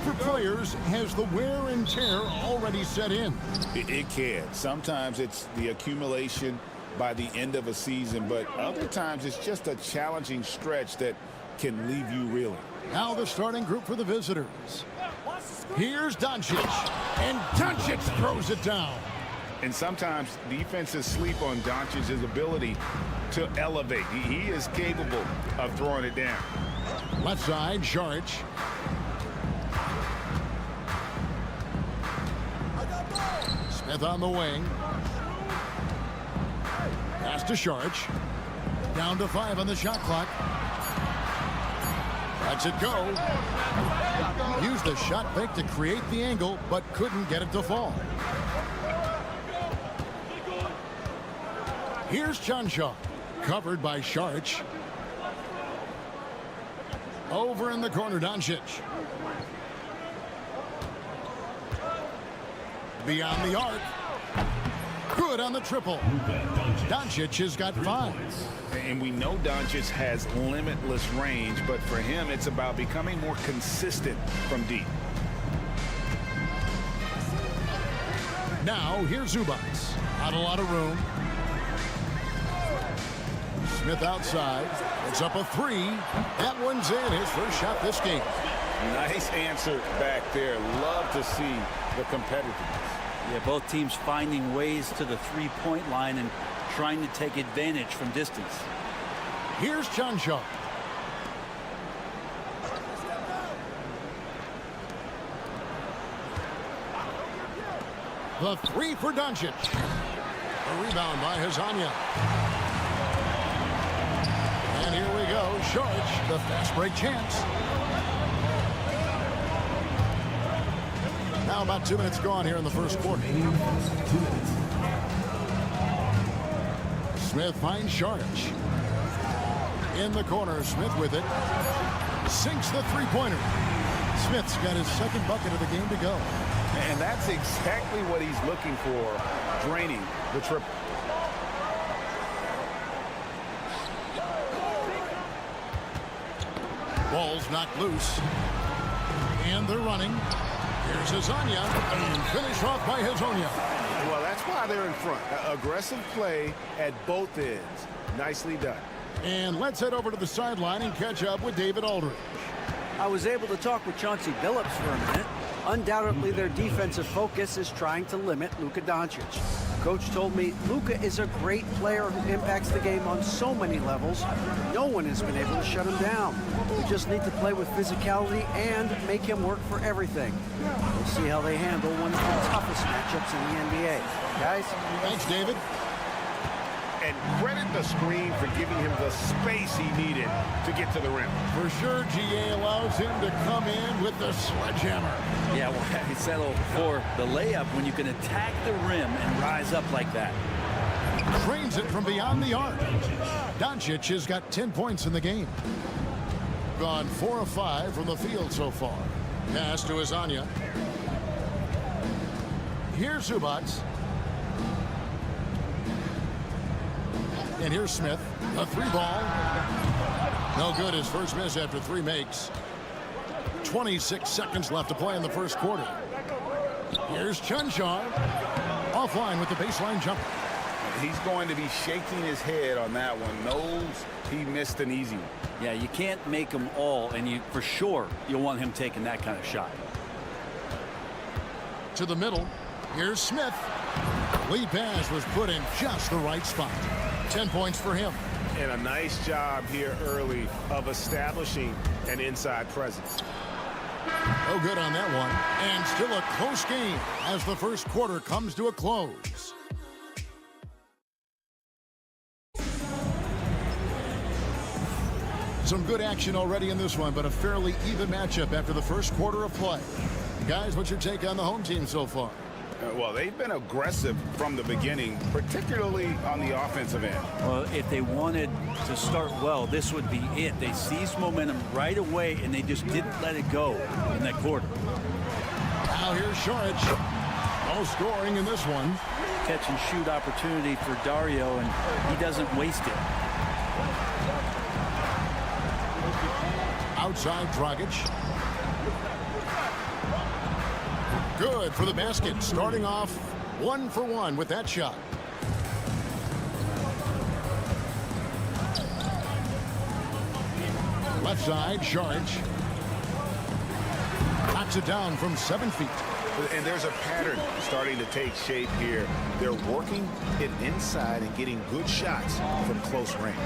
For players, has the wear and tear already set in? It can. Sometimes it's the accumulation by the end of a season, but other times it's just a challenging stretch that can leave you reeling. Now the starting group for the visitors. Here's Doncic, and Doncic throws it down. And sometimes defenses sleep on Doncic's ability to elevate. He is capable of throwing it down. Left side, Saric. Smith on the wing. Pass to Saric. Down to 5 on the shot clock. Lets it go. Used the shot fake to create the angle, but couldn't get it to fall. Here's Chanshaw. Covered by Sharch. Over in the corner, Doncic. Beyond the arc. Good on the triple. Doncic has got 5. And we know Doncic has limitless range, but for him, it's about becoming more consistent from deep. Now, here's Zubac. Not a lot of room. Smith outside. It's up a 3. That one's in. His first shot this game. Nice answer back there. Love to see the competitiveness. Yeah, both teams finding ways to the three-point line and trying to take advantage from distance. Here's Chanshaw. The 3 for Doncic. A rebound by Hazanya. And here we go. Sharch, the fast break chance. Now about 2 minutes gone here in the first quarter. Smith finds Sharch. In the corner, Smith with it. Sinks the three-pointer. Smith's got his second bucket of the game to go. And that's exactly what he's looking for, draining the triple. Ball's knocked loose. And they're running. Here's Hazanya. And finished off by Hazanya. Well, that's why they're in front. Aggressive play at both ends. Nicely done. And let's head over to the sideline and catch up with David Aldridge. I was able to talk with Chauncey Billups for a minute. Undoubtedly, their defensive focus is trying to limit Luka Doncic. Coach told me Luka is a great player who impacts the game on so many levels. No one has been able to shut him down. We just need to play with physicality and make him work for everything. We'll see how they handle one of the toughest matchups in the NBA. Guys? Thanks, David. And credit the screen for giving him the space he needed to get to the rim. For sure, GA allows him to come in with the sledgehammer. Yeah, well, he settled for the layup when you can attack the rim and rise up like that. Trains it from beyond the arc. Doncic has got 10 points in the game. Gone 4 of 5 from the field so far. Pass to Hazanya. Here's Zubac. And here's Smith. A 3-ball. No good. His first miss after 3 makes. 26 seconds left to play in the first quarter. Here's Chanshaw. Offline with the baseline jumper. He's going to be shaking his head on that one. Knows he missed an easy one. Yeah, you can't make them all, and for sure you'll want him taking that kind of shot. To the middle. Here's Smith. Lead pass was put in just the right spot. 10 points for him. And a nice job here early of establishing an inside presence. No good on that one. And still a close game as the first quarter comes to a close. Some good action already in this one, but a fairly even matchup after the first quarter of play. Guys, what's your take on the home team so far? Well, they've been aggressive from the beginning, particularly on the offensive end. Well, if they wanted to start well, this would be it. They seized momentum right away, and they just didn't let it go in that quarter. Now here's Sharch. No scoring in this one. Catch and shoot opportunity for Dario, and he doesn't waste it. Outside Dragic. Good for the basket. Starting off 1 for 1 with that shot. Left side, Sharch. Knocks it down from 7 feet. And there's a pattern starting to take shape here. They're working it inside and getting good shots from close range.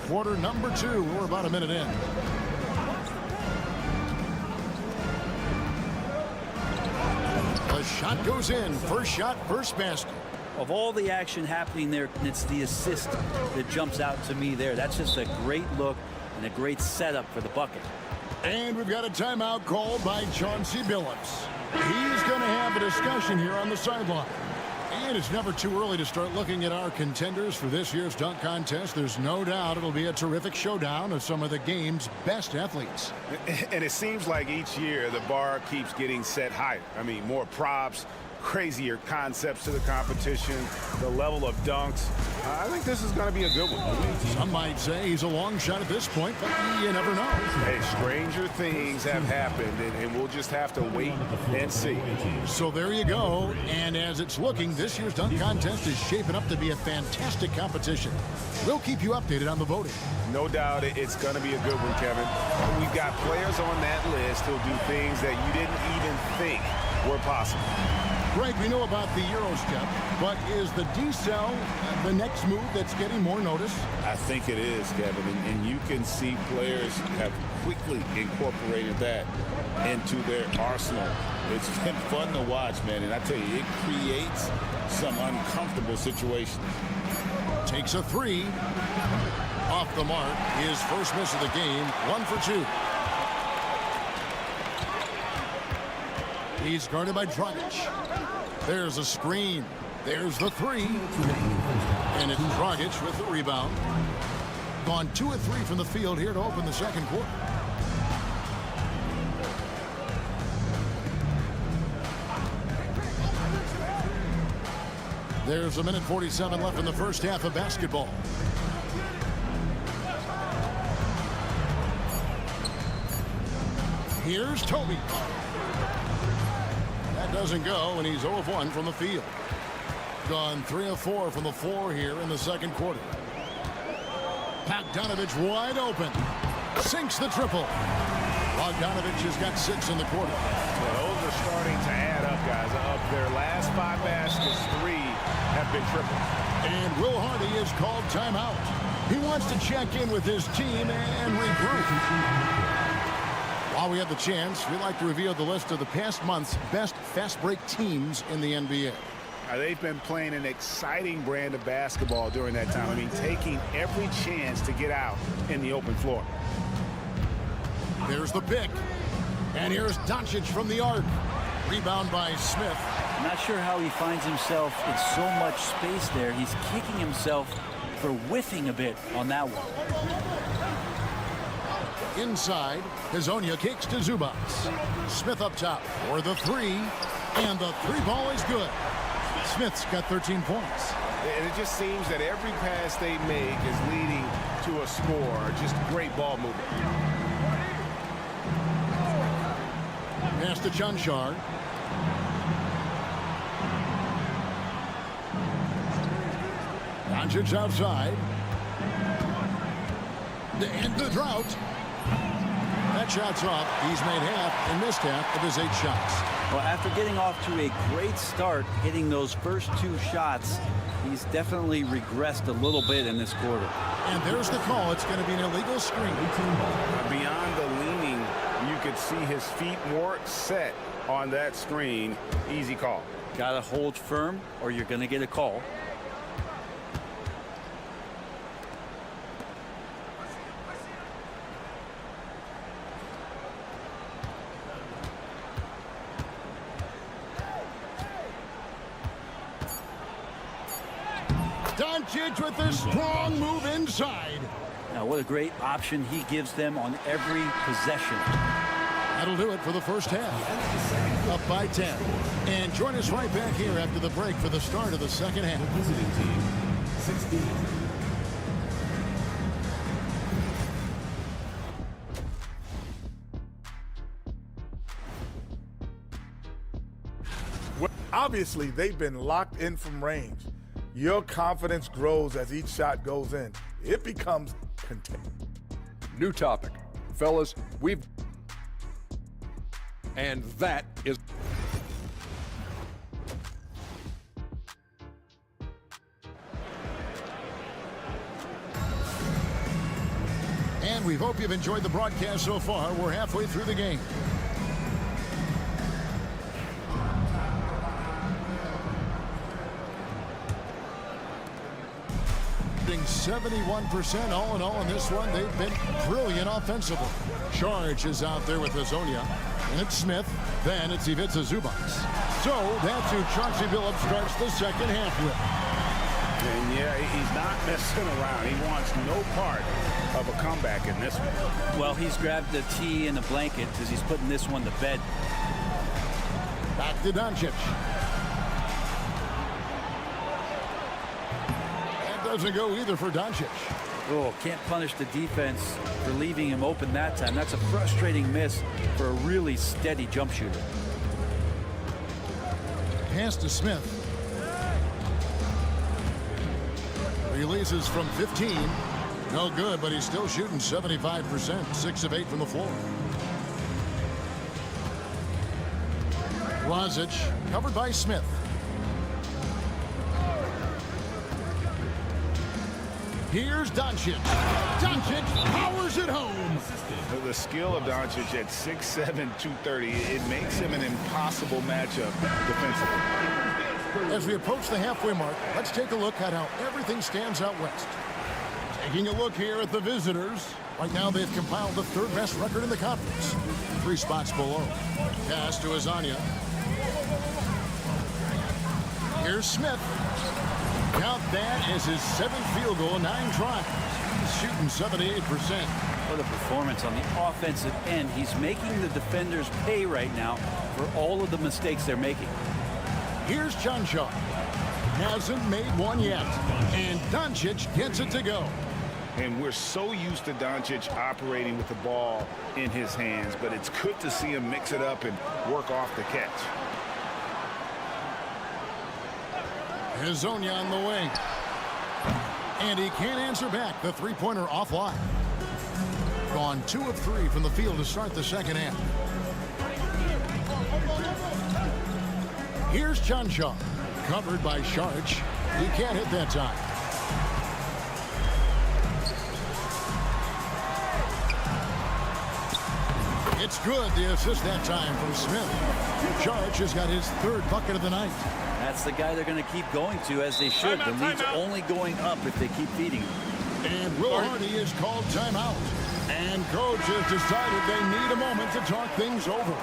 Quarter number 2. We're about a minute in. The shot goes in. First shot, first basket. Of all the action happening there, it's the assist that jumps out to me there. That's just a great look and a great setup for the bucket. And we've got a timeout called by Chauncey Billups. He's going to have a discussion here on the sideline. And it's never too early to start looking at our contenders for this year's dunk contest. There's no doubt it'll be a terrific showdown of some of the game's best athletes. And it seems like each year the bar keeps getting set higher. I mean, more props, crazier concepts to the competition, the level of dunks. I think this is going to be a good one. Some might say he's a long shot at this point, but you never know. Hey, stranger things have happened, and we'll just have to wait and see. So there you go. And as it's looking, this year's dunk contest is shaping up to be a fantastic competition. We'll keep you updated on the voting. No doubt it's going to be a good one, Kevin. We've got players on that list who'll do things that you didn't even think were possible. Greg, we know about the Euro step, but is the D-cell the next move that's getting more notice? I think it is, Kevin, and you can see players have quickly incorporated that into their arsenal. It's been fun to watch, man, and I tell you, it creates some uncomfortable situations. Takes a three. Off the mark. His first miss of the game, 1 for 2. He's guarded by Dragic. There's a screen. There's the three. And it's Dragic with the rebound. Gone 2 of 3 from the field here to open the second quarter. There's a minute 47 left in the first half of basketball. Here's Toby. That doesn't go, and he's 0 of 1 from the field. Gone 3 of 4 from the floor here in the second quarter. Bogdanovich wide open. Sinks the triple. Bogdanovich has got 6 in the quarter. Yeah, those are starting to add up, guys. Of their last 5 baskets, 3 have been triples. And Will Hardy is called timeout. He wants to check in with his team and regroup. While we have the chance, we'd like to reveal the list of the past month's best fast break teams in the NBA. They've been playing an exciting brand of basketball during that time. I mean, taking every chance to get out in the open floor. There's the pick. And here's Doncic from the arc. Rebound by Smith. I'm not sure how he finds himself in so much space there. He's kicking himself for whiffing a bit on that one. Inside, Hazonia kicks to Zubac. Smith up top for the three, and the three ball is good. Smith's got 13 points. And it just seems that every pass they make is leading to a score. Just great ball movement. Pass to Chanchar. Doncic outside. To end the drought. That shot's off. He's made half and missed half of his 8 shots. Well, after getting off to a great start, hitting those first 2 shots, he's definitely regressed a little bit in this quarter. And there's the call. It's going to be an illegal screen. Beyond the leaning, you could see his feet more set on that screen. Easy call. Got to hold firm or you're going to get a call. Doncic with a strong move inside. Now, what a great option he gives them on every possession. That'll do it for the first half. Up by 10. And join us right back here after the break for the start of the second half. Well, obviously, they've been locked in from range. Your confidence grows as each shot goes in. It becomes contained. New topic. Fellas, and that is... And we hope you've enjoyed the broadcast so far. We're halfway through the game. 71% all in all in this one. They've been brilliant offensively. Charge is out there with Hazonia. And it's Smith. Then it's Ivica Zubac. So that's who Chauncey Billups starts the second half with. And yeah, he's not messing around. He wants no part of a comeback in this one. Well, he's grabbed the tea and the blanket because he's putting this one to bed. Back to Doncic. That doesn't go either for Doncic. Oh, can't punish the defense for leaving him open that time. That's a frustrating miss for a really steady jump shooter. Pass to Smith. Releases from 15. No good, but he's still shooting 75%. 6 of 8 from the floor. Lazic covered by Smith. Here's Doncic. Doncic powers it home. The skill of Doncic at 6'7", 230, it makes him an impossible matchup defensively. As we approach the halfway mark, let's take a look at how everything stands out west. Taking a look here at the visitors. Right now they've compiled the third best record in the conference. 3 spots below. Pass to Azania. Here's Smith. Count that as his 7th field goal, 9 tries. He's shooting 78%. What a performance on the offensive end. He's making the defenders pay right now for all of the mistakes they're making. Here's Chancellor. Hasn't made one yet. And Doncic gets it to go. And we're so used to Doncic operating with the ball in his hands, but it's good to see him mix it up and work off the catch. Hazonia on the wing. And he can't answer back. The three-pointer offline. Gone 2 of 3 from the field to start the second half. Here's Chancellor. Covered by Sharch. He can't hit that time. It's good. The assist that time from Smith. Sharch has got his 3rd bucket of the night. That's the guy they're going to keep going to, as they should. The lead's only going up if they keep feeding him. And Will Hardy is called timeout. And coach has decided they need a moment to talk things over.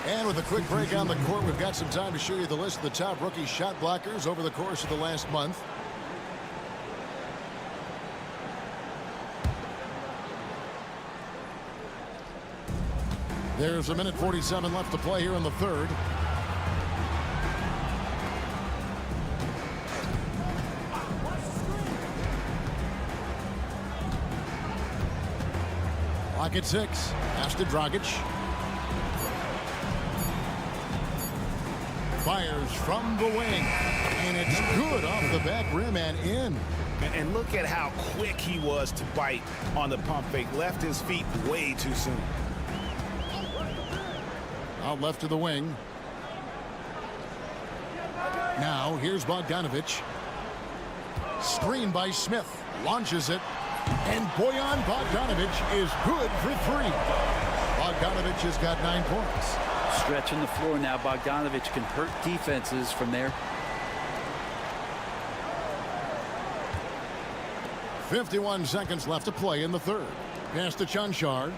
And with a quick break on the court, we've got some time to show you the list of the top rookie shot blockers over the course of the last month. There's 1:47 left to play here in the third. Clock at 6. Pass to Dragic. Fires from the wing. And it's good off the back rim and in. And look at how quick he was to bite on the pump fake. Left his feet way too soon. Out left to the wing. Now here's Bogdanovic. Screen by Smith. Launches it. And Bojan Bogdanovic is good for 3. Bogdanovic has got 9 points. Stretching the floor now. Bogdanovic can hurt defenses from there. 51 seconds left to play in the third. Pass to Chanchard.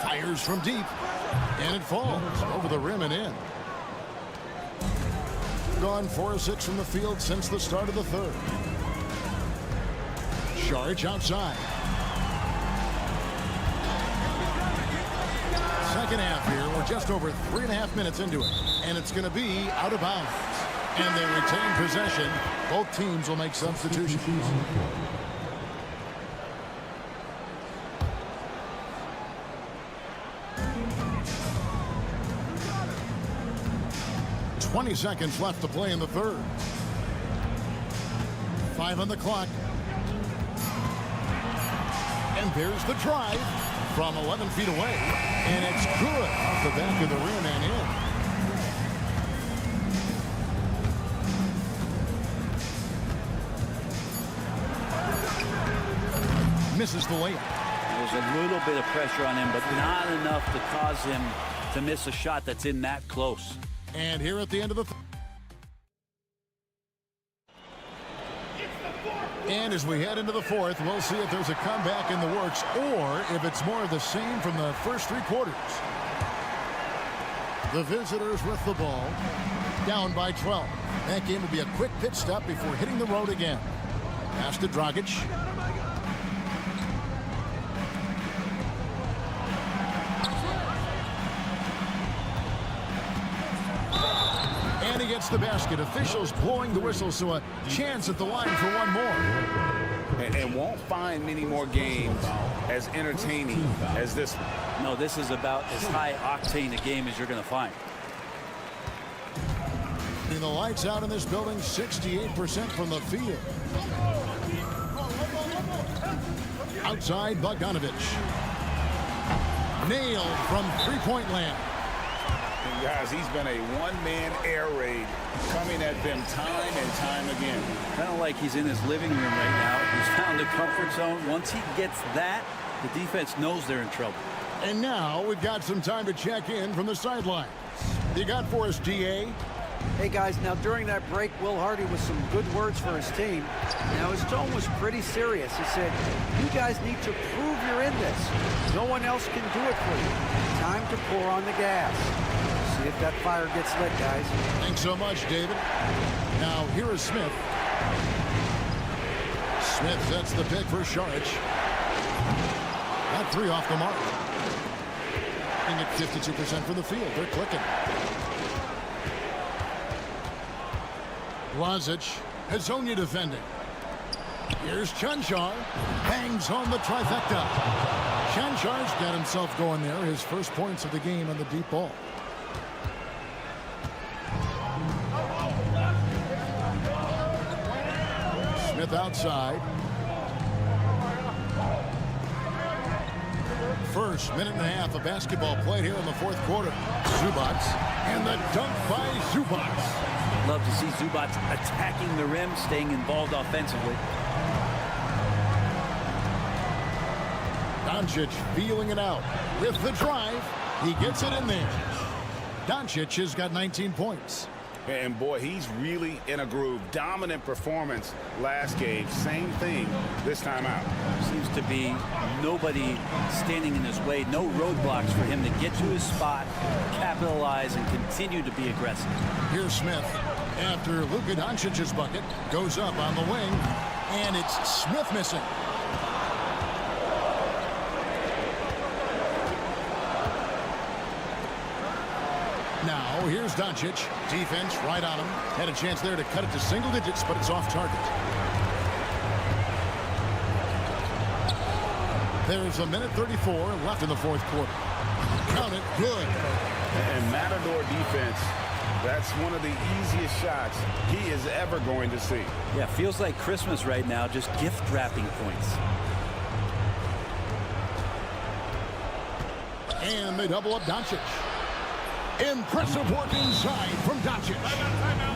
Fires from deep. And it falls over the rim and in. Gone 4 of 6 from the field since the start of the third. Sharch outside. Second half here. We're just over 3.5 minutes into it. And it's going to be out of bounds. And they retain possession. Both teams will make substitutions. 20 seconds left to play in the third. 5 on the clock. And there's the drive from 11 feet away. And it's good off the back of the rim and in. Misses the layup. There's a little bit of pressure on him, but not enough to cause him to miss a shot that's in that close. And here at the end of the And as we head into the fourth, we'll see if there's a comeback in the works or if it's more of the same from the first three quarters. The visitors with the ball, down by 12. That game will be a quick pit stop before hitting the road again. Pass to Dragic. And he gets the basket. Officials blowing the whistle, so a chance at the line for one more. And won't find many more games as entertaining as this one. No, this is about as high octane a game as you're going to find. And the lights out in this building, 68% from the field. Outside, Bogdanovic. Nailed from three-point land. And guys, he's been a one-man air raid coming at them time and time again. Kind of like he's in his living room right now. He's found a comfort zone. Once he gets that, the defense knows they're in trouble. And now we've got some time to check in from the sidelines. You got for us, DA? Hey guys, now during that break, Will Hardy with some good words for his team. Now his tone was pretty serious. He said, you guys need to prove you're in this. No one else can do it for you. Time to pour on the gas. See if that fire gets lit, guys. Thanks so much, David. Now here is Smith. Smith sets the pick for Šarić. That three off the mark. And at 52% from the field. They're clicking. Lazic, Hazonia defending. Here's Cancar. Hangs home the trifecta. Cancar's got himself going there. His first points of the game on the deep ball. Smith outside. First minute and a half of basketball played here in the fourth quarter. Zubac. And the dunk by Zubac. Love to see Zubac attacking the rim, staying involved offensively. Doncic feeling it out with the drive. He gets it in there. Doncic has got 19 points. And boy, he's really in a groove. Dominant performance last game. Same thing this time out. Seems to be nobody standing in his way. No roadblocks for him to get to his spot, capitalize, and continue to be aggressive. Here's Smith. After Luka Doncic's bucket, goes up on the wing, and it's Smith missing. Now, here's Doncic. Defense right on him. Had a chance there to cut it to single digits, but it's off target. There's a minute 34 left in the fourth quarter. Count it, good. And Matador defense, that's one of the easiest shots he is ever going to see. Yeah, feels like Christmas right now, just gift wrapping points. And they double up Doncic. Impressive work inside from Doncic.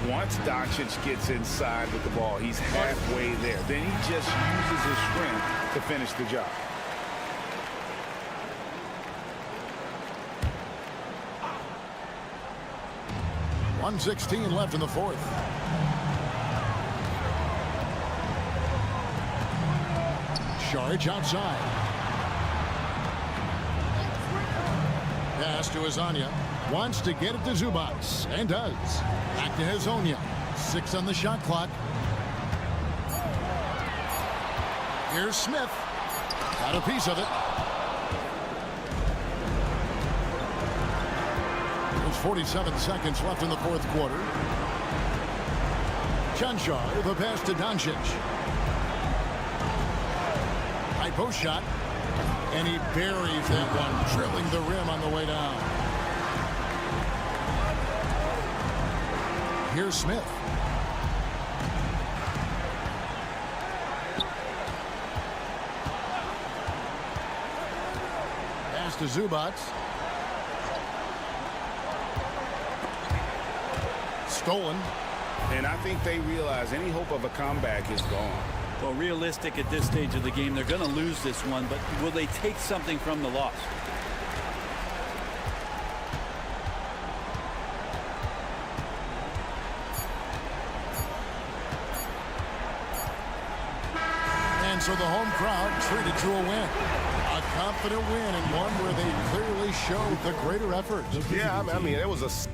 Once Doncic gets inside with the ball, he's halfway there. Then he just uses his strength to finish the job. .116 left in the fourth. Šarić outside. Pass to Hazonia. Wants to get it to Zubac, and does. Back to Hazonia. 6 on the shot clock. Here's Smith. Got a piece of it. There's 47 seconds left in the fourth quarter. Cancar, the pass to Doncic. High post shot. And he buries that one, drilling the rim on the way down. Here's Smith. Pass to Zubac. Stolen. And I think they realize any hope of a comeback is gone. Well, realistic at this stage of the game, they're going to lose this one, but will they take something from the loss? So the home crowd treated to a win. A confident win and one where they clearly showed the greater effort. Yeah, I mean, it was a...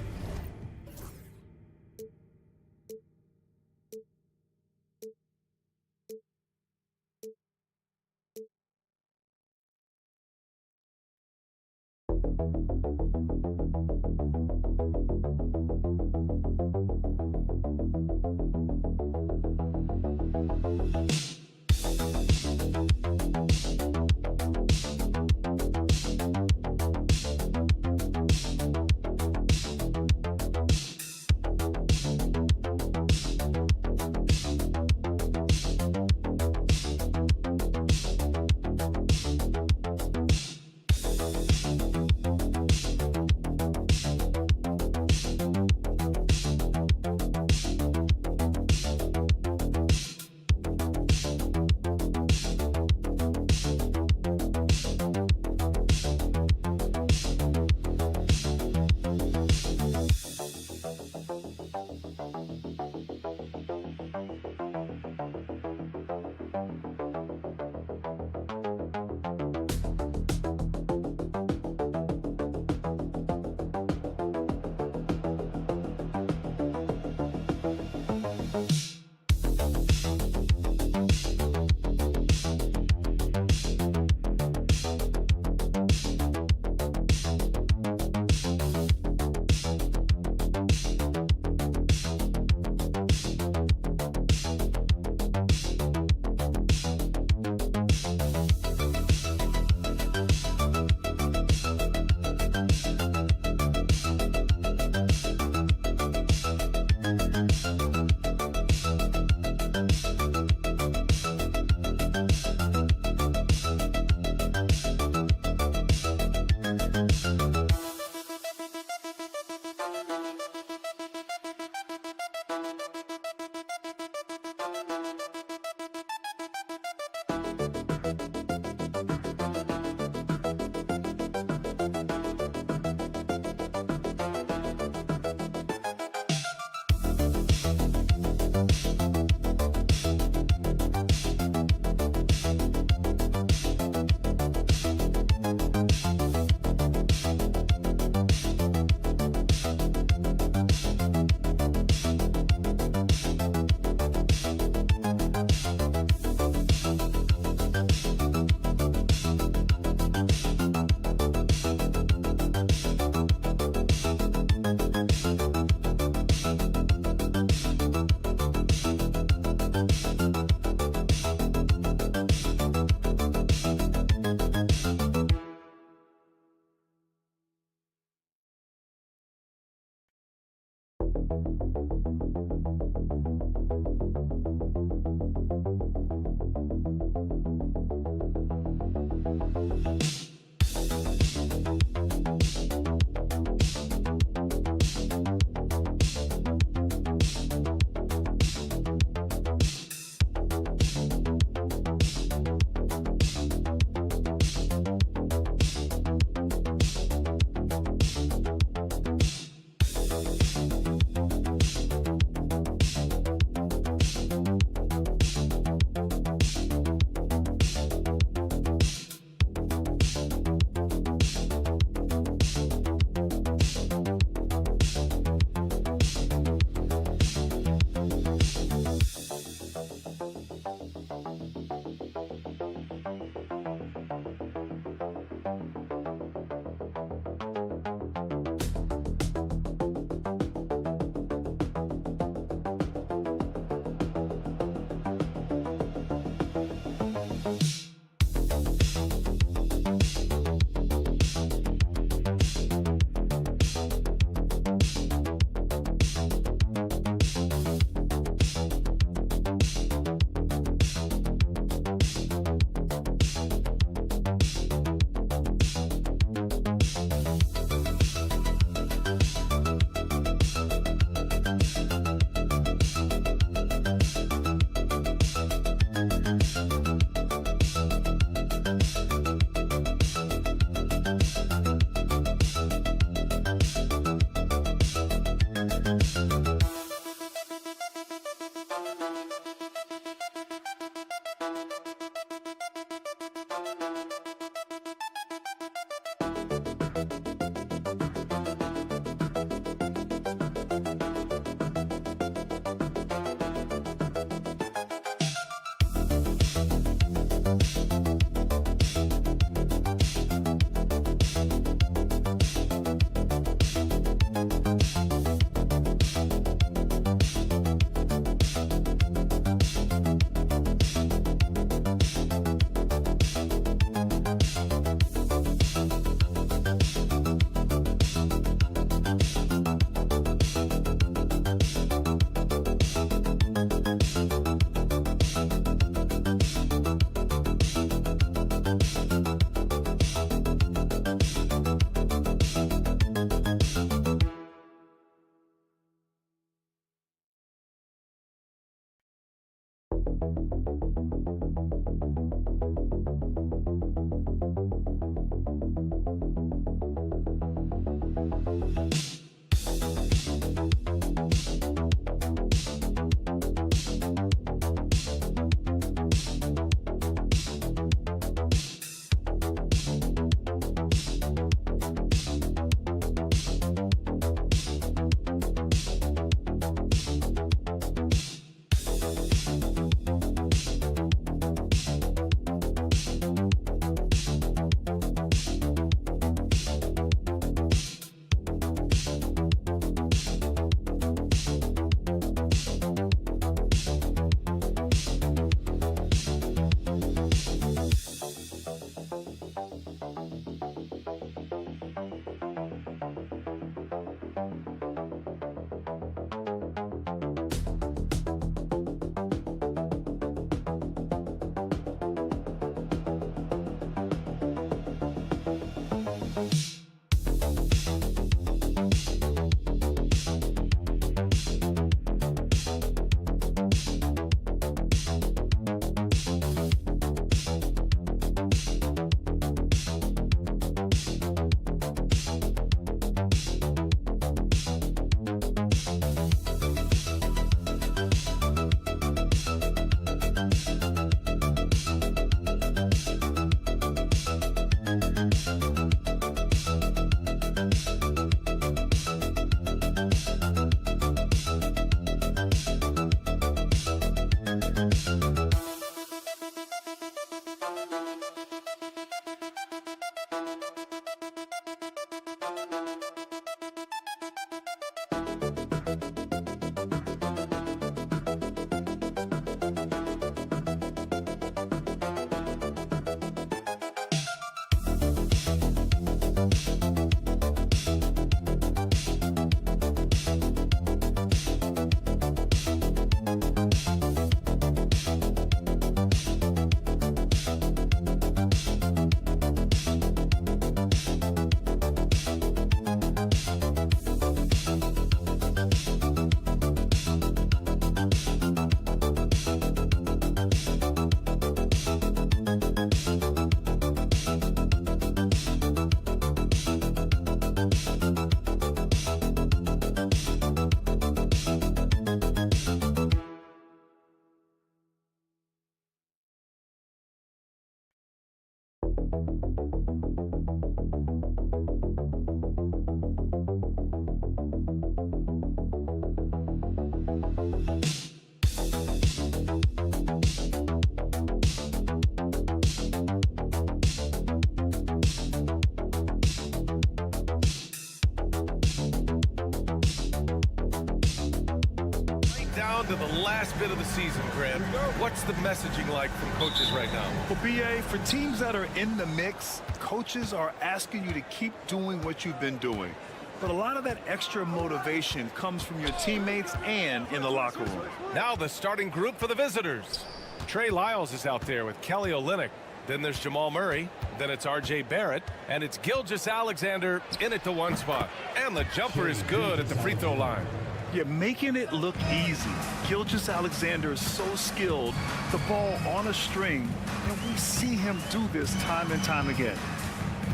To the last bit of the season, Grant. What's the messaging like from coaches right now? Well, BA, for teams that are in the mix, coaches are asking you to keep doing what you've been doing. But a lot of that extra motivation comes from your teammates and in the locker room. Now the starting group for the visitors. Trey Lyles is out there with Kelly Olynyk. Then there's Jamal Murray. Then it's R.J. Barrett. And it's Gilgeous-Alexander in at the one spot. And the jumper is good at the free throw line. Yeah, making it look easy. Gilgeous-Alexander is so skilled, the ball on a string, and we see him do this time and time again.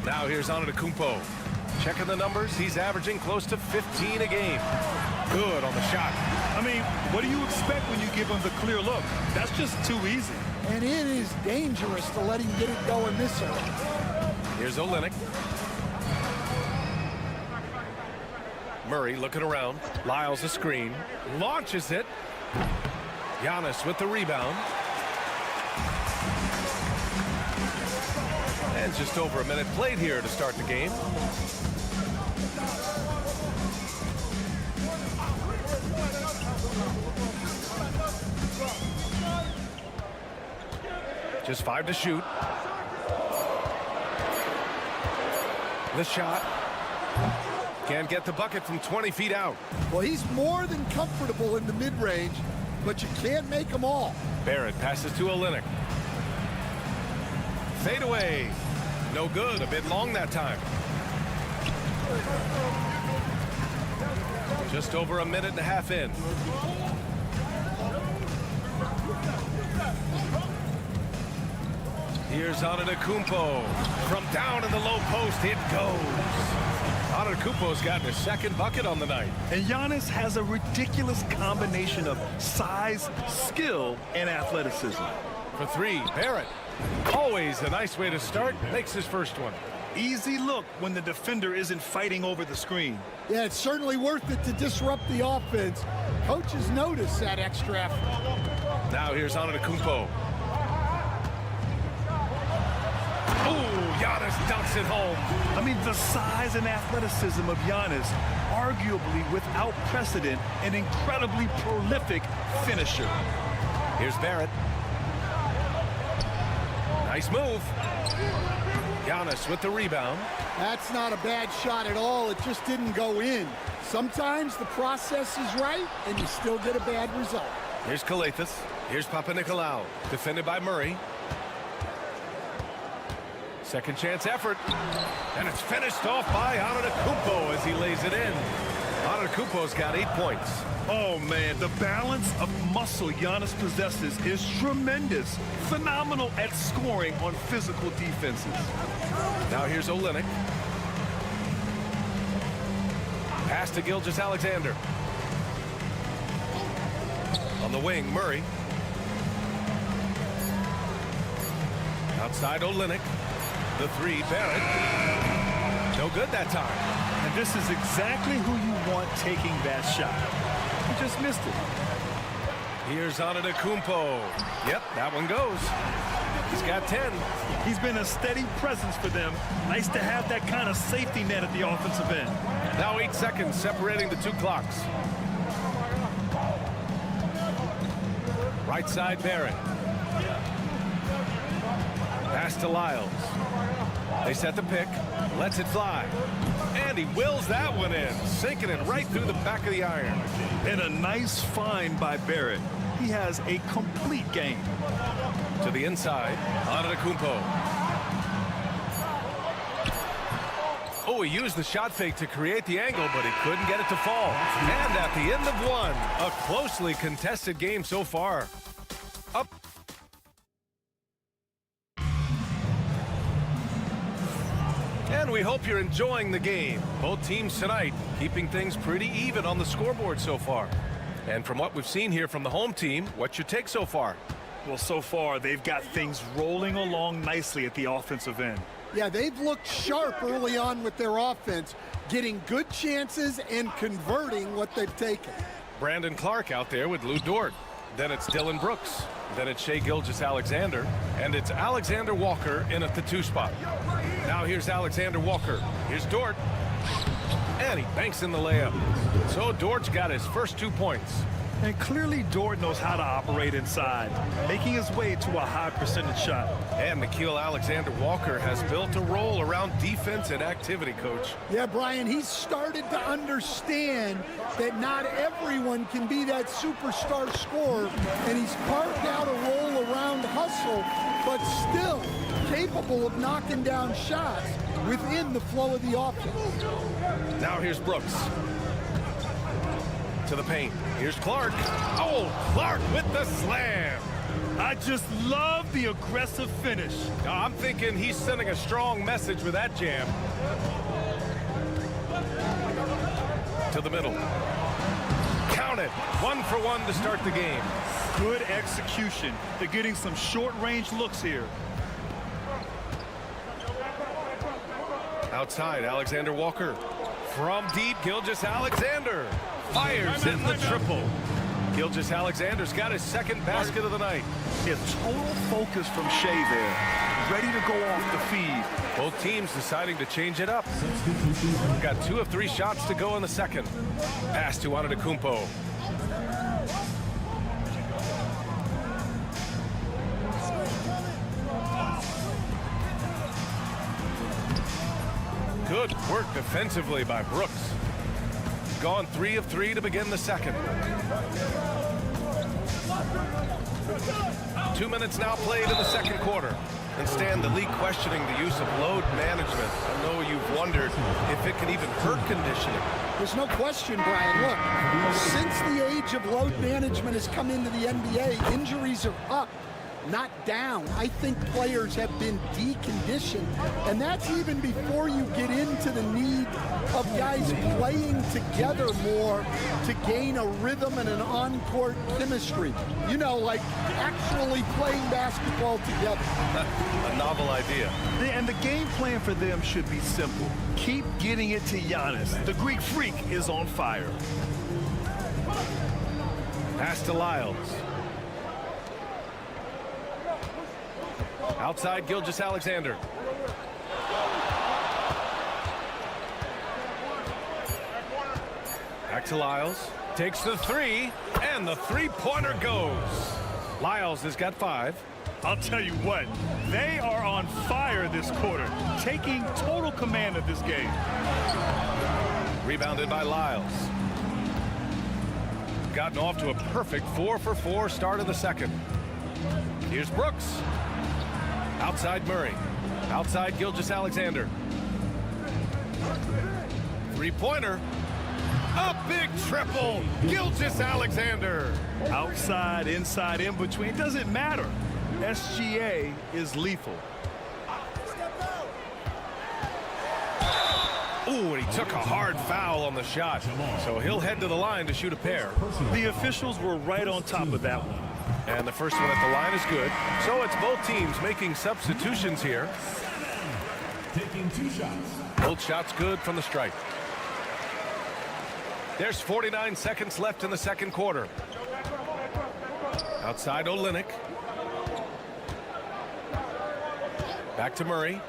Now here's Antetokounmpo. Checking the numbers, he's averaging close to 15 a game. Good on the shot. I mean, what do you expect when you give him the clear look? That's just too easy. And it is dangerous to let him get it going this early. Here's Olynyk. Murray looking around. Lyles a screen. Launches it. Giannis with the rebound. And just over a minute played here to start the game. Just 5 to shoot. The shot. Can't get the bucket from 20 feet out. Well, he's more than comfortable in the mid-range, but you can't make them all. Barrett passes to Olynyk. Fade away. No good. A bit long that time. Just over a minute and a half in. Here's Antetokounmpo. From down in the low post, it goes. Antetokounmpo's gotten his second bucket on the night. And Giannis has a ridiculous combination of size, skill, and athleticism. For three, Barrett. Always a nice way to start. Makes his first one. Easy look when the defender isn't fighting over the screen. Yeah, it's certainly worth it to disrupt the offense. Coaches notice that extra effort. Now here's Antetokounmpo. Ooh, Giannis dunks it home. I mean, the size and athleticism of Giannis, arguably without precedent, an incredibly prolific finisher. Here's Barrett. Nice move. Giannis with the rebound. That's not a bad shot at all. It just didn't go in. Sometimes the process is right, and you still get a bad result. Here's Kalathis. Here's Papanikolaou. Defended by Murray. Second chance effort. And it's finished off by Antetokounmpo as he lays it in. Antetokounmpo's got 8 points. Oh, man, the balance of muscle Giannis possesses is tremendous. Phenomenal at scoring on physical defenses. Now here's Olynyk. Pass to Gilgeous-Alexander. On the wing, Murray. Outside Olynyk. The three, Barrett. No good that time. And this is exactly who you want taking that shot. He just missed it. Here's Antetokounmpo. Yep, that one goes. He's got 10. He's been a steady presence for them. Nice to have that kind of safety net at the offensive end. Now 8 seconds separating the two clocks. Right side, Barrett. Pass to Lyles. They set the pick. Lets it fly. And he wills that one in, sinking it right through the back of the iron. And a nice find by Barrett. He has a complete game. To the inside, Antetokounmpo. Oh, he used the shot fake to create the angle, but he couldn't get it to fall. And at the end of one, a closely contested game so far. Up. And we hope you're enjoying the game. Both teams tonight keeping things pretty even on the scoreboard so far. And from what we've seen here from the home team, what's your take so far? Well, so far, they've got things rolling along nicely at the offensive end. Yeah, they've looked sharp early on with their offense, getting good chances and converting what they've taken. Brandon Clark out there with Lou Dort. Then it's Dylan Brooks. Then it's Shai Gilgeous-Alexander. And it's Alexander Walker in at the 2 spot. Now here's Alexander Walker. Here's Dort. And he banks in the layup. So Dort's got his first 2 points. And clearly Dort knows how to operate inside, making his way to a high percentage shot. And Nickeil Alexander-Walker has built a role around defense and activity, Coach. Yeah, Brian, he's started to understand that not everyone can be that superstar scorer, and he's carved out a role around hustle, but still capable of knocking down shots within the flow of the offense. Now here's Brooks. To the paint. Here's Clark. Oh, Clark with the slam. I just love the aggressive finish. I'm thinking he's sending a strong message with that jam. To the middle. Count it. 1 for 1 to start the game. Good execution. They're getting some short-range looks here. Outside, Alexander Walker. From deep, Gilgeous-Alexander. Fires in the triple. Gilgeous-Alexander's got his second basket of the night. Yeah, total focus from Shai there. Ready to go off the feed. Both teams deciding to change it up. We've got 2 of 3 shots to go in the second. Pass to Antetokounmpo. Good work defensively by Brooks. Gone 3 of 3 to begin the second. 2 minutes now played in the second quarter. And Stan, the league questioning the use of load management. I know you've wondered if it can even hurt conditioning. There's no question, Brian. Look, since the age of load management has come into the NBA, injuries are up. not down. I think players have been deconditioned, and that's even before you get into the need of guys playing together more to gain a rhythm and an on-court chemistry. You know, like actually playing basketball together. A novel idea. And the game plan for them should be simple. Keep getting it to Giannis. The Greek freak is on fire. Pass to Lyles. Outside Gilgeous-Alexander. Back to Lyles. Takes the three, and the three-pointer goes. Lyles has got 5. I'll tell you what, they are on fire this quarter, taking total command of this game. Rebounded by Lyles. Gotten off to a perfect 4-for-4 start of the second. Here's Brooks. Outside Murray. Outside Gilgeous-Alexander. Three-pointer. A big triple. Gilgeous-Alexander. Outside, inside, in between, it doesn't matter. SGA is lethal. Ooh, and he took a hard foul on the shot. So he'll head to the line to shoot a pair. The officials were right on top of that one. And the first one at the line is good. So it's both teams making substitutions here. Taking 2 shots. Both shots good from the stripe. There's 49 seconds left in the second quarter. Outside Olynyk. Back to Murray.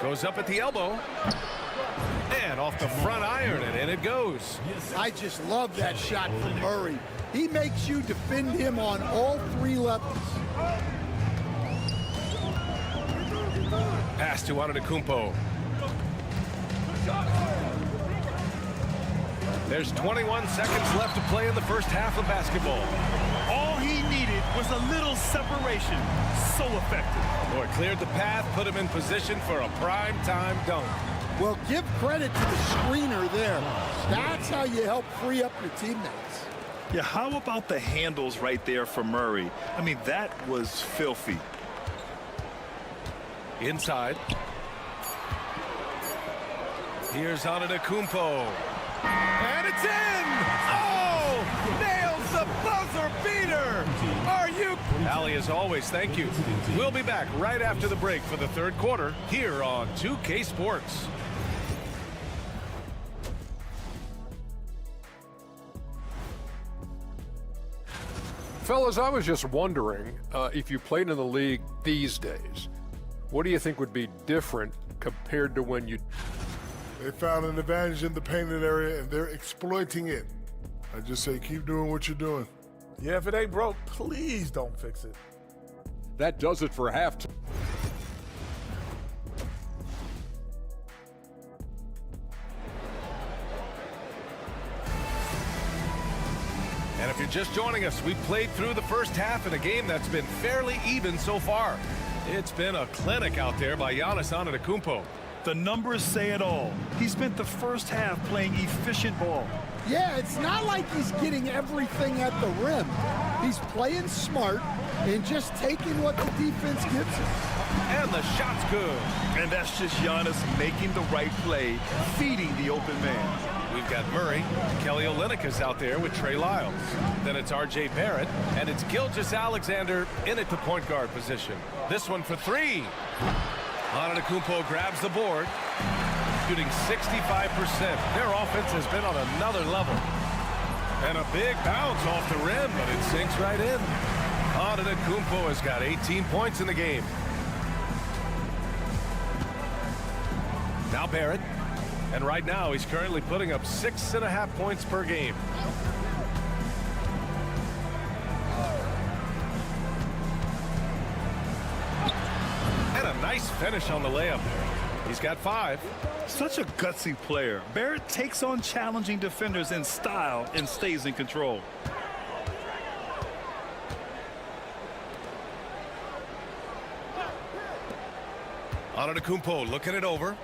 Goes up at the elbow. And off the front iron, and in it goes. I just love that shot from Murray. He makes you defend him on all 3 levels. Pass to Antetokounmpo. There's 21 seconds left to play in the first half of basketball. All he needed was a little separation. So effective. Boy, cleared the path, put him in position for a prime-time dunk. Well, give credit to the screener there. That's how you help free up your teammates. Yeah, how about the handles right there for Murray? I mean, that was filthy. Inside. Here's Antetokounmpo. And it's in! Oh! Nails the buzzer beater! Are you... Allie, as always, thank you. We'll be back right after the break for the third quarter here on 2K Sports. Fellas, I was just wondering if you played in the league these days, what do you think would be different compared to when you... They found an advantage in the painted area, and they're exploiting it. I just say keep doing what you're doing. Yeah, if it ain't broke, please don't fix it. That does it for halftime. And if you're just joining us, we played through the first half in a game that's been fairly even so far. It's been a clinic out there by Giannis Antetokounmpo. The numbers say it all. He spent the first half playing efficient ball. Yeah, it's not like he's getting everything at the rim. He's playing smart and just taking what the defense gives him. And the shot's good. And that's just Giannis making the right play, feeding the open man. We've got Murray. Kelly Olynyk is out there with Trey Lyles. Then it's R.J. Barrett, and it's Gilgeous-Alexander in at the point guard position. This one for 3. Antetokounmpo grabs the board, shooting 65%. Their offense has been on another level. And a big bounce off the rim, but it sinks right in. Antetokounmpo has got 18 points in the game. Now Barrett. And right now, he's currently putting up 6.5 points per game. And a nice finish on the layup. He's got 5. Such a gutsy player. Barrett takes on challenging defenders in style and stays in control. Antetokounmpo looking it over.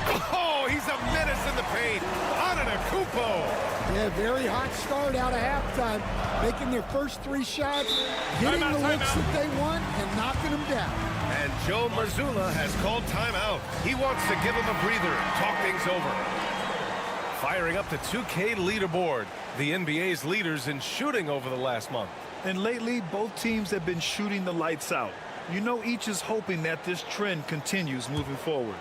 Oh, he's a menace in the paint. Antetokounmpo. Yeah, very hot start out of halftime. Making their first 3 shots, getting the looks that they want, and knocking them down. And Joe Marzullo has called timeout. He wants to give him a breather and talk things over. Firing up the 2K leaderboard, the NBA's leaders in shooting over the last month. And lately, both teams have been shooting the lights out. You know, each is hoping that this trend continues moving forward.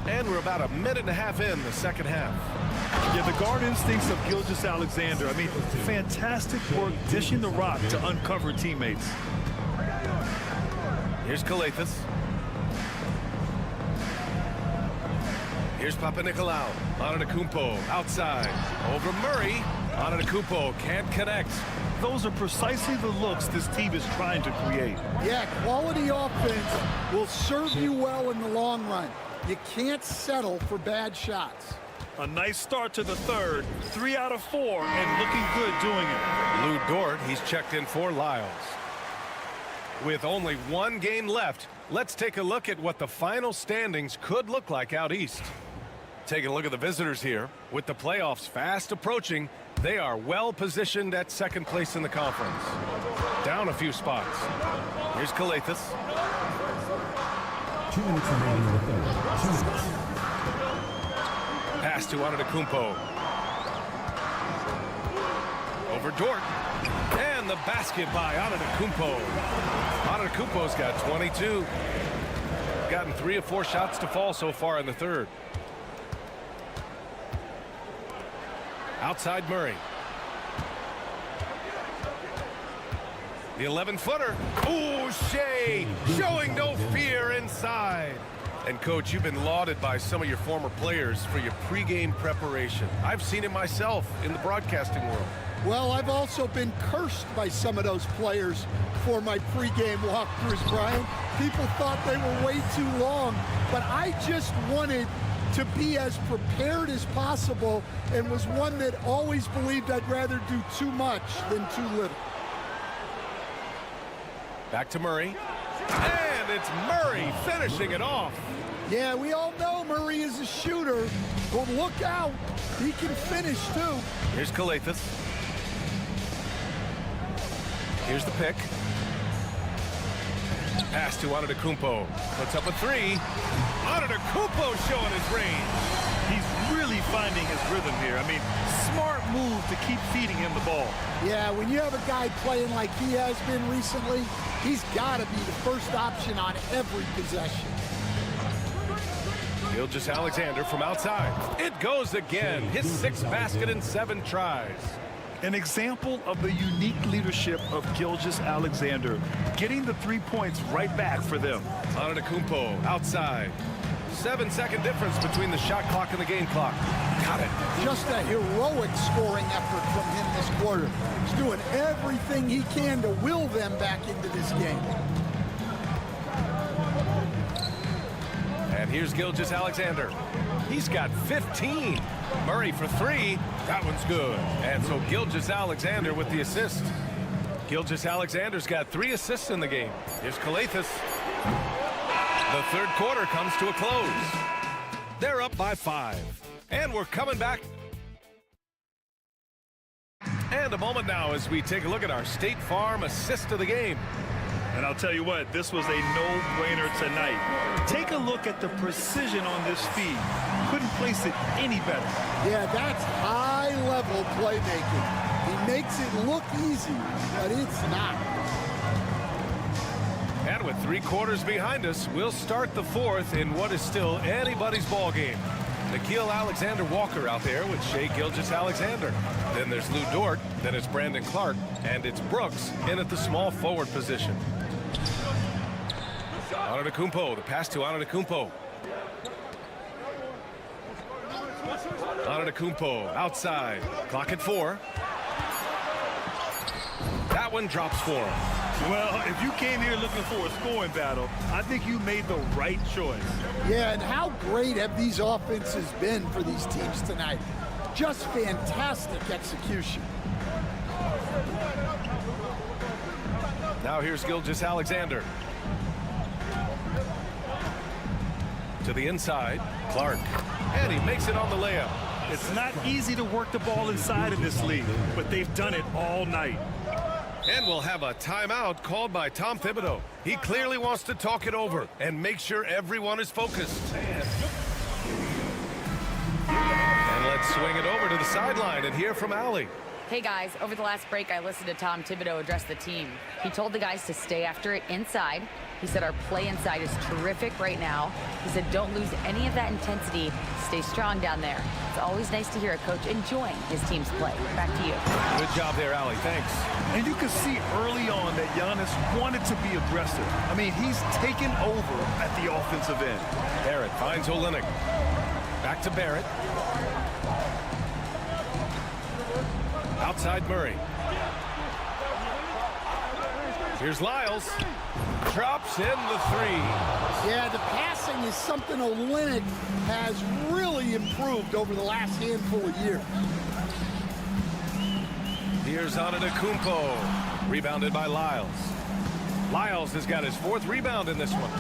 And we're about a minute and a half in the second half. Yeah, the guard instincts of Gilgeous-Alexander. I mean, fantastic work dishing the rock to uncover teammates. Here's Kalathis. Here's Papanikolaou. Antetokounmpo outside. Over Murray. Antetokounmpo can't connect. Those are precisely the looks this team is trying to create. Yeah, quality offense will serve you well in the long run. You can't settle for bad shots. A nice start to the third. 3 out of 4, and looking good doing it. Lou Dort, he's checked in for Lyles. With only 1 game left, let's take a look at what the final standings could look like out east. Taking a look at the visitors here. With the playoffs fast approaching, they are well positioned at second place in the conference. Down a few spots. Here's Kalathis. 2 minutes remaining in the third. 2 minutes. Pass to Antetokounmpo. Over Dort. And the basket by Antetokounmpo. Antetokounmpo's got 22. Gotten 3 of 4 shots to fall so far in the third. Outside Murray. The 11-footer. Ooh, Shea showing no fear inside. And, Coach, you've been lauded by some of your former players for your pregame preparation. I've seen it myself in the broadcasting world. Well, I've also been cursed by some of those players for my pregame walkthroughs, Brian. People thought they were way too long, but I just wanted to be as prepared as possible and was one that always believed I'd rather do too much than too little. Back to Murray. And it's Murray finishing it off. Yeah, we all know Murray is a shooter, but look out. He can finish, too. Here's Kalathis. Here's the pick. Pass to Antetokounmpo. Puts up a 3. Antetokounmpo showing his range. He's really finding his rhythm here. I mean, smart move to keep feeding him the ball. Yeah, when you have a guy playing like he has been recently, he's got to be the first option on every possession. Gilgeous-Alexander from outside. It goes again. His 6th basket in 7 tries. An example of the unique leadership of Gilgeous-Alexander, getting the 3 points right back for them. Antetokounmpo outside. 7-second difference between the shot clock and the game clock. Got it. Just a heroic scoring effort from him this quarter. He's doing everything he can to will them back into this game. And here's Gilgeous-Alexander. He's got 15. Murray for 3. That one's good. And so Gilgeous-Alexander with the assist. Gilgeous-Alexander's got 3 assists in the game. Here's Kalathis. The third quarter comes to a close. They're up by 5. And we're coming back. And a moment now as we take a look at our State Farm assist of the game. And I'll tell you what, this was a no-brainer tonight. Take a look at the precision on this feed. Couldn't place it any better. Yeah, that's high-level playmaking. He makes it look easy, but it's not. And with 3 quarters behind us, we'll start the 4th in what is still anybody's ball game. Nickeil Alexander-Walker out there with Shai Gilgeous-Alexander. Then there's Lou Dort, then it's Brandon Clark, and it's Brooks in at the small forward position. Antetokounmpo, the pass to Antetokounmpo. Antetokounmpo outside, clock at 4. That one drops for him. Well, if you came here looking for a scoring battle, I think you made the right choice. Yeah, and how great have these offenses been for these teams tonight? Just fantastic execution. Now here's Gilgeous-Alexander. To the inside, Clark. And he makes it on the layup. It's not easy to work the ball inside in this league, but they've done it all night. And we'll have a timeout called by Tom Thibodeau. He clearly wants to talk it over and make sure everyone is focused. And let's swing it over to the sideline and hear from Allie. Hey guys, over the last break I listened to Tom Thibodeau address the team. He told the guys to stay after it inside. He said our play inside is terrific right now. He said don't lose any of that intensity. Stay strong down there. It's always nice to hear a coach enjoying his team's play. Back to you. Good job there, Allie. Thanks. And you can see early on that Giannis wanted to be aggressive. I mean, he's taken over at the offensive end. Barrett finds Olynyk. Back to Barrett. Outside Murray. Here's Lyles. Drops in the three. Yeah, the passing is something Olynyk has really improved over the last handful of years. Here's Antetokounmpo. Rebounded by Lyles. Lyles has got his 4th rebound in this one.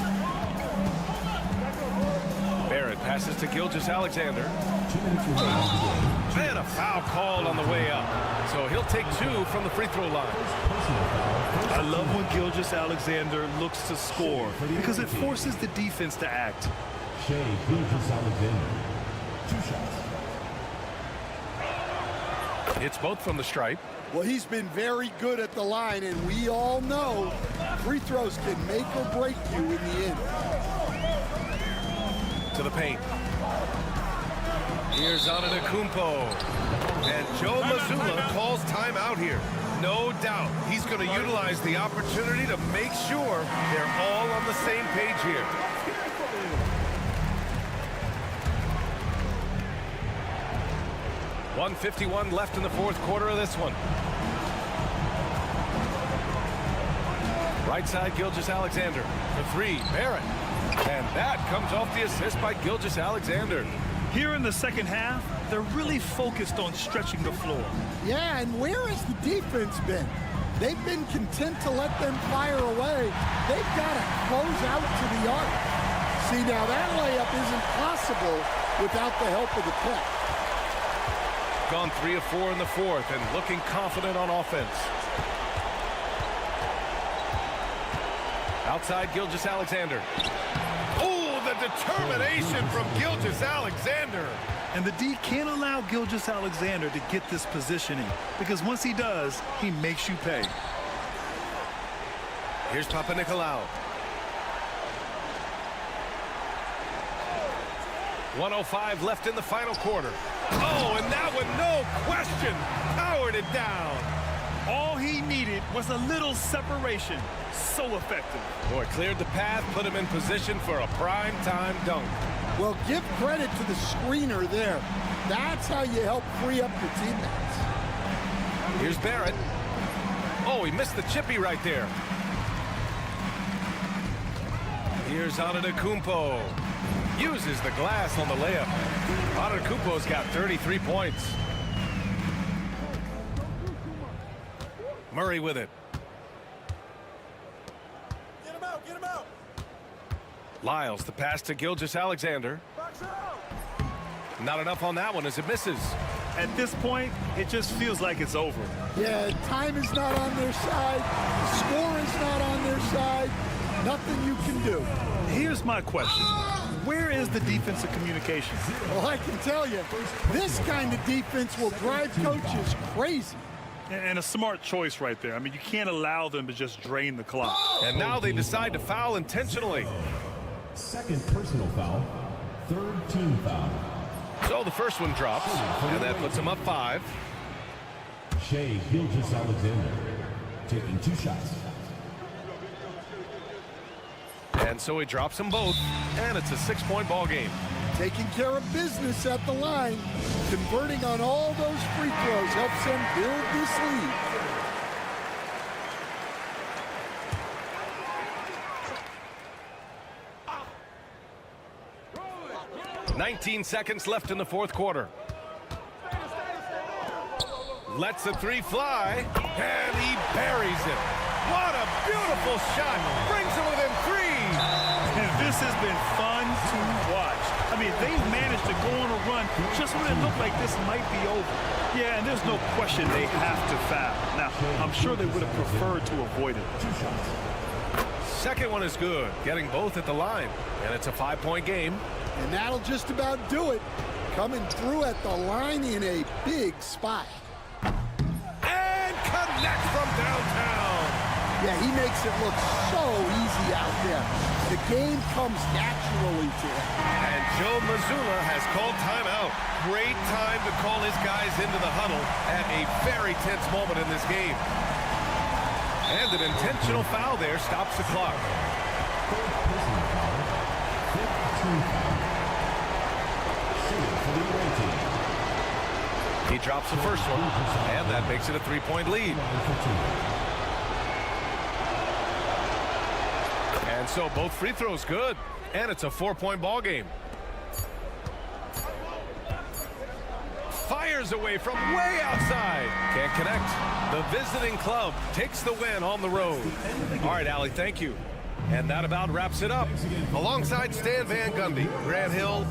Barrett passes to Gilgeous-Alexander. And a foul called on the way up. So he'll take 2 from the free throw line. I love when Gilgeous-Alexander looks to score because it forces the defense to act. Shea Gilgeous-Alexander, 2 shots. It's both from the stripe. Well, he's been very good at the line, and we all know free throws can make or break you in the end. To the paint. Here's Antetokounmpo. And Joe Mazzulla calls timeout here. No doubt he's going to utilize the opportunity to make sure they're all on the same page here. .151 left in the 4th quarter of this one. Right side, Gilgeous-Alexander. The 3, Barrett. And that comes off the assist by Gilgeous-Alexander. Here in the second half, they're really focused on stretching the floor. Yeah, and where has the defense been? They've been content to let them fire away. They've got to close out to the arc. See, now that layup isn't possible without the help of the tech. Gone 3 of 4 in the 4th and looking confident on offense. Outside Gilgeous-Alexander. Oh, the determination from Gilgeous-Alexander. And the D can't allow Gilgeous-Alexander to get this positioning because once he does, he makes you pay. Here's Papanikolaou. 1:05 left in the final quarter. Oh, and that one, no question, powered it down. All he needed was a little separation. So effective. Boy, cleared the path, put him in position for a prime-time dunk. Well, give credit to the screener there. That's how you help free up your teammates. Here's Barrett. Oh, he missed the chippy right there. Here's Antetokounmpo. Uses the glass on the layup. Antetokounmpo's got 33 points. Murray with it. Get him out, get him out. Lyles, the pass to Gilgeous-Alexander. Not enough on that one as it misses. At this point, it just feels like it's over. Yeah, time is not on their side. The score is not on their side. Nothing you can do. Here's my question. Where is the defensive communication? Well, I can tell you, this kind of defense will drive coaches crazy. And a smart choice right there. I mean, you can't allow them to just drain the clock. And now they decide to foul intentionally. 2nd personal foul, 3rd team foul. So the first one drops, and that puts them up 5. Shea Gilgeous-Alexander taking 2 shots. And so he drops them both, and it's a 6-point ball game. Taking care of business at the line, converting on all those free throws helps them build this lead. 19 seconds left in the 4th quarter. Lets the 3 fly, and he buries it. What a beautiful shot. Brings it within 3. And this has been fun to watch. I mean, they've managed to go on a run just when it looked like this might be over. Yeah, and there's no question they have to foul. Now, I'm sure they would have preferred to avoid it. Second one is good, getting both at the line. And it's a 5-point game. And that'll just about do it. Coming through at the line in a big spot. And connect from downtown. Yeah, he makes it look so easy out there. The game comes naturally to him. And Joe Mazzulla has called timeout. Great time to call his guys into the huddle at a very tense moment in this game. And an intentional foul there stops the clock. He drops the first one, and that makes it a 3-point lead. And so both free throws good, and it's a 4-point ball game. Fires away from way outside. Can't connect. The visiting club takes the win on the road. All right, Allie, thank you. And that about wraps it up. Alongside Stan Van Gundy, Grant Hill.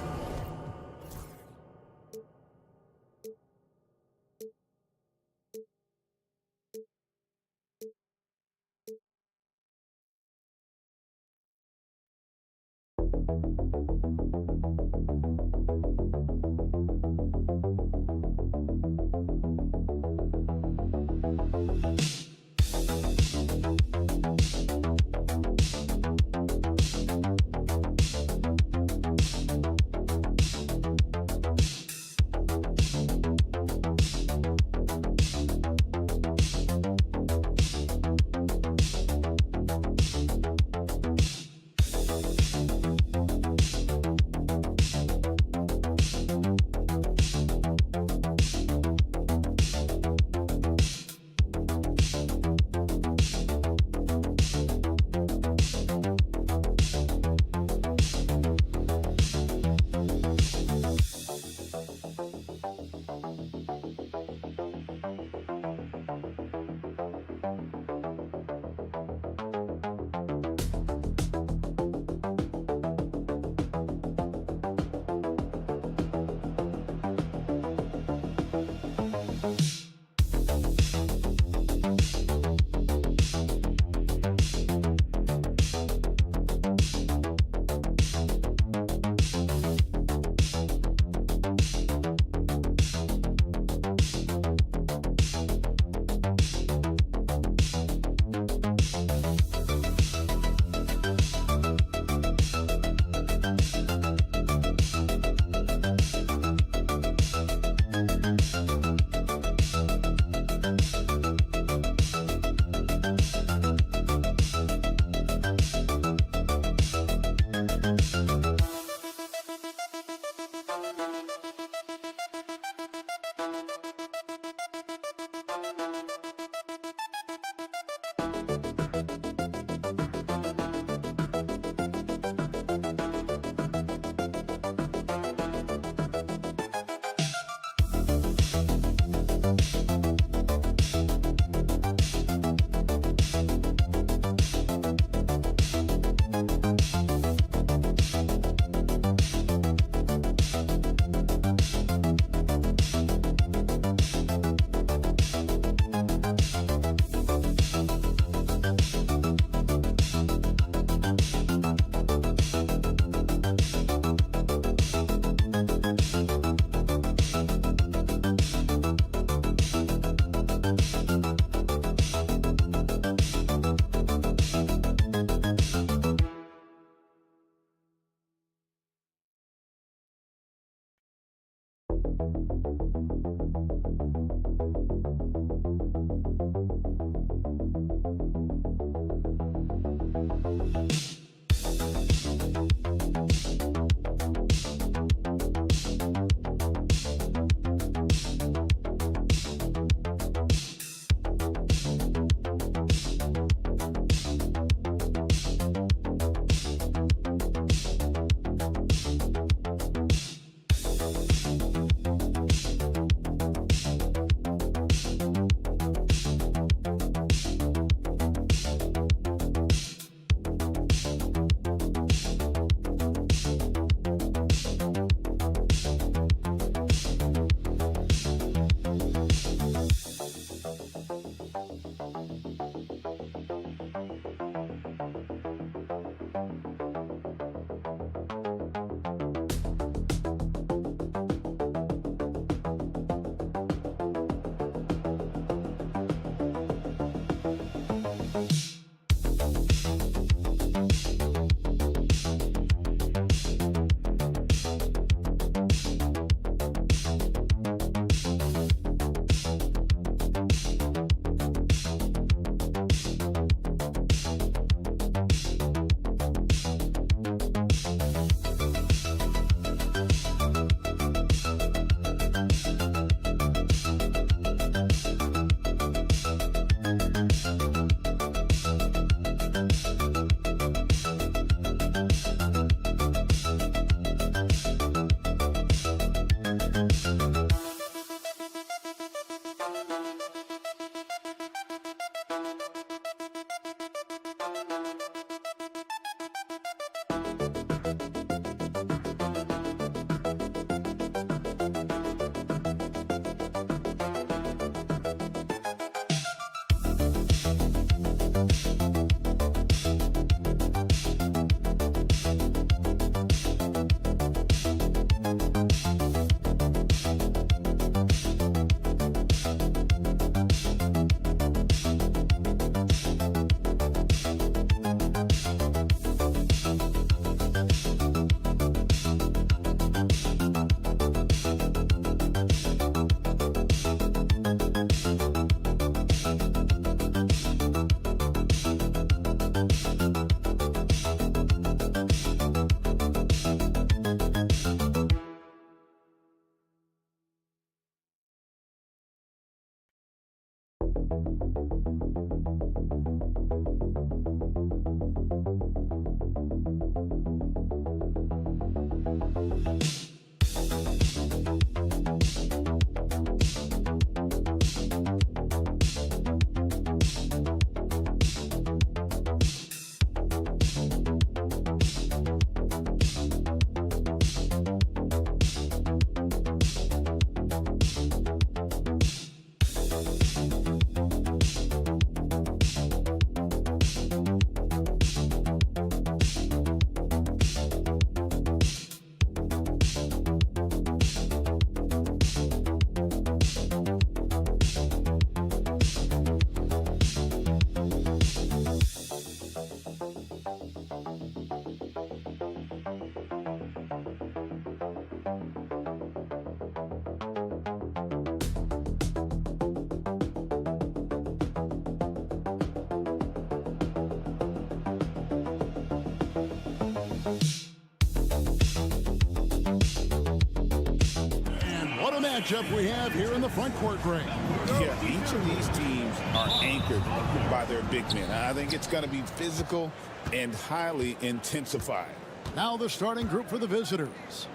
Matchup we have here in the front court, Greg. Yeah, each of these teams are anchored by their big men. I think it's going to be physical and highly intensified. Now the starting group for the visitors.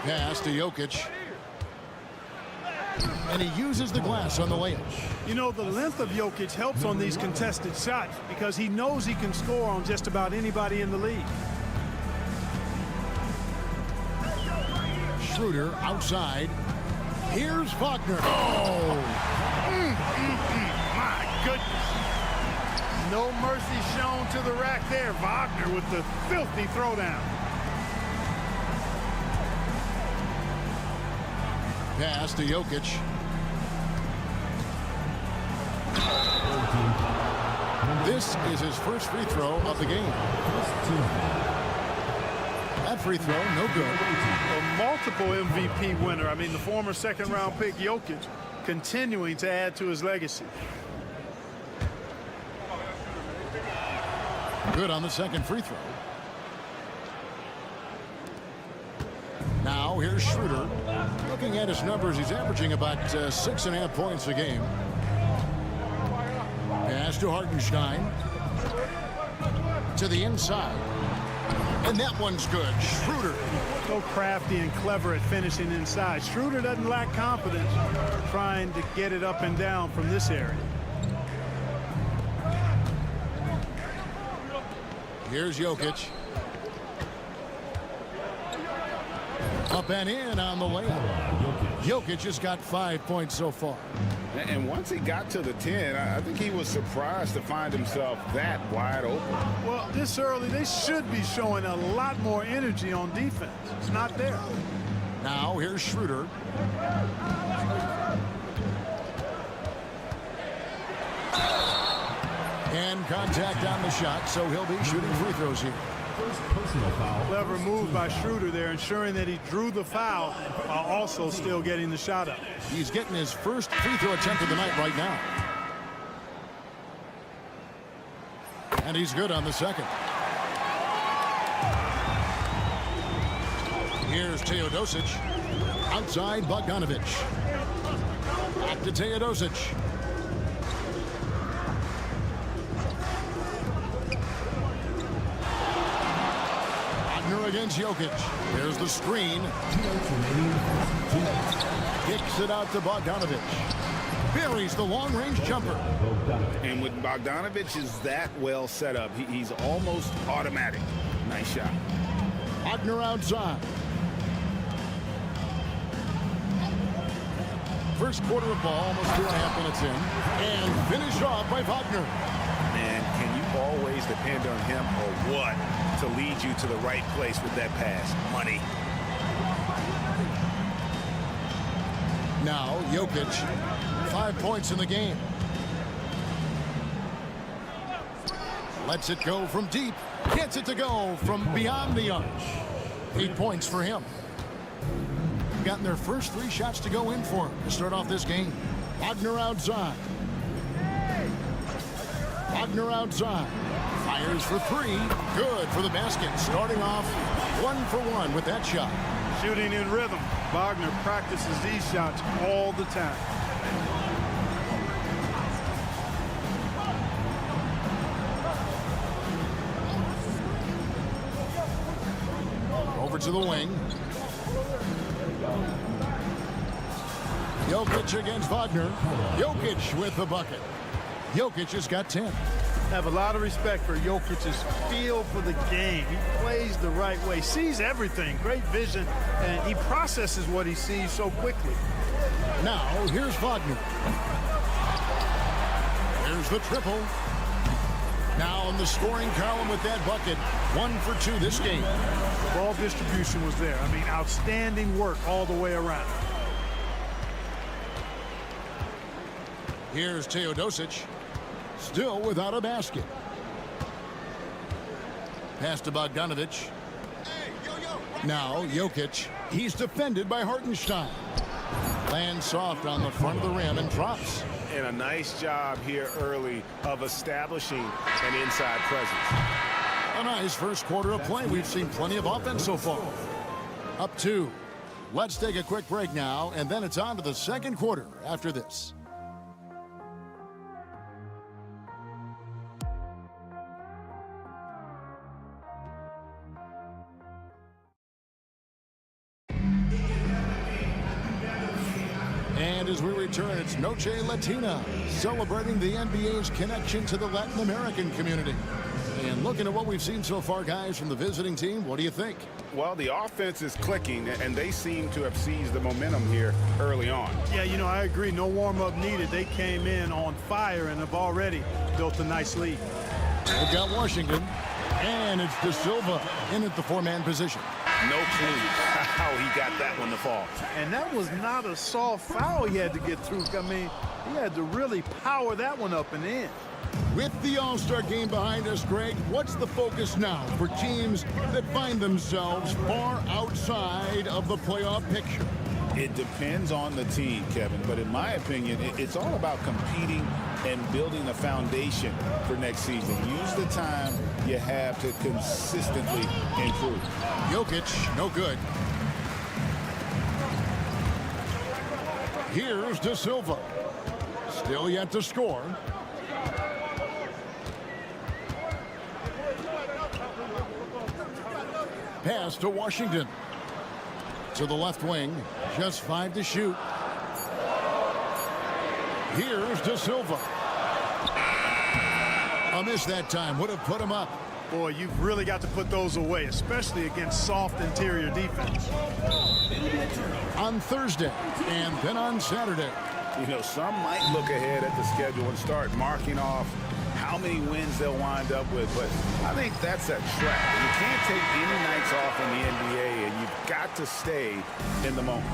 Pass to Jokic. And he uses the glass on the layup. You know, the length of Jokic helps on these contested shots because he knows he can score on just about anybody in the league. Schroeder outside. Here's Wagner. Oh! My goodness. No mercy shown to the rack there. Wagner with the filthy throwdown. Pass to Jokic. This is his first free throw of the game. That free throw, no good. A multiple MVP winner. I mean, the former second-round pick Jokic continuing to add to his legacy. Good on the second free throw. Now here's Schroeder. Looking at his numbers, he's averaging about 6.5 points a game. Pass to Hartenstein. To the inside. And that one's good. Schroeder. So crafty and clever at finishing inside. Schroeder doesn't lack confidence trying to get it up and down from this area. Here's Jokic. Up and in on the layup. Jokic has got 5 points so far. And once he got to the 10, I think he was surprised to find himself that wide open. Well, this early, they should be showing a lot more energy on defense. It's not there. Now here's Schroeder. And contact on the shot, so he'll be shooting free throws here. Clever move by Schroeder there, ensuring that he drew the foul while also still getting the shot up. He's getting his first free throw attempt of the night right now. And he's good on the second. Here's Teodosic. Outside Bogdanovic. Back to Teodosic. Against Jokic. There's the screen. Kicks it out to Bogdanovic. Buries the long-range jumper. And when Bogdanovic is that well set up, he's almost automatic. Nice shot. Wagner outside. First quarter of ball, almost 2.5 minutes in. And finished off by Wagner. Man, can you always depend on him or what to lead you to the right place with that pass? Money. Now Jokic, 5 points in the game. Lets it go from deep. Gets it to go from beyond the arch. 8 points for him. Gotten their first 3 shots to go in for him to start off this game. Wagner outside. Wagner outside. Fires for 3. Good for the basket. Starting off 1 for 1 with that shot. Shooting in rhythm. Wagner practices these shots all the time. Over to the wing. Jokic against Wagner. Jokic with the bucket. Jokic has got 10. I have a lot of respect for Jokic's feel for the game. He plays the right way, sees everything, great vision, and he processes what he sees so quickly. Now, here's Wagner. There's the triple. Now in the scoring column with that bucket. 1 for 2 this game. Ball distribution was there. I mean, outstanding work all the way around. Here's Teodosic. Still without a basket. Pass to Bogdanovic. Now Jokic. He's defended by Hartenstein. Lands soft on the front of the rim and drops. And a nice job here early of establishing an inside presence. A nice first quarter of play. We've seen plenty of offense so far. Up 2. Let's take a quick break now, and then it's on to the second quarter after this. And as we return, it's Noche Latina, celebrating the NBA's connection to the Latin American community. And looking at what we've seen so far, guys, from the visiting team, what do you think? Well, the offense is clicking, and they seem to have seized the momentum here early on. Yeah, you know, I agree. No warm-up needed. They came in on fire and have already built a nice lead. They've got Washington, and it's De Silva in at the 4-man position. No clue how he got that one to fall. And that was not a soft foul he had to get through. I mean, he had to really power that one up and in. With the All-Star game behind us, Greg, what's the focus now for teams that find themselves far outside of the playoff picture? It depends on the team, Kevin, but in my opinion, it's all about competing and building a foundation for next season. Use the time you have to consistently improve. Jokic, no good. Here's De Silva. Still yet to score. Pass to Washington. To the left wing. Just 5 to shoot. Here's De Silva. A miss that time. Would have put him up. Boy, you've really got to put those away, especially against soft interior defense. On Thursday and then on Saturday. You know, some might look ahead at the schedule and start marking off how many wins they'll wind up with, but I think that's a trap. You can't take any nights off in the NBA, and you've got to stay in the moment.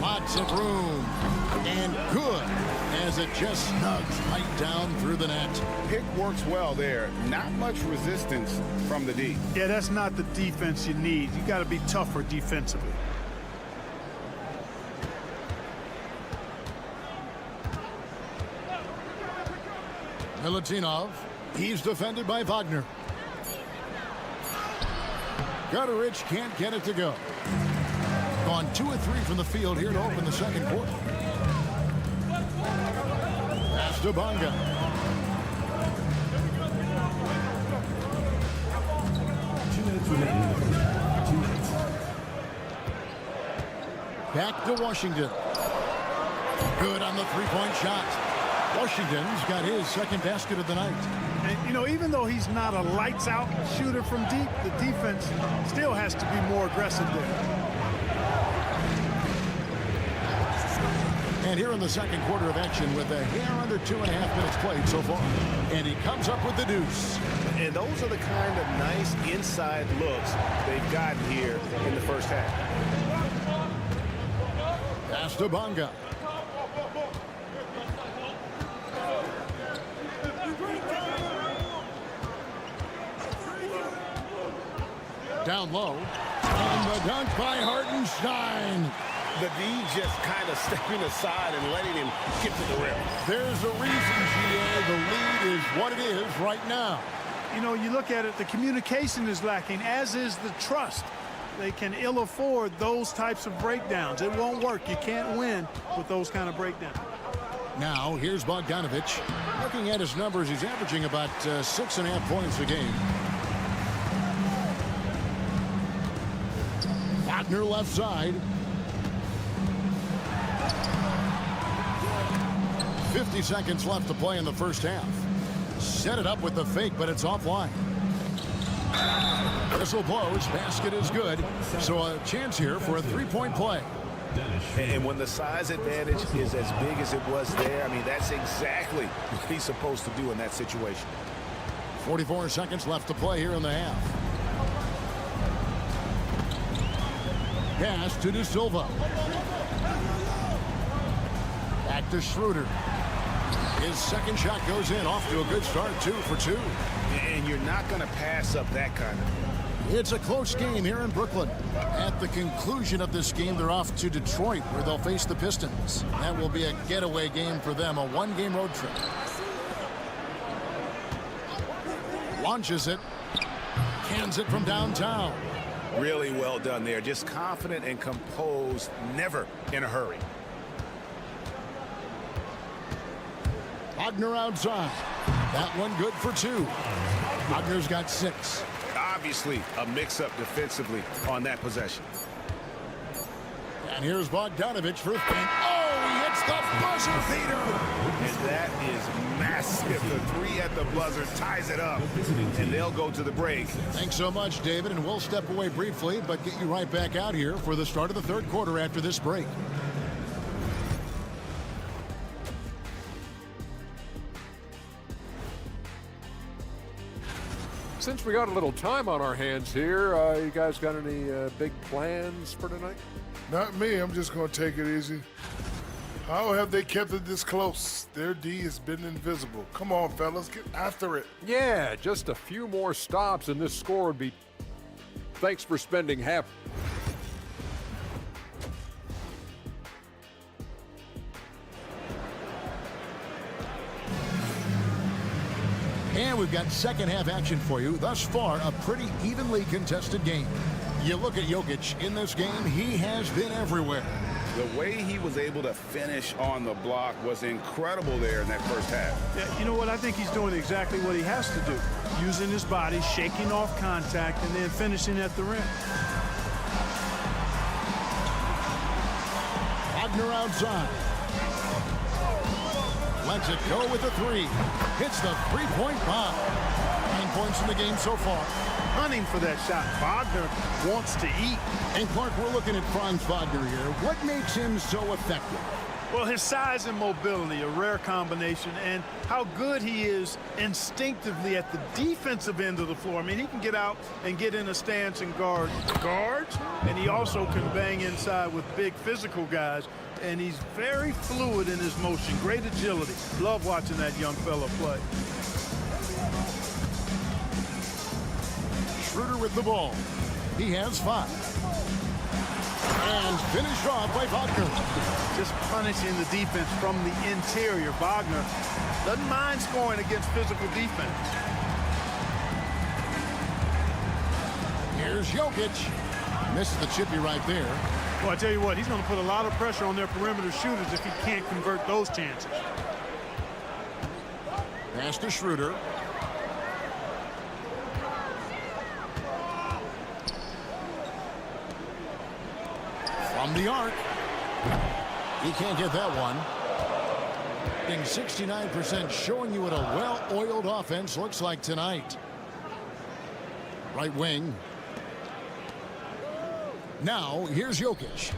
Lots of room, and good, as it just snugs right down through the net. Pick works well there. Not much resistance from the D. Yeah, that's not the defense you need. You got to be tougher defensively. Milutinov, he's defended by Wagner. Gutterich can't get it to go. Gone 2 of 3 from the field here to open the second quarter. Pass to Bonga. Back to Washington. Good on the three-point shot. Washington's got his second basket of the night. And, you know, even though he's not a lights-out shooter from deep, the defense still has to be more aggressive there. And here in the second quarter of action with a hair under 2.5 minutes played so far. And he comes up with the deuce. And those are the kind of nice inside looks they've gotten here in the first half. Pass to Bonga. Down low. And the dunk by Hartenstein. the D just kind of stepping aside and letting him get to the rim. There's a reason, GA. The lead is what it is right now. You know, you look at it, the communication is lacking, as is the trust. They can ill afford those types of breakdowns. It won't work. You can't win with those kind of breakdowns. Now, here's Bogdanovich. Looking at his numbers, he's averaging about 6.5 points a game. Wagner left side. 50 seconds left to play in the first half. Set it up with the fake, but it's offline. Whistle blows. Basket is good. So a chance here for a three-point play. And when the size advantage is as big as it was there, I mean, that's exactly what he's supposed to do in that situation. 44 seconds left to play here in the half. Pass to De Silva. Back to Schroeder. His second shot goes in, off to a good start, 2 for 2. And you're not going to pass up that kind of. It's a close game here in Brooklyn. At the conclusion of this game, they're off to Detroit, where they'll face the Pistons. That will be a getaway game for them, a one-game road trip. Launches it. Cans it from downtown. Really well done there. Just confident and composed, never in a hurry. Wagner outside. That one good for 2. Wagner's got 6. Obviously, a mix-up defensively on that possession. And here's Bogdanovich for 3. Oh, he hits the buzzer beater. And that is massive. The 3 at the buzzer ties it up, and they'll go to the break. Thanks so much, David, and we'll step away briefly, but get you right back out here for the start of the third quarter after this break. Since we got a little time on our hands here, you guys got any big plans for tonight? Not me. I'm just going to take it easy. How have they kept it this close? Their D has been invisible. Come on, fellas, get after it. Yeah, just a few more stops and this score would be... Thanks for spending half... And we've got second half action for you. Thus far, a pretty evenly contested game. You look at Jokic in this game, he has been everywhere. The way he was able to finish on the block was incredible there in that first half. Yeah, you know what? I think he's doing exactly what he has to do. Using his body, shaking off contact, and then finishing at the rim. Wagner outside. Lets it go with the 3. Hits the three-point bomb. 9 points in the game so far. Hunting for that shot. Wagner wants to eat. And Clark, we're looking at Franz Wagner here. What makes him so effective? Well, his size and mobility, a rare combination, and how good he is instinctively at the defensive end of the floor. I mean, he can get out and get in a stance and guard guards, and he also can bang inside with big physical guys, and he's very fluid in his motion, great agility. Love watching that young fella play. Schroeder with the ball. He has 5. And finished off by Wagner. Just punishing the defense from the interior. Wagner doesn't mind scoring against physical defense. Here's Jokic. Misses the chippy right there. Well, I tell you what, he's going to put a lot of pressure on their perimeter shooters if he can't convert those chances. Pass to Schroeder. From the arc. He can't get that one. Being 69%, showing you what a well-oiled offense looks like tonight. Right wing. Now, here's Jokic.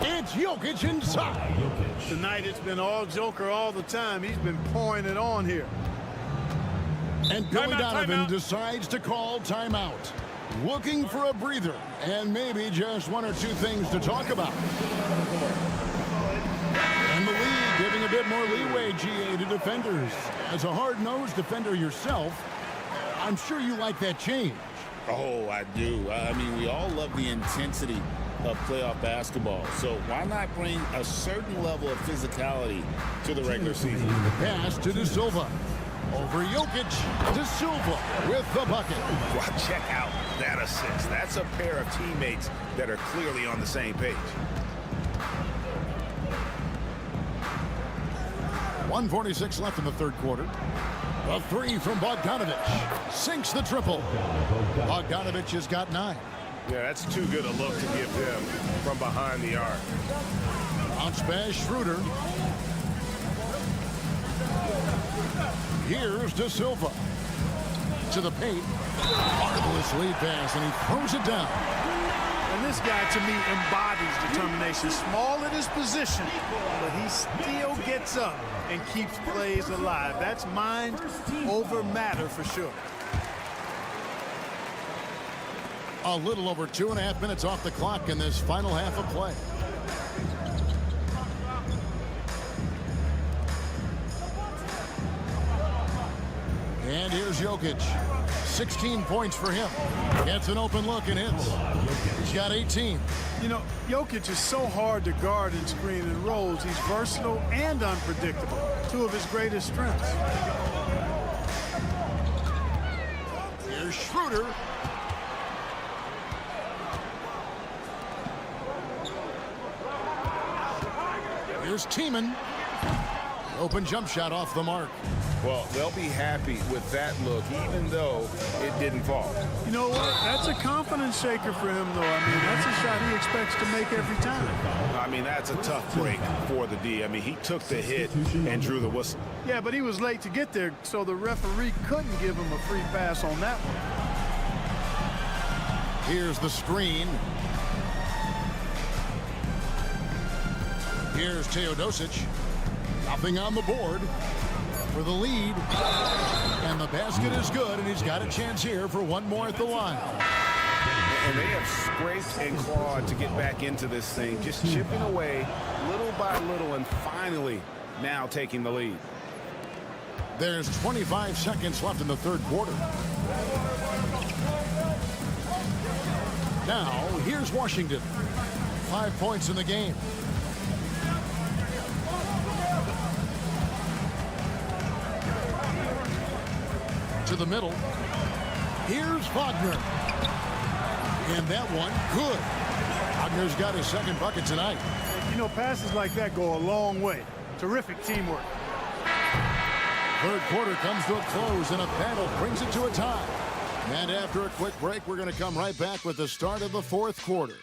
It's Jokic inside. Tonight, it's been all Joker all the time. He's been pouring it on here. And Billy Donovan decides to call timeout. Looking for a breather and maybe just 1 or 2 things to talk about. And the league giving a bit more leeway, GA, to defenders. As a hard-nosed defender yourself, I'm sure you like that change. Oh, I do. I mean, we all love the intensity of playoff basketball. So why not bring a certain level of physicality to the regular season? Pass to De Silva. Over Jokic. De Silva with the bucket. Well, check out that assist. That's a pair of teammates that are clearly on the same page. 1:46 left in the third quarter. A three from Bogdanovic. Sinks the triple. Bogdanovic has got 9. Yeah, that's too good a look to give him from behind the arc. Bounce pass, Schroeder. Here's De Silva. To the paint. Marvelous lead pass, and he throws it down. And this guy, to me, embodies determination. Small in his position, but he still gets up and keeps plays alive. That's mind over matter for sure. A little over 2.5 minutes off the clock in this final half of play. And here's Jokic. 16 points for him. Gets an open look and hits. He's got 18. You know, Jokic is so hard to guard and screen and rolls. He's versatile and unpredictable. Two of his greatest strengths. Here's Schroeder. Here's Tiemann. Open jump shot off the mark. Well, they'll be happy with that look, even though it didn't fall. You know what? That's a confidence shaker for him, though. I mean, that's a shot he expects to make every time. I mean, that's a tough break for the D. I mean, he took the hit and drew the whistle. Yeah, but he was late to get there, so the referee couldn't give him a free pass on that one. Here's the screen. Here's Teodosic. Nothing on the board for the lead. And the basket is good, and he's got a chance here for one more at the line. And they have scraped and clawed to get back into this thing, just chipping away little by little, and finally now taking the lead. There's 25 seconds left in the third quarter. Now, here's Washington. 5 points in the game. To the middle. Here's Wagner. And that one, good. Wagner's got his second bucket tonight. You know, passes like that go a long way. Terrific teamwork. Third quarter comes to a close, and a battle brings it to a tie. And after a quick break, we're going to come right back with the start of the fourth quarter.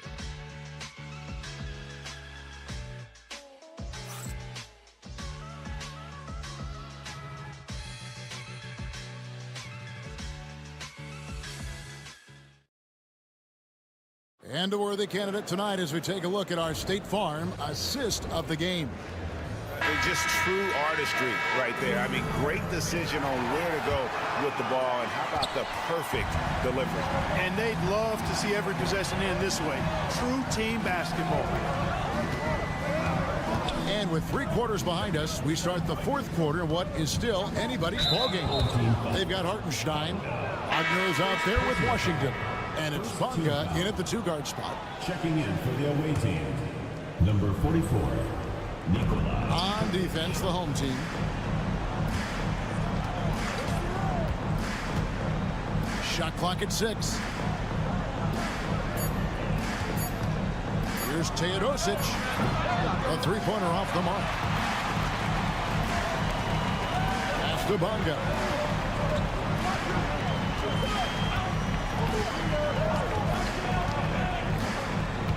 And a worthy candidate tonight as we take a look at our State Farm assist of the game. Just true artistry right there. I mean, great decision on where to go with the ball, and how about the perfect delivery. And they'd love to see every possession end this way. True team basketball. And with 3 quarters behind us, we start the fourth quarter, what is still anybody's ballgame. They've got Hartenstein. Wagner is out there with Washington. And it's Bonga in at the 2-guard spot. Checking in for the away team, number 44, Nikolai. On defense, the home team. Shot clock at 6. Here's Teodosic. A 3-pointer off the mark. Pass to Bonga.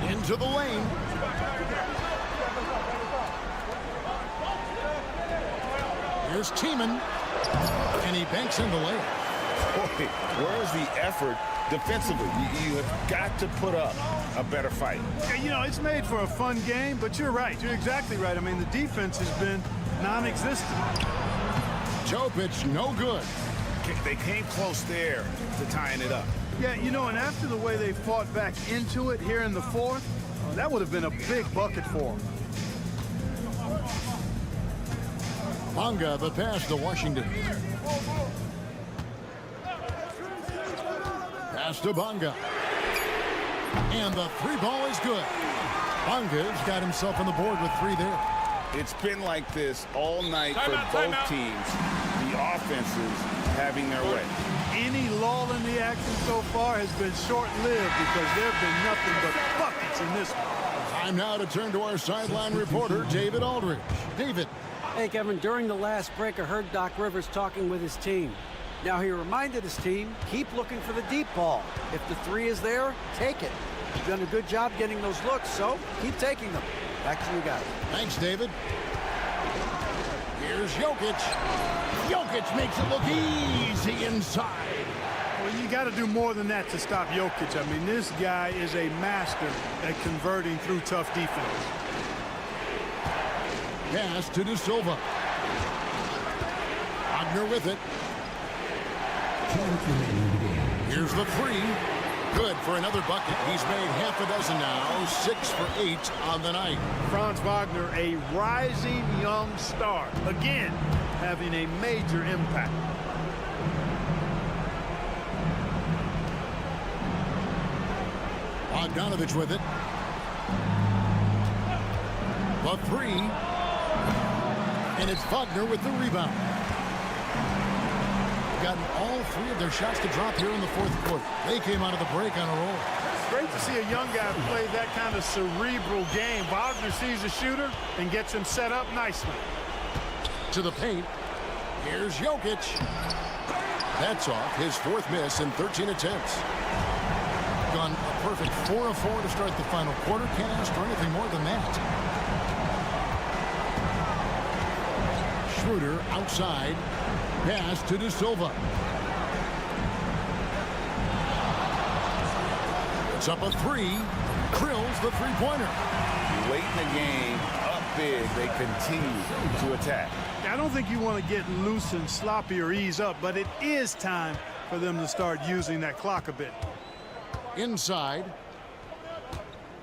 Into the lane. Here's Tiemann. And he banks in the lane. Boy, where's the effort defensively? You have got to put up a better fight. Yeah, you know, it's made for a fun game, but you're right. You're exactly right. I mean, the defense has been non-existent. Topic, no good. They came close there to tying it up. Yeah, you know, and after the way they fought back into it here in the fourth, that would have been a big bucket for them. Bonga, the pass to Washington. Pass to Bonga. And the three ball is good. Bonga's got himself on the board with 3 there. It's been like this all night for both teams. The offenses having their way. Any lull in the action so far has been short-lived because there have been nothing but buckets in this one. Time now to turn to our sideline reporter, David Aldridge. David. Hey, Kevin, during the last break, I heard Doc Rivers talking with his team. Now, he reminded his team, keep looking for the deep ball. If the 3 is there, take it. You've done a good job getting those looks, so keep taking them. Back to you guys. Thanks, David. Here's Jokic. Jokic makes it look easy inside. Well, you got to do more than that to stop Jokic. I mean, this guy is a master at converting through tough defense. Pass to De Silva. Wagner with it. Here's the 3. Good for another bucket. He's made half a dozen now. 6 for 8 on the night. Franz Wagner, a rising young star. Again, having a major impact. Bogdanovich with it. The 3. And it's Wagner with the rebound. Gotten all 3 of their shots to drop here in the 4th quarter. They came out of the break on a roll. Great to see a young guy play that kind of cerebral game. Wagner sees a shooter and gets him set up nicely. To the paint. Here's Jokic. That's off. His 4th miss in 13 attempts. Gone a perfect 4 of 4 to start the final quarter. Can't ask for anything more than that. Schroeder outside. Pass to De Silva. It's up a 3. Drills the three-pointer. Late in the game, up big, they continue to attack. I don't think you want to get loose and sloppy or ease up, but it is time for them to start using that clock a bit. Inside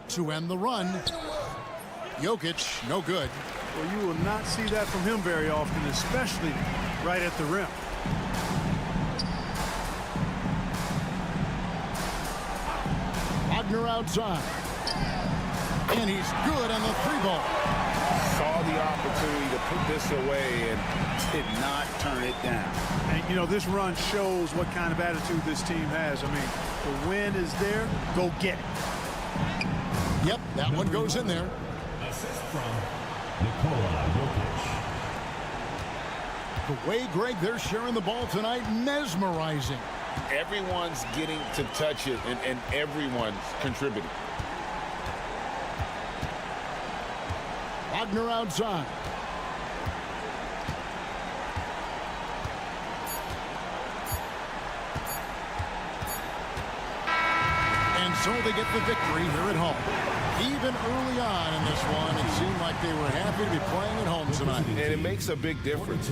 to end the run. Jokic, no good. Well, you will not see that from him very often, especially right at the rim. Wagner outside. And he's good on the 3-ball. Saw the opportunity to put this away and did not turn it down. And, you know, this run shows what kind of attitude this team has. I mean, the win is there. Go get it. Yep, that one goes in there. Assist from Nikola Jokic. The way, Greg, they're sharing the ball tonight, mesmerizing. Everyone's getting to touch it, and everyone's contributing. Wagner outside. And so they get the victory here at home. Even early on in this one, it seemed like they were happy to be playing at home tonight. And it makes a big difference.